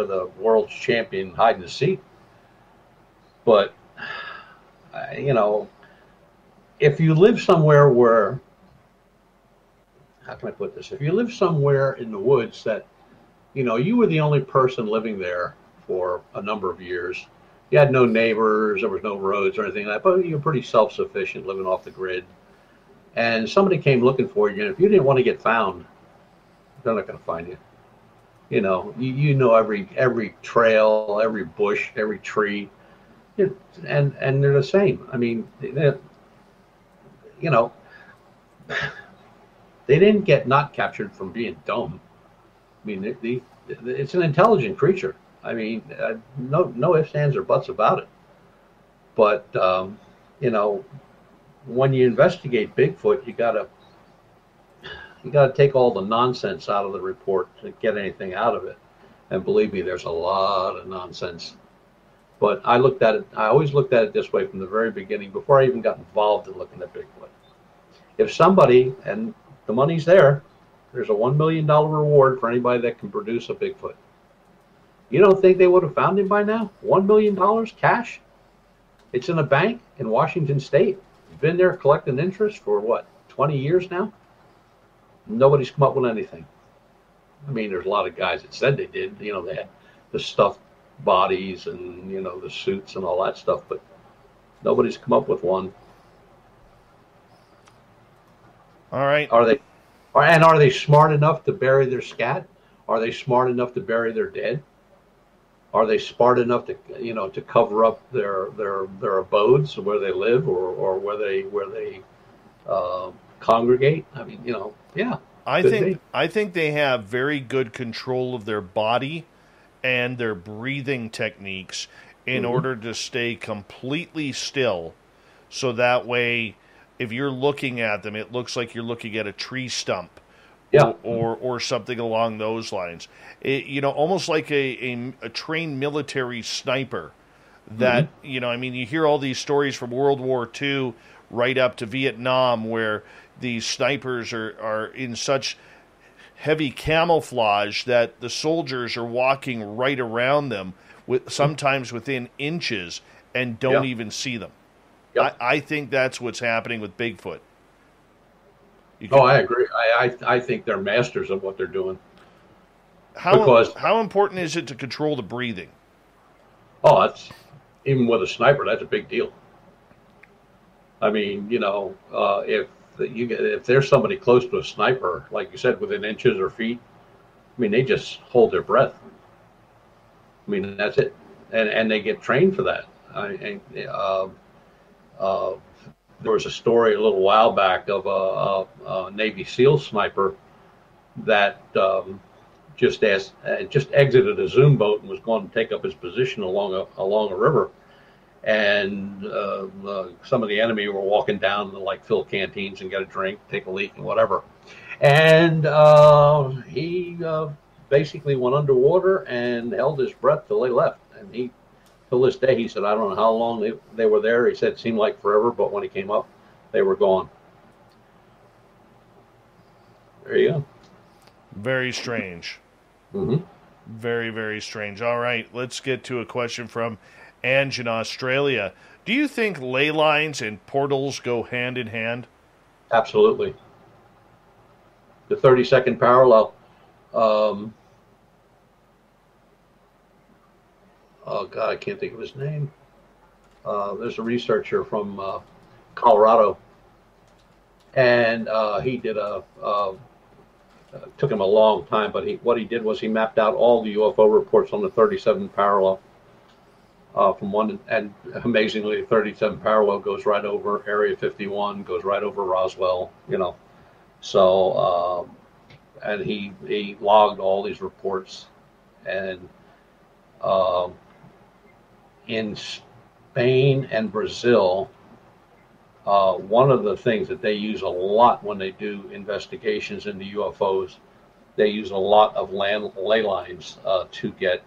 the world's champion hide and seek. But, you know, if you live somewhere where, how can I put this? If you live somewhere in the woods that, you know, you were the only person living there for a number of years, you had no neighbors, there was no roads or anything like that, but you were pretty self-sufficient, living off the grid, and somebody came looking for you, and if you didn't want to get found, they're not going to find you. You know, you know every trail, every bush, every tree, and they're the same. I mean, you know, they didn't get not captured from being dumb. I mean, it's an intelligent creature. I mean, no ifs, ands, or buts about it. But you know, when you investigate Bigfoot, you gotta take all the nonsense out of the report to get anything out of it. And believe me, there's a lot of nonsense. But I always looked at it this way from the very beginning, before I even got involved in looking at Bigfoot. If somebody, and the money's there's a $1 million reward for anybody that can produce a Bigfoot. You don't think they would have found him by now? $1 million cash? It's in a bank in Washington State. It's been there collecting interest for what, 20 years now? Nobody's come up with anything. I mean, there's a lot of guys that said they did. You know, they had the stuffed bodies and, you know, the suits and all that stuff, but nobody's come up with one. All right. Are they smart enough to bury their scat? Are they smart enough to bury their dead? Are they smart enough to, you know, to cover up their abodes, where they live, or where they congregate? I mean, you know, yeah. I think they have very good control of their body and their breathing techniques in order to stay completely still, so that way, if you're looking at them, it looks like you're looking at a tree stump, or something along those lines. You know, almost like a trained military sniper. That you know, I mean, you hear all these stories from World War II right up to Vietnam, where these snipers are in such heavy camouflage that the soldiers are walking right around them, sometimes within inches, and don't even see them. Yep. I think that's what's happening with Bigfoot. I agree. I think they're masters of what they're doing. How important is it to control the breathing? Oh, that's, even with a sniper, that's a big deal. I mean, you know, if there's somebody close to a sniper, like you said, within inches or feet, I mean, they just hold their breath. I mean, that's it, and they get trained for that. There was a story a little while back of a Navy SEAL sniper that just exited a Zoom boat and was going to take up his position along a river, and some of the enemy were walking down to like fill canteens and get a drink, take a leak, and whatever. And he basically went underwater and held his breath till they left, and he till this day, he said, I don't know how long they were there. He said it seemed like forever, but when he came up, they were gone. There you go. Very strange. Mm-hmm. Very, very strange. All right, let's get to a question from Ange in Australia. Do you think ley lines and portals go hand in hand? Absolutely. The 32nd parallel. Oh, God, I can't think of his name. There's a researcher from Colorado, and he did took him a long time, but what he did was he mapped out all the UFO reports on the 37th parallel from one, and amazingly, the 37th parallel goes right over Area 51, goes right over Roswell, So, and he logged all these reports, and in Spain and Brazil, one of the things that they use a lot when they do investigations into UFOs, they use a lot of ley lines to get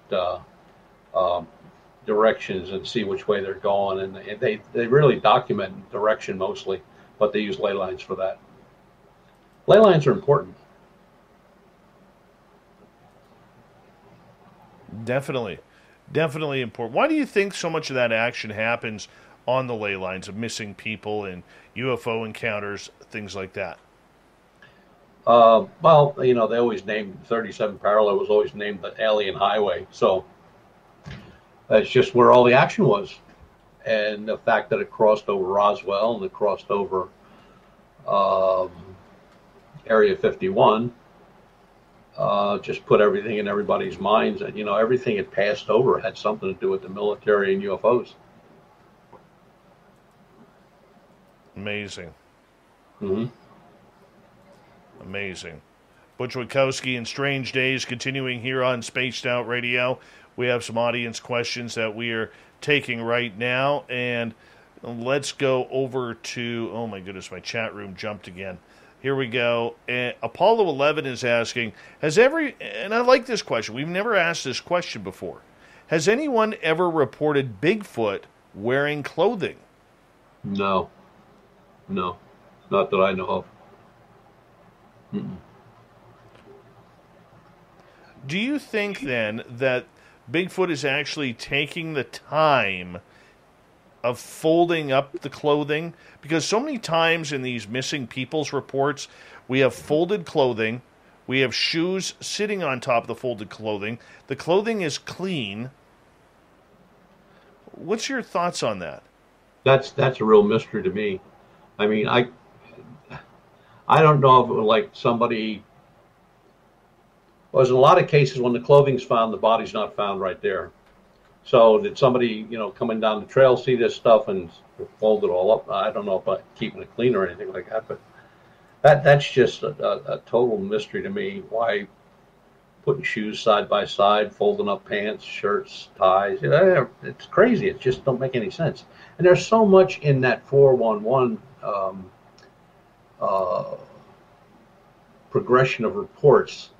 directions and see which way they're going, and they really document direction mostly, but they use ley lines for that. Ley lines are important. Definitely important. Why do you think so much of that action happens on the ley lines of missing people and UFO encounters, things like that? Well, they always named 37 parallel was always named the alien highway, so that's just where all the action was, and the fact that it crossed over Roswell and it crossed over Area 51 just put everything in everybody's minds, and everything it passed over had something to do with the military and UFOs. Amazing. Mm-hmm. Amazing. Butch Witkowski and Strange Days continuing here on Spaced Out Radio. We have some audience questions that we are taking right now, and let's go over to, oh my goodness, my chat room jumped again. Here we go. Apollo 11 is asking, and I like this question, we've never asked this question before. Has anyone ever reported Bigfoot wearing clothing? No, not that I know of. Mm-mm. Do you think then that Bigfoot is actually taking the time of folding up the clothing? Because so many times in these missing people's reports, we have folded clothing, we have shoes sitting on top of the folded clothing, the clothing is clean. What's your thoughts on that? That's a real mystery to me. I mean, I don't know if it was like somebody. Well, there's a lot of cases when the clothing's found, the body's not found right there. So did somebody, coming down the trail see this stuff and fold it all up? I don't know about keeping it clean or anything like that, but that's just a total mystery to me. Why putting shoes side by side, folding up pants, shirts, ties? It's crazy. It just don't make any sense. And there's so much in that 411 progression of reports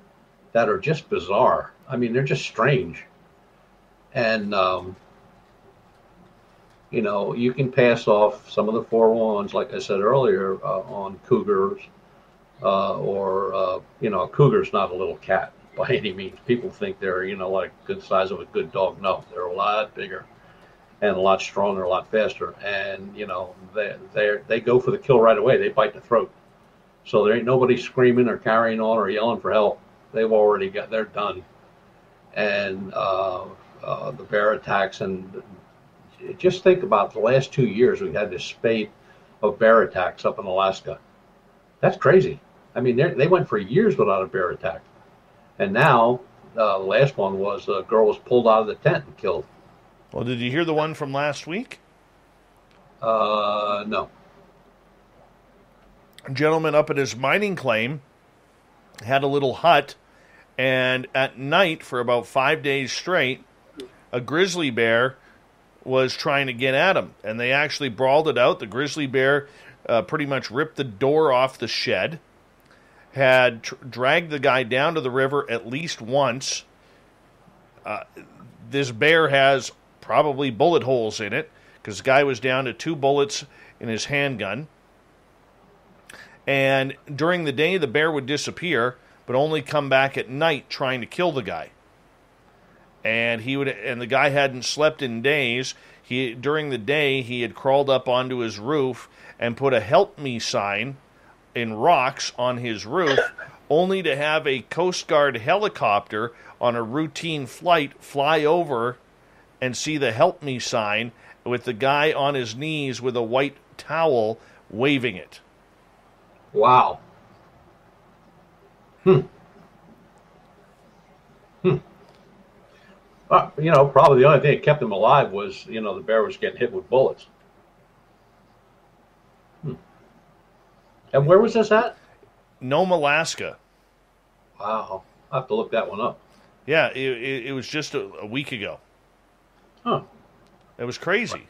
that are just bizarre. I mean, they're just strange. And, you can pass off some of the 411s, like I said earlier, on cougars, or a cougar's not a little cat by any means. People think they're, like good size of a good dog. No, they're a lot bigger and a lot stronger, a lot faster. And, they go for the kill right away. They bite the throat. So there ain't nobody screaming or carrying on or yelling for help. They're done. And the bear attacks, and just think about the last 2 years, we've had this spate of bear attacks up in Alaska. That's crazy. I mean, they went for years without a bear attack. And now, the last one was a girl was pulled out of the tent and killed. Well, did you hear the one from last week? No. A gentleman up at his mining claim had a little hut, and at night, for about 5 days straight, a grizzly bear was trying to get at him, and they actually brawled it out. The grizzly bear pretty much ripped the door off the shed, had dragged the guy down to the river at least once. This bear has probably bullet holes in it, because the guy was down to 2 bullets in his handgun. And during the day, the bear would disappear, but only come back at night trying to kill the guy. And the guy hadn't slept in days. During the day, he had crawled up onto his roof and put a "Help Me" sign in rocks on his roof, only to have a Coast Guard helicopter on a routine flight fly over and see the "Help Me" sign with the guy on his knees with a white towel waving it. Wow. Probably the only thing that kept him alive was, the bear was getting hit with bullets. And where was this at? Nome, Alaska. Wow. I'll have to look that one up. Yeah, it was just a week ago. Huh. It was crazy.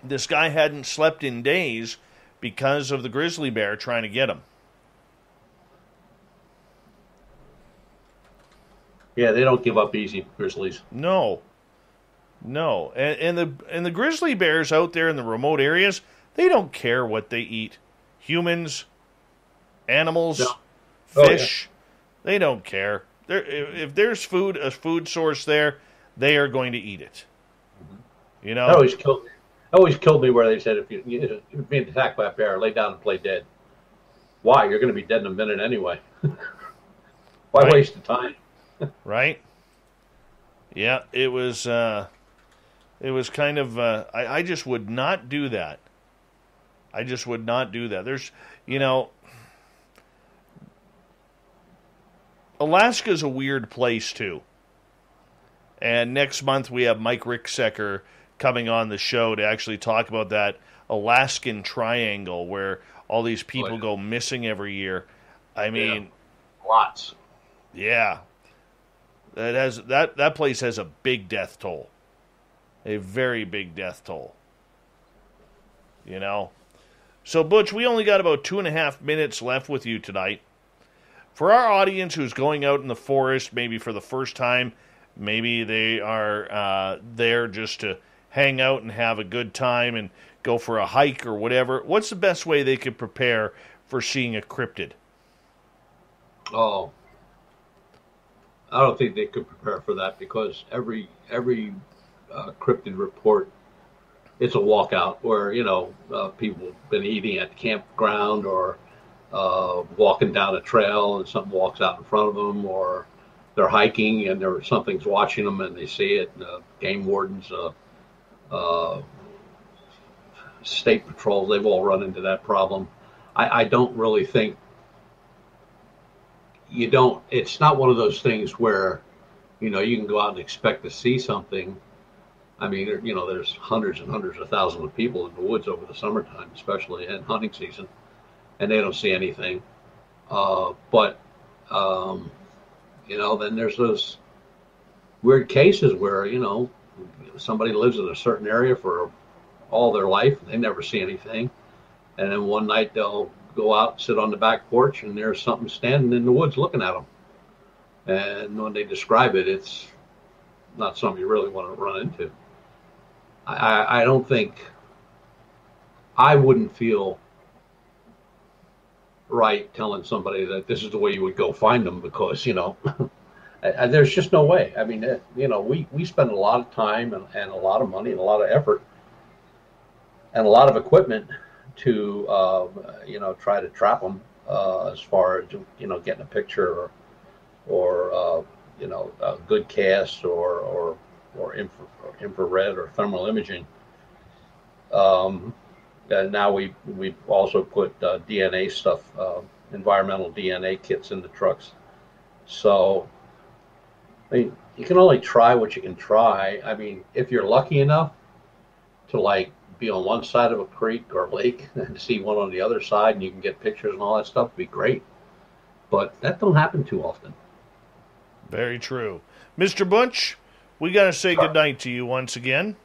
This guy hadn't slept in days because of the grizzly bear trying to get him. Yeah, they don't give up easy, grizzlies. No. And the grizzly bears out there in the remote areas, they don't care what they eat. Humans, animals, fish, they don't care. If there's a food source there, they are going to eat it. You know? That always killed me where they said, if you're being attacked by a bear, lay down and play dead. Why? You're going to be dead in a minute anyway. Why waste the time? Right? Yeah, it was kind of, I just would not do that. I just would not do that. There's, Alaska's a weird place too. And next month we have Mike Ricksecker coming on the show to actually talk about that Alaskan triangle where all these people go missing every year. I mean, lots. Yeah. That place has a big death toll. A very big death toll. So, Butch, we only got about 2.5 minutes left with you tonight. For our audience who's going out in the forest, maybe for the first time, maybe they are there just to hang out and have a good time and go for a hike or whatever, what's the best way they could prepare for seeing a cryptid? Oh, I don't think they could prepare for that because every cryptid report, it's a walkout where, people have been eating at the campground or walking down a trail and something walks out in front of them, or they're hiking and something's watching them and they see it. Game wardens, state patrols, they've all run into that problem. I don't really think it's not one of those things where, you can go out and expect to see something. I mean, there's hundreds and hundreds of thousands of people in the woods over the summertime, especially in hunting season, and they don't see anything. But then there's those weird cases where, somebody lives in a certain area for all their life, and they never see anything. And then one night they'll go out and sit on the back porch, and there's something standing in the woods looking at them. And when they describe it, it's not something you really want to run into. I don't think, I wouldn't feel right telling somebody that this is the way you would go find them because, there's just no way. I mean, we spend a lot of time and a lot of money and a lot of effort and a lot of equipment to, try to trap them as far as, getting a picture or a good cast or infrared or thermal imaging. And now we've also put DNA stuff, environmental DNA kits in the trucks. So, I mean, you can only try what you can try. I mean, if you're lucky enough to be on one side of a creek or lake and see one on the other side and you can get pictures and all that stuff, it'd be great. But that don't happen too often. Very true. Mr. Butch, we got to say goodnight to you once again.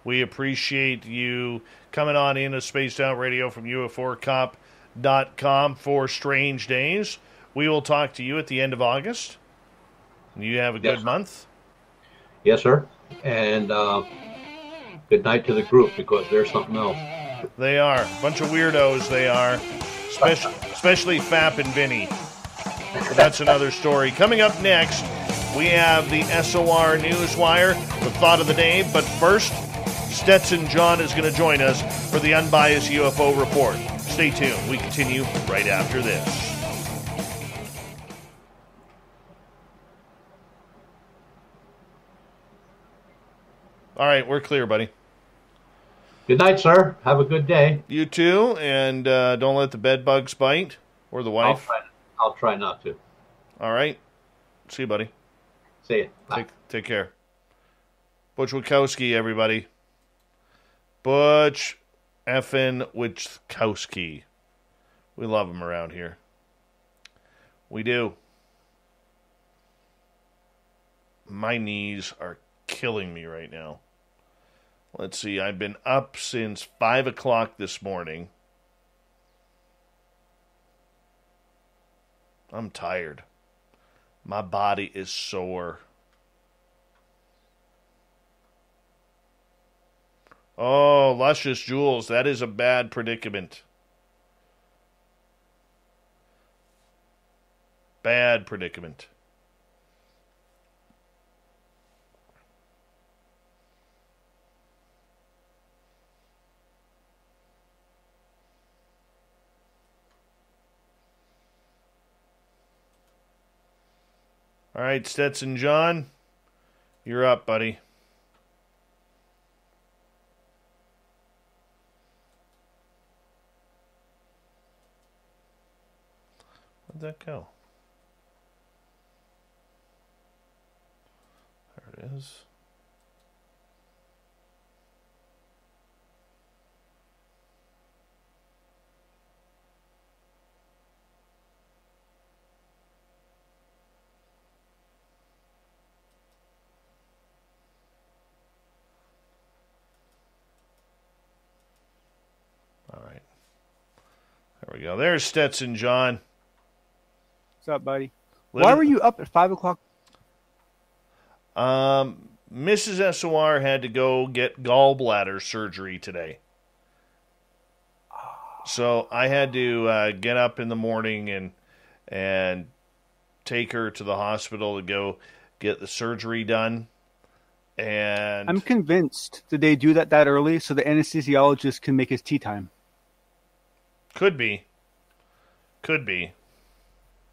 We appreciate you coming on in to Spaced Out Radio from UFOcop.com for Strange Days. We will talk to you at the end of August. You have a good month. Yes, sir. And good night to the group, because they're something else. They are. A bunch of weirdos, they are. Especially Fap and Vinny. But that's another story. Coming up next, we have the SOR Newswire, the thought of the day. But first, Stetson John is going to join us for the Unbiased UFO Report. Stay tuned. We continue right after this. All right, we're clear, buddy. Good night, sir. Have a good day. You too, and don't let the bed bugs bite, or the wife. I'll try not to. All right. See you, buddy. See you. Bye. Take care. Butch Witkowski, everybody. Butch effin' Witkowski. We love him around here. We do. My knees are killing me right now. Let's see, I've been up since 5 o'clock this morning. I'm tired. My body is sore. Oh, Luscious Jules, that is a bad predicament. Bad predicament. All right, Stetson John, you're up, buddy. Where'd that go? There it is. All right. There we go. There's Stetson John. What's up, buddy? Why were you up at 5 o'clock? Mrs. SOR had to go get gallbladder surgery today. So I had to get up in the morning and take her to the hospital to go get the surgery done. And I'm convinced that they do that early so the anesthesiologist can make his tea time. Could be. Could be.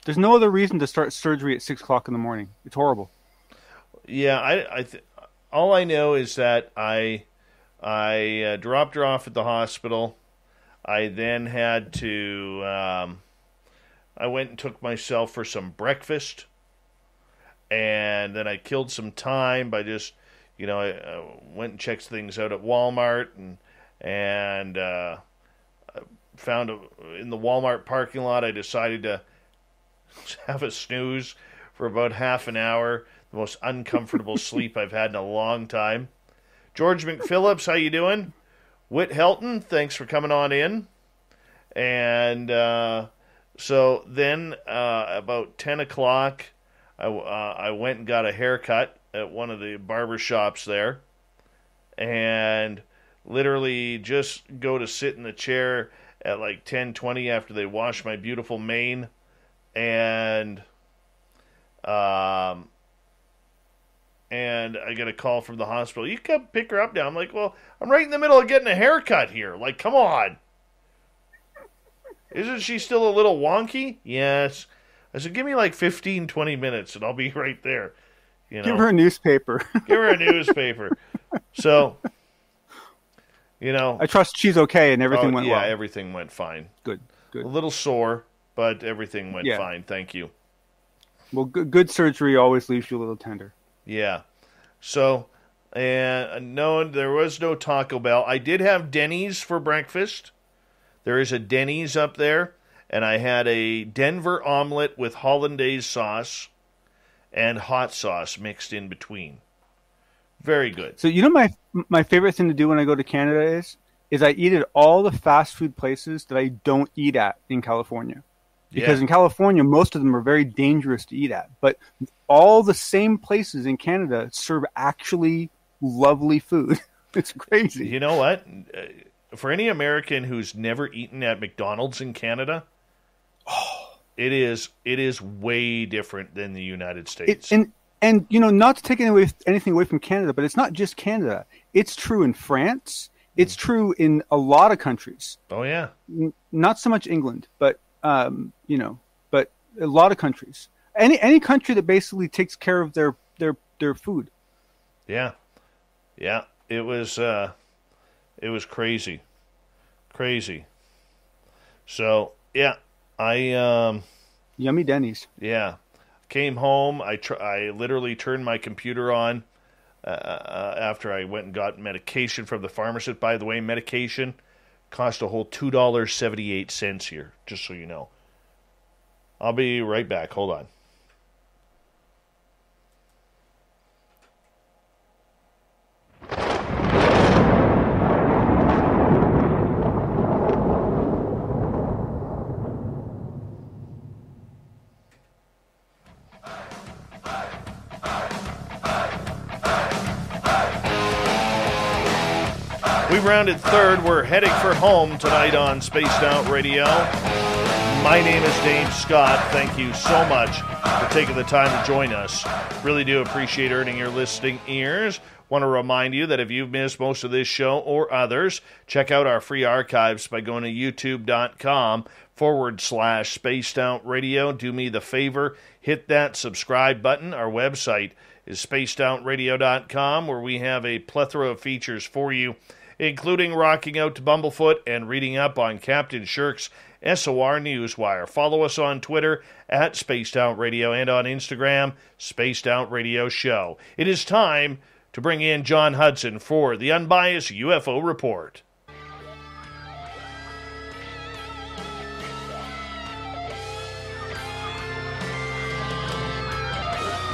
There's no other reason to start surgery at 6 o'clock in the morning. It's horrible. Yeah, all I know is that I dropped her off at the hospital. I then had to, I went and took myself for some breakfast. And then I killed some time by just, I went and checked things out at Walmart and found in the Walmart parking lot. I decided to have a snooze for about half an hour. The most uncomfortable sleep I've had in a long time. George McPhillips, how you doing? Whit Helton, thanks for coming on in. And so then about 10 o'clock, I went and got a haircut at one of the barber shops there. And literally just go to sit in the chair at like 10:20 after they wash my beautiful mane. And I get a call from the hospital. You come pick her up now. I'm like, well, I'm right in the middle of getting a haircut here. Like, come on. Isn't she still a little wonky? Yes. I said, give me like 15, 20 minutes and I'll be right there. Give her a newspaper. Give her a newspaper. So, I trust she's okay and everything went well. Yeah, everything went fine. Good. A little sore, but everything went fine. Thank you. Well, good surgery always leaves you a little tender. Yeah. So, and no, there was no Taco Bell. I did have Denny's for breakfast. There is a Denny's up there. And I had a Denver omelet with hollandaise sauce and hot sauce mixed in between. Very good. So, my favorite thing to do when I go to Canada is I eat at all the fast food places that I don't eat at in California. Because in California, most of them are very dangerous to eat at. But all the same places in Canada serve actually lovely food. It's crazy. You know what? For any American who's never eaten at McDonald's in Canada, it is way different than the United States. And not to take anything away from Canada, but it's not just Canada. It's true in France. It's true in a lot of countries. Oh yeah. Not so much England, but but a lot of countries. Any country that basically takes care of their food. Yeah. Yeah. It was crazy. Crazy. So, yeah, Yummy Denny's. Yeah. Came home, I literally turned my computer on after I went and got medication from the pharmacist. By the way, medication cost a whole $2.78 here, just so you know. I'll be right back. Hold on. We rounded third. We're heading for home tonight on Spaced Out Radio. My name is Dave Scott. Thank you so much for taking the time to join us. Really do appreciate earning your listening ears. Want to remind you that if you've missed most of this show or others, check out our free archives by going to youtube.com/Spaced Out Radio. Do me the favor, hit that subscribe button. Our website is spacedoutradio.com, where we have a plethora of features for you, including rocking out to Bumblefoot and reading up on Captain Shirk's SOR Newswire. Follow us on Twitter at Spaced Out Radio and on Instagram, Spaced Out Radio Show. It is time to bring in John Hudson for the Unbiased UFO Report.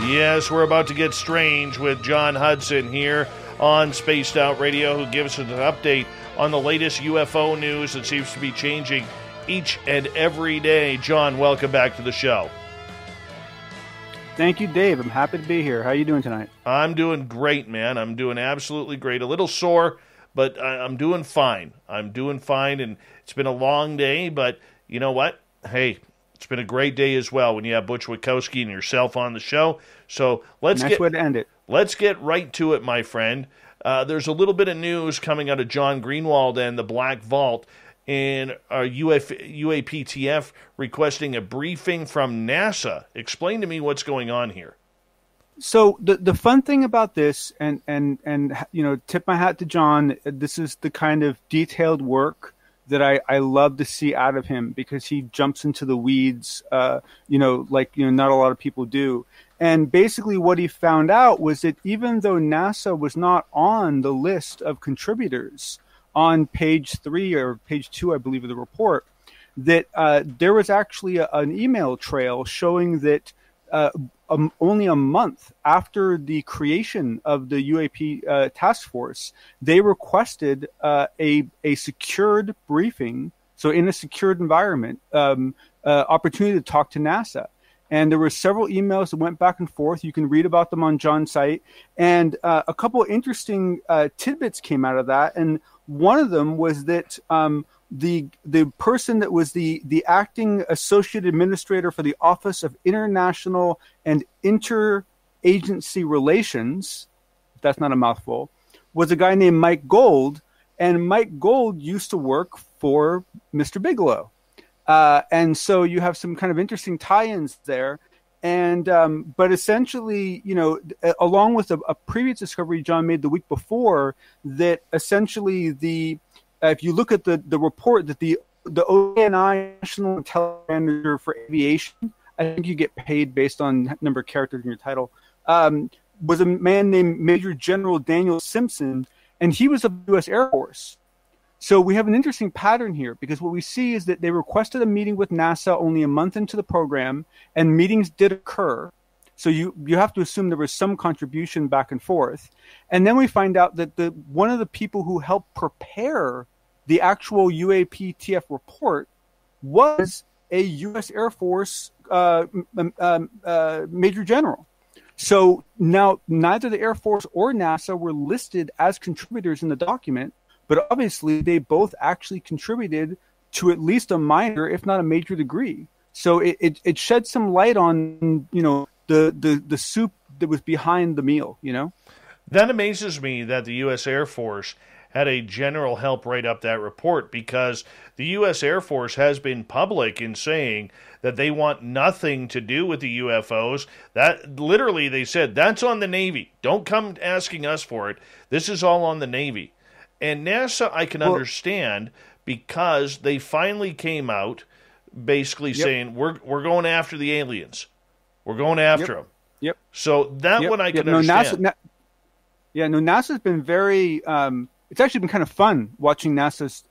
Yes, we're about to get strange with John Hudson here on Spaced Out Radio, who gives us an update on the latest UFO news that seems to be changing each and every day. John, welcome back to the show. Thank you, Dave. I'm happy to be here. How are you doing tonight? I'm doing great, man. I'm doing absolutely great. A little sore, but I'm doing fine. I'm doing fine, and it's been a long day, but you know what? Hey, it's been a great day as well when you have Butch Witkowski and yourself on the show. So let's nice way to end it. Let's get right to it, my friend. There's a little bit of news coming out of John Greenwald and the Black Vault, and UAPTF requesting a briefing from NASA. Explain to me what's going on here. So the fun thing about this, and tip my hat to John. This is the kind of detailed work that I love to see out of him, because he jumps into the weeds, not a lot of people do. And basically what he found out was that even though NASA was not on the list of contributors on page 3 or page 2, I believe, of the report, that there was actually an email trail showing that only a month after the creation of the UAP task force, they requested a secured briefing, so in a secured environment, opportunity to talk to NASA. And there were several emails that went back and forth. You can read about them on John's site. And a couple interesting tidbits came out of that. And one of them was that the person that was the acting associate administrator for the Office of International and Interagency Relations, if that's not a mouthful, was a guy named Mike Gold. And Mike Gold used to work for Mr. Bigelow. And so you have some kind of interesting tie-ins there. And but essentially, along with a previous discovery John made the week before, that essentially if you look at the report that the OANI National Intelligence Manager for Aviation, I think you get paid based on number of characters in your title, was a man named Major General Daniel Simpson, and he was of the U.S. Air Force. So we have an interesting pattern here, because what we see is that they requested a meeting with NASA only a month into the program, and meetings did occur. So you have to assume there was some contribution back and forth. And then we find out that one of the people who helped prepare the actual UAPTF report was a U.S. Air Force major general. So now neither the Air Force or NASA were listed as contributors in the document, but obviously they both actually contributed to at least a minor, if not a major degree. So it shed some light on, the soup that was behind the meal, That amazes me that the U.S. Air Force had a general help write up that report, because the U.S. Air Force has been public in saying that they want nothing to do with the UFOs. That literally, they said, that's on the Navy. Don't come asking us for it. This is all on the Navy. And NASA, I can understand, because they finally came out basically saying, we're going after the aliens. We're going after them. Yep. So that one I can understand. NASA's been very... it's actually been kind of fun watching NASA's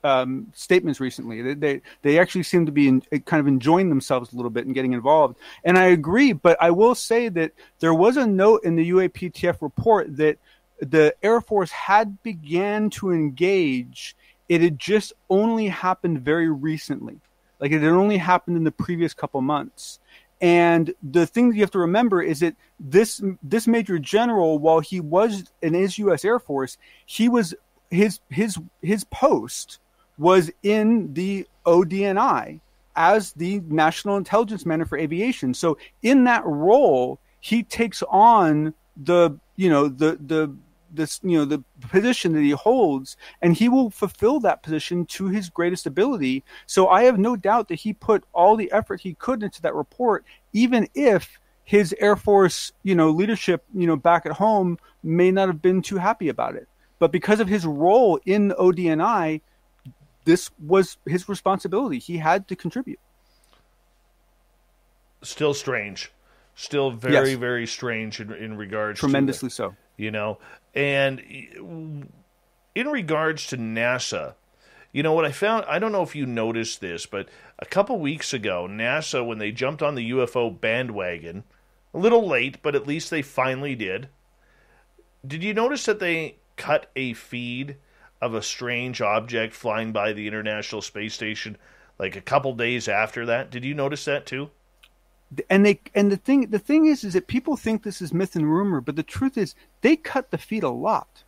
statements recently. They actually seem to be kind of enjoying themselves a little bit and getting involved. And I agree, but I will say that there was a note in the UAPTF report that the Air Force had began to engage. It had just only happened very recently. Like it had only happened in the previous couple months. And the thing that you have to remember is that this major general, while he was in his U.S. Air Force, he was his post was in the ODNI as the National Intelligence Manager for Aviation. So in that role, he takes on the position that he holds, and he will fulfill that position to his greatest ability. So I have no doubt that he put all the effort he could into that report, even if his Air Force, leadership, back at home may not have been too happy about it. But because of his role in the ODNI, this was his responsibility. He had to contribute. Still strange. Still very, very strange in regards tremendously to so. And in regards to NASA, what I found, I don't know if you noticed this, but a couple weeks ago, NASA, when they jumped on the UFO bandwagon, a little late, but at least they finally did. Did you notice that they cut a feed of a strange object flying by the International Space Station like a couple days after that? Did you notice that too? And the thing is that people think this is myth and rumor, but the truth is they cut the feed a lot.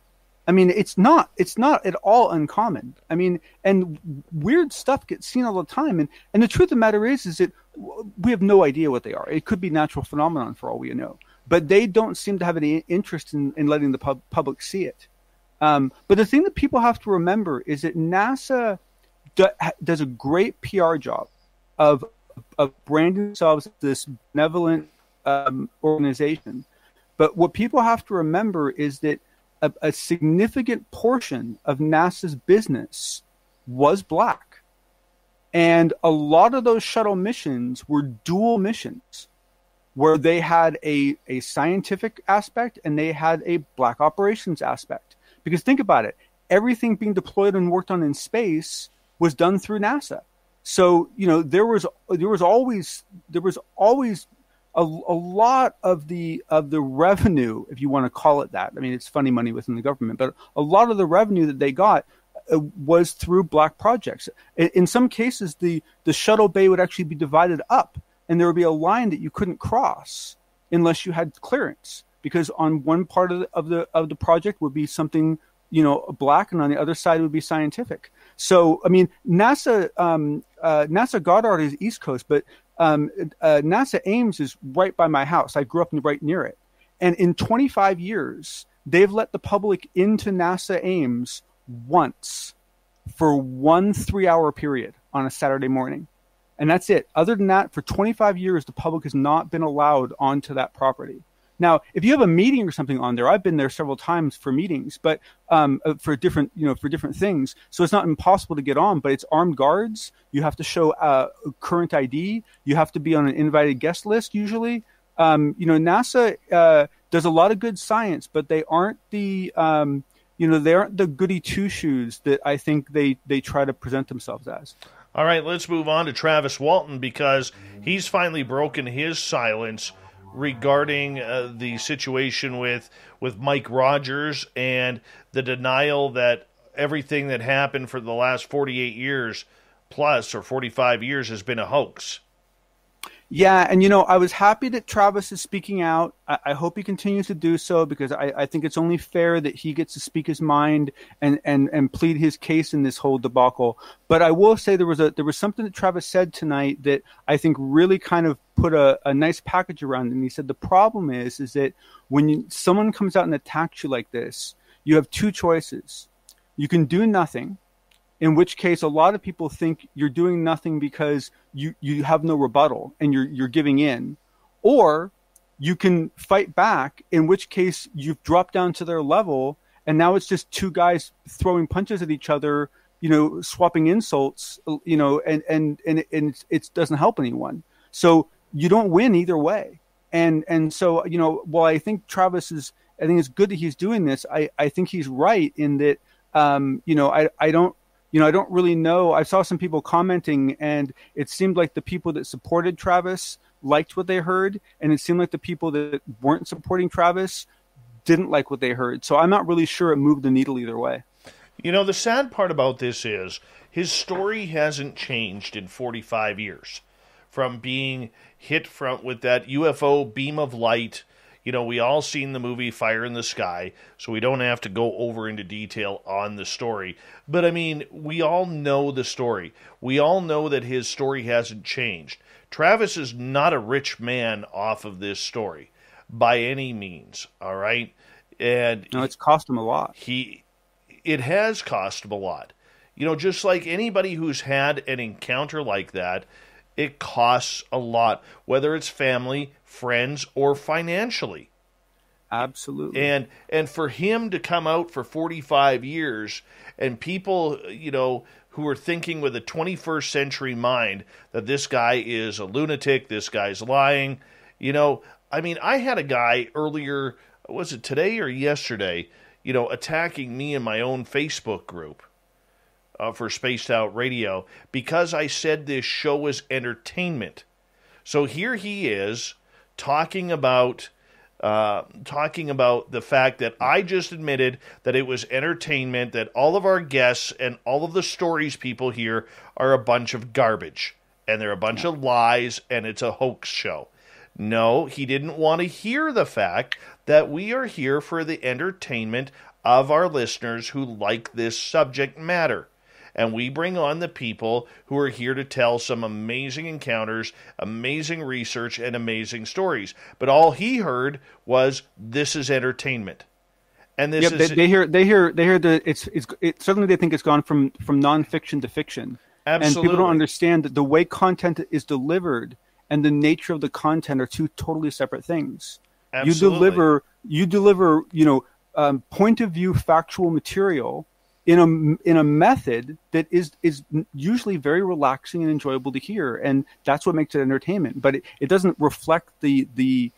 I mean, it's not at all uncommon. I mean, and weird stuff gets seen all the time. And the truth of the matter is that we have no idea what they are. It could be natural phenomenon for all we know, but they don't seem to have any interest in letting the public see it. But the thing that people have to remember is that NASA does a great PR job of branding themselves as this benevolent organization. But what people have to remember is that a significant portion of NASA's business was black. And a lot of those shuttle missions were dual missions, where they had a scientific aspect and they had a black operations aspect. Because think about it, everything being deployed and worked on in space was done through NASA. So, there was always a lot of the revenue, if you want to call it that. I mean, it's funny money within the government, but a lot of the revenue that they got was through black projects. In some cases, the shuttle bay would actually be divided up, and there would be a line that you couldn't cross unless you had clearance, because on one part of the project would be something black, and on the other side would be scientific. So, I mean, NASA Goddard is East Coast, but NASA Ames is right by my house. I grew up right near it. And in 25 years, they've let the public into NASA Ames once for 1 3-hour period on a Saturday morning. And that's it. Other than that, for 25 years, the public has not been allowed onto that property. Now, if you have a meeting or something on there, I've been there several times for meetings, but for different things. So it's not impossible to get on, but it's armed guards. You have to show current ID. You have to be on an invited guest list usually. NASA does a lot of good science, but they aren't they aren't the goody two shoes that I think they try to present themselves as. All right, let's move on to Travis Walton, because he's finally broken his silence regarding the situation with Mike Rogers and the denial that everything that happened for the last 48 years plus, or 45 years, has been a hoax. Yeah, and I was happy that Travis is speaking out. I hope he continues to do so, because I think it's only fair that he gets to speak his mind and plead his case in this whole debacle. But I will say there was something that Travis said tonight that I think really kind of put a nice package around it. And he said the problem is that when someone comes out and attacks you like this, you have two choices. You can do nothing, in which case a lot of people think you're doing nothing because you have no rebuttal and you're giving in, or you can fight back, in which case you've dropped down to their level and now it's just two guys throwing punches at each other, swapping insults, and it doesn't help anyone. So you don't win either way. And so, while I think I think it's good that he's doing this, I think he's right in that, I don't really know. I saw some people commenting, and it seemed like the people that supported Travis liked what they heard, and it seemed like the people that weren't supporting Travis didn't like what they heard. So I'm not really sure it moved the needle either way. The sad part about this is his story hasn't changed in 45 years. From being hit with that UFO beam of light. We all seen the movie Fire in the Sky, so we don't have to go over into detail on the story. But, we all know the story. We all know that his story hasn't changed. Travis is not a rich man off of this story, by any means, all right? And no, it's cost him a lot. It has cost him a lot. Just like anybody who's had an encounter like that, it costs a lot, whether it's family, friends, or financially. Absolutely. And for him to come out for 45 years, and people, who are thinking with a 21st century mind that this guy is a lunatic, this guy's lying. I had a guy earlier, was it today or yesterday, attacking me in my own Facebook group. For Spaced Out Radio, because I said this show was entertainment. So here he is talking about the fact that I just admitted that it was entertainment, that all of our guests and all of the stories people hear are a bunch of garbage, and they're a bunch of lies, and it's a hoax show. No, he didn't want to hear the fact that we are here for the entertainment of our listeners who like this subject matter. And we bring on the people who are here to tell some amazing encounters, amazing research, and amazing stories. But all he heard was, "This is entertainment," and this is they hear that it's certainly they think it's gone from nonfiction to fiction. Absolutely. And people don't understand that the way content is delivered and the nature of the content are two totally separate things. Absolutely. You deliver point of view factual material in a method that is usually very relaxing and enjoyable to hear, and that's what makes it entertainment. But it doesn't reflect the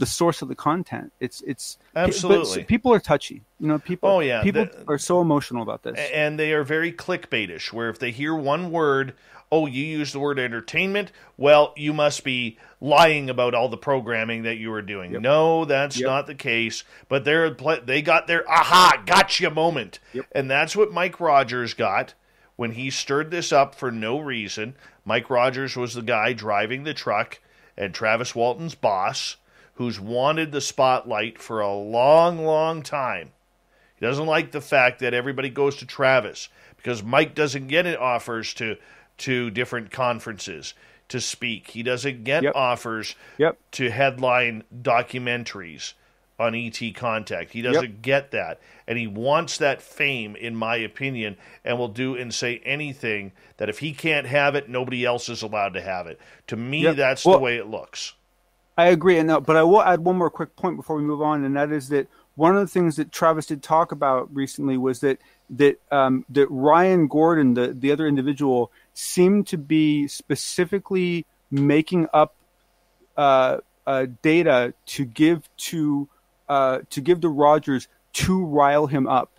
source of the content. It's absolutely. But people are touchy. People. Oh yeah, people are so emotional about this, and they are very clickbaitish. Where if they hear one word, oh, you use the word entertainment, well, you must be lying about all the programming that you were doing. Yep. No, that's not the case. But they got their aha, gotcha moment. Yep. And that's what Mike Rogers got when he stirred this up for no reason. Mike Rogers was the guy driving the truck and Travis Walton's boss, who's wanted the spotlight for a long, long time. He doesn't like the fact that everybody goes to Travis because Mike doesn't get offers to different conferences to speak. He doesn't get offers to headline documentaries on ET Contact. He doesn't get that. And he wants that fame, in my opinion, and will do and say anything that if he can't have it, nobody else is allowed to have it. To me, that's the way it looks. I agree. But I will add one more quick point before we move on, and that is that one of the things that Travis did talk about recently was that Ryan Gordon, the other individual, seemed to be specifically making up data to give to Rogers to rile him up.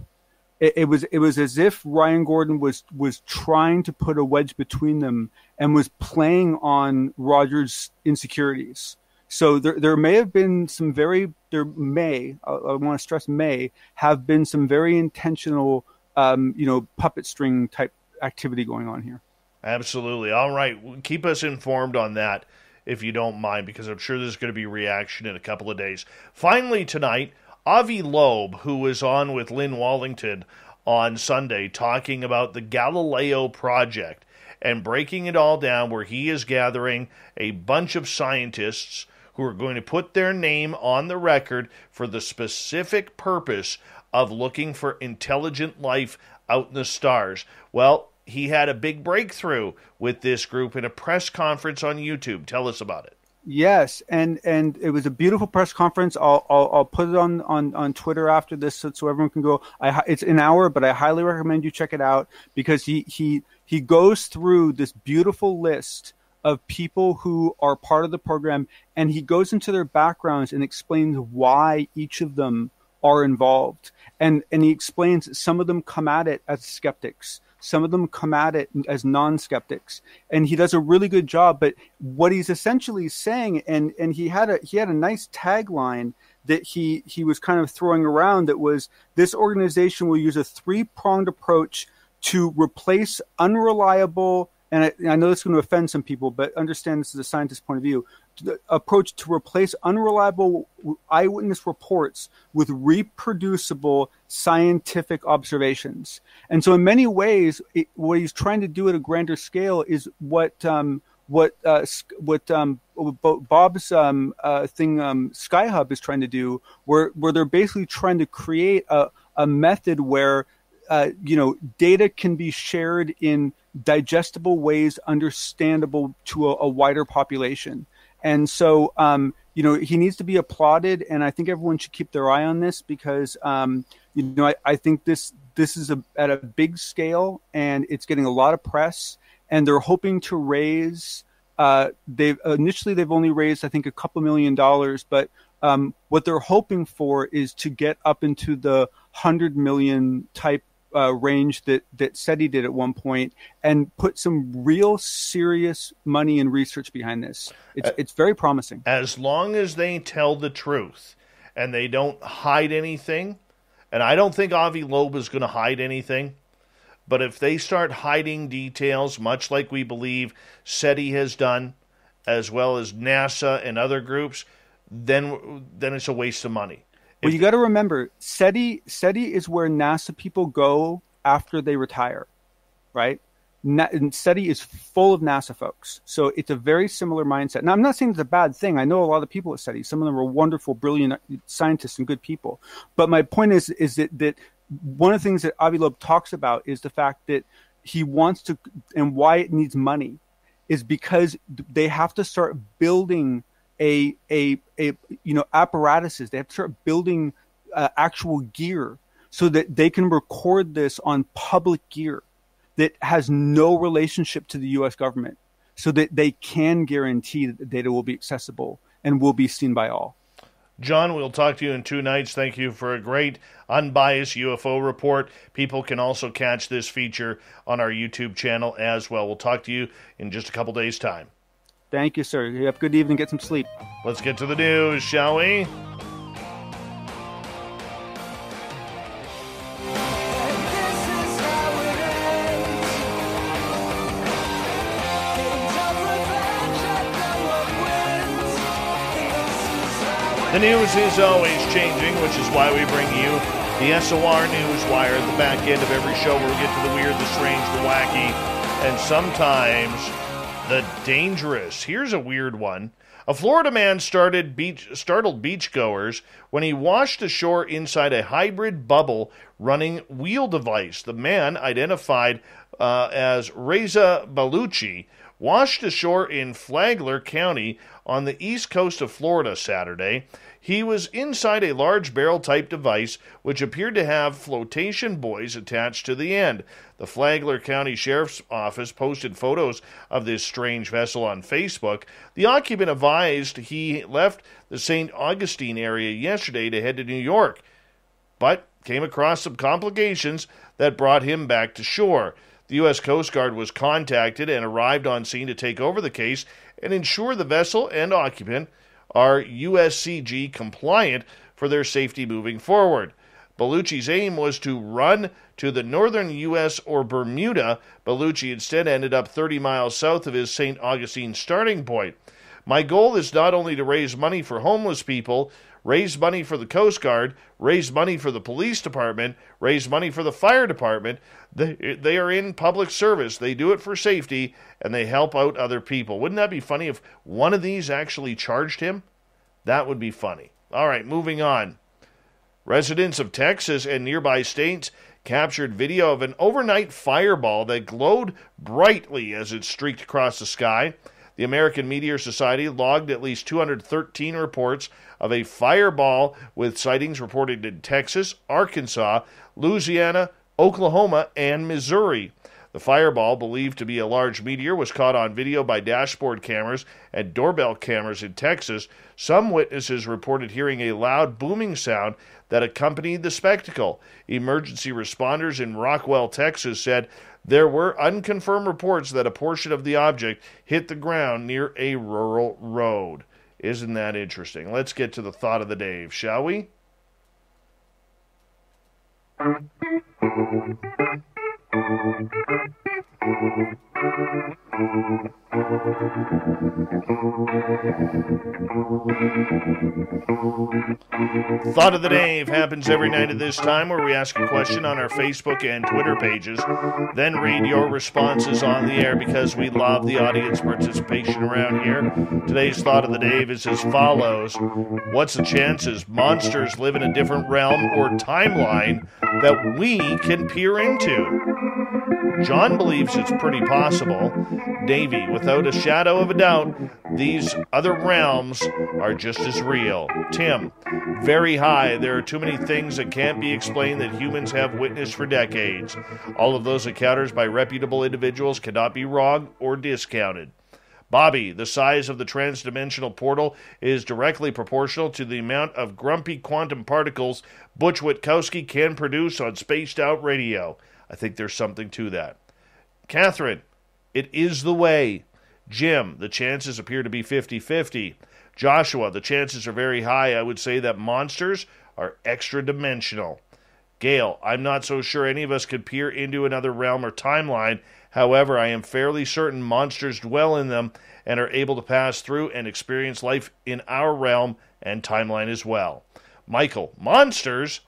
It was as if Ryan Gordon was trying to put a wedge between them and was playing on Rogers' insecurities. So there may have been some I want to stress may have been some very intentional puppet string type activity going on here. Absolutely. All right. Keep us informed on that if you don't mind, because I'm sure there's going to be reaction in a couple of days. Finally tonight, Avi Loeb, who was on with Lynn Wallington on Sunday talking about the Galileo Project and breaking it all down, where he is gathering a bunch of scientists who are going to put their name on the record for the specific purpose of looking for intelligent life out in the stars. Well, he had a big breakthrough with this group in a press conference on YouTube. Tell us about it. Yes, and it was a beautiful press conference. I'll put it on Twitter after this so everyone can go. It's an hour, but I highly recommend you check it out, because he goes through this beautiful list of people who are part of the program, and he goes into their backgrounds and explains why each of them are involved. And he explains that some of them come at it as skeptics. Some of them come at it as non-skeptics, and he does a really good job. But what he's essentially saying, and he had a nice tagline that he was kind of throwing around, that was, this organization will use a 3-pronged approach to replace unreliable, and I know this is going to offend some people, but understand this is a scientist's point of view, the approach to replace unreliable eyewitness reports with reproducible scientific observations. And so in many ways, what he's trying to do at a grander scale is what Bob's thing, Skyhub, is trying to do, where they're basically trying to create a method where data can be shared in digestible ways, understandable to a wider population. And so, he needs to be applauded, and I think everyone should keep their eye on this, because, I think this is at a big scale, and it's getting a lot of press, and they're hoping to raise. They've only raised, I think, a couple $1 million, but what they're hoping for is to get up into the 100 million type range that SETI did at one point, and put some real serious money and research behind this. It's very promising. As long as they tell the truth and they don't hide anything, and I don't think Avi Loeb is going to hide anything, but if they start hiding details, much like we believe SETI has done, as well as NASA and other groups, then it's a waste of money. Well, you got to remember, SETI is where NASA people go after they retire, right? And SETI is full of NASA folks. So it's a very similar mindset. Now, I'm not saying it's a bad thing. I know a lot of people at SETI. Some of them are wonderful, brilliant scientists and good people. But my point is that one of the things that Avi Loeb talks about is the fact that he wants to, and why it needs money, is because they have to start building apparatuses. They have to start building actual gear so that they can record this on public gear that has no relationship to the U.S. government, so that they can guarantee that the data will be accessible and will be seen by all. John, we'll talk to you in 2 nights. Thank you for a great, unbiased UFO report. People can also catch this feature on our YouTube channel as well. We'll talk to you in just a couple days' time. Thank you, sir. You have a good evening. Get some sleep. Let's get to the news, shall we? The news is always changing, which is why we bring you the SOR News Wire at the back end of every show, where we get to the weird, the strange, the wacky, and sometimes the dangerous. Here's a weird one. A Florida man startled beachgoers when he washed ashore inside a hybrid bubble running wheel device. The man, identified as Reza Baluchi, washed ashore in Flagler County on the east coast of Florida Saturday. He was inside a large barrel-type device which appeared to have flotation buoys attached to the end. The Flagler County Sheriff's Office posted photos of this strange vessel on Facebook. The occupant advised he left the St. Augustine area yesterday to head to New York, but came across some complications that brought him back to shore. The U.S. Coast Guard was contacted and arrived on scene to take over the case and ensure the vessel and occupant are USCG compliant for their safety moving forward. Bellucci's aim was to run to the northern U.S. or Bermuda. Bellucci instead ended up 30 miles south of his St. Augustine starting point. My goal is not only to raise money for homeless people, raise money for the Coast Guard, raise money for the police department, raise money for the fire department. They are in public service. They do it for safety, and they help out other people. Wouldn't that be funny if one of these actually charged him? That would be funny. All right, moving on. Residents of Texas and nearby states captured video of an overnight fireball that glowed brightly as it streaked across the sky. The American Meteor Society logged at least 213 reports of a fireball, with sightings reported in Texas, Arkansas, Louisiana, Oklahoma, and Missouri. The fireball, believed to be a large meteor, was caught on video by dashboard cameras and doorbell cameras in Texas. Some witnesses reported hearing a loud booming sound that accompanied the spectacle. Emergency responders in Rockwell, Texas said there were unconfirmed reports that a portion of the object hit the ground near a rural road. Isn't that interesting? Let's get to the thought of the day, shall we? Thought of the Day happens every night at this time, where we ask a question on our Facebook and Twitter pages, then read your responses on the air because we love the audience participation around here. Today's Thought of the Day is as follows. What's the chances monsters live in a different realm or timeline that we can peer into? John believes it's pretty possible. Davey, without a shadow of a doubt, these other realms are just as real. Tim, very high. There are too many things that can't be explained that humans have witnessed for decades. All of those encounters by reputable individuals cannot be wrong or discounted. Bobby, the size of the transdimensional portal is directly proportional to the amount of grumpy quantum particles Butch Witkowski can produce on Spaced Out Radio. I think there's something to that. Catherine, it is the way. Jim, the chances appear to be 50-50. Joshua, the chances are very high. I would say that monsters are extra-dimensional. Gail, I'm not so sure any of us could peer into another realm or timeline. However, I am fairly certain monsters dwell in them and are able to pass through and experience life in our realm and timeline as well. Michael, monsters?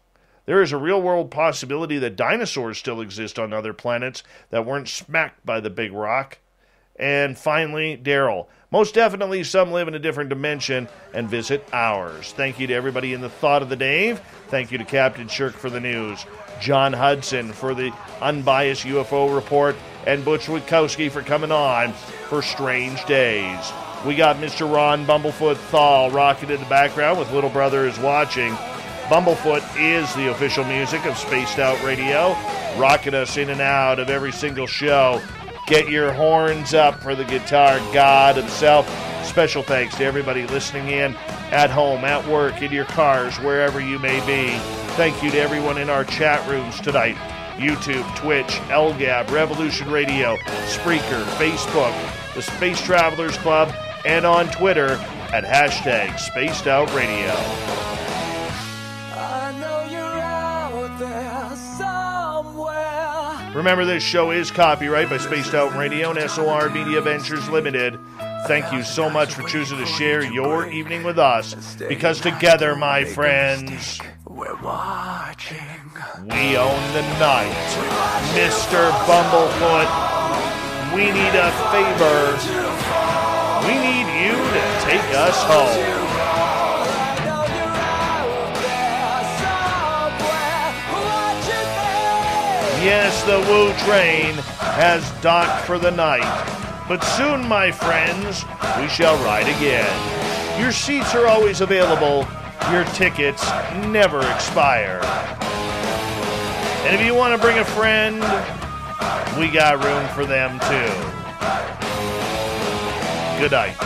There is a real-world possibility that dinosaurs still exist on other planets that weren't smacked by the big rock. And finally, Daryl, most definitely some live in a different dimension and visit ours. Thank you to everybody in the Thought of the Day. Thank you to Captain Shirk for the news, John Hudson for the unbiased UFO report, and Butch Witkowski for coming on for Strange Days. We got Mr. Ron Bumblefoot Thal rocking in the background with Little Brother is Watching. Bumblefoot is the official music of Spaced Out Radio, rocking us in and out of every single show. Get your horns up for the guitar god himself. Special thanks to everybody listening in at home, at work, in your cars, wherever you may be. Thank you to everyone in our chat rooms tonight. YouTube, Twitch, LGAB, Revolution Radio, Spreaker, Facebook, the Space Travelers Club, and on Twitter at hashtag Spaced Out Radio. Remember, this show is copyright by Spaced Out Radio and SOR Media Ventures Limited. Thank you so much for choosing to share your evening with us, because together, my friends, we're watching. We own the night. Mr. Bumblefoot, we need a favor. We need you to take us home. Yes, the Woo train has docked for the night. But soon, my friends, we shall ride again. Your seats are always available. Your tickets never expire. And if you want to bring a friend, we got room for them too. Good night.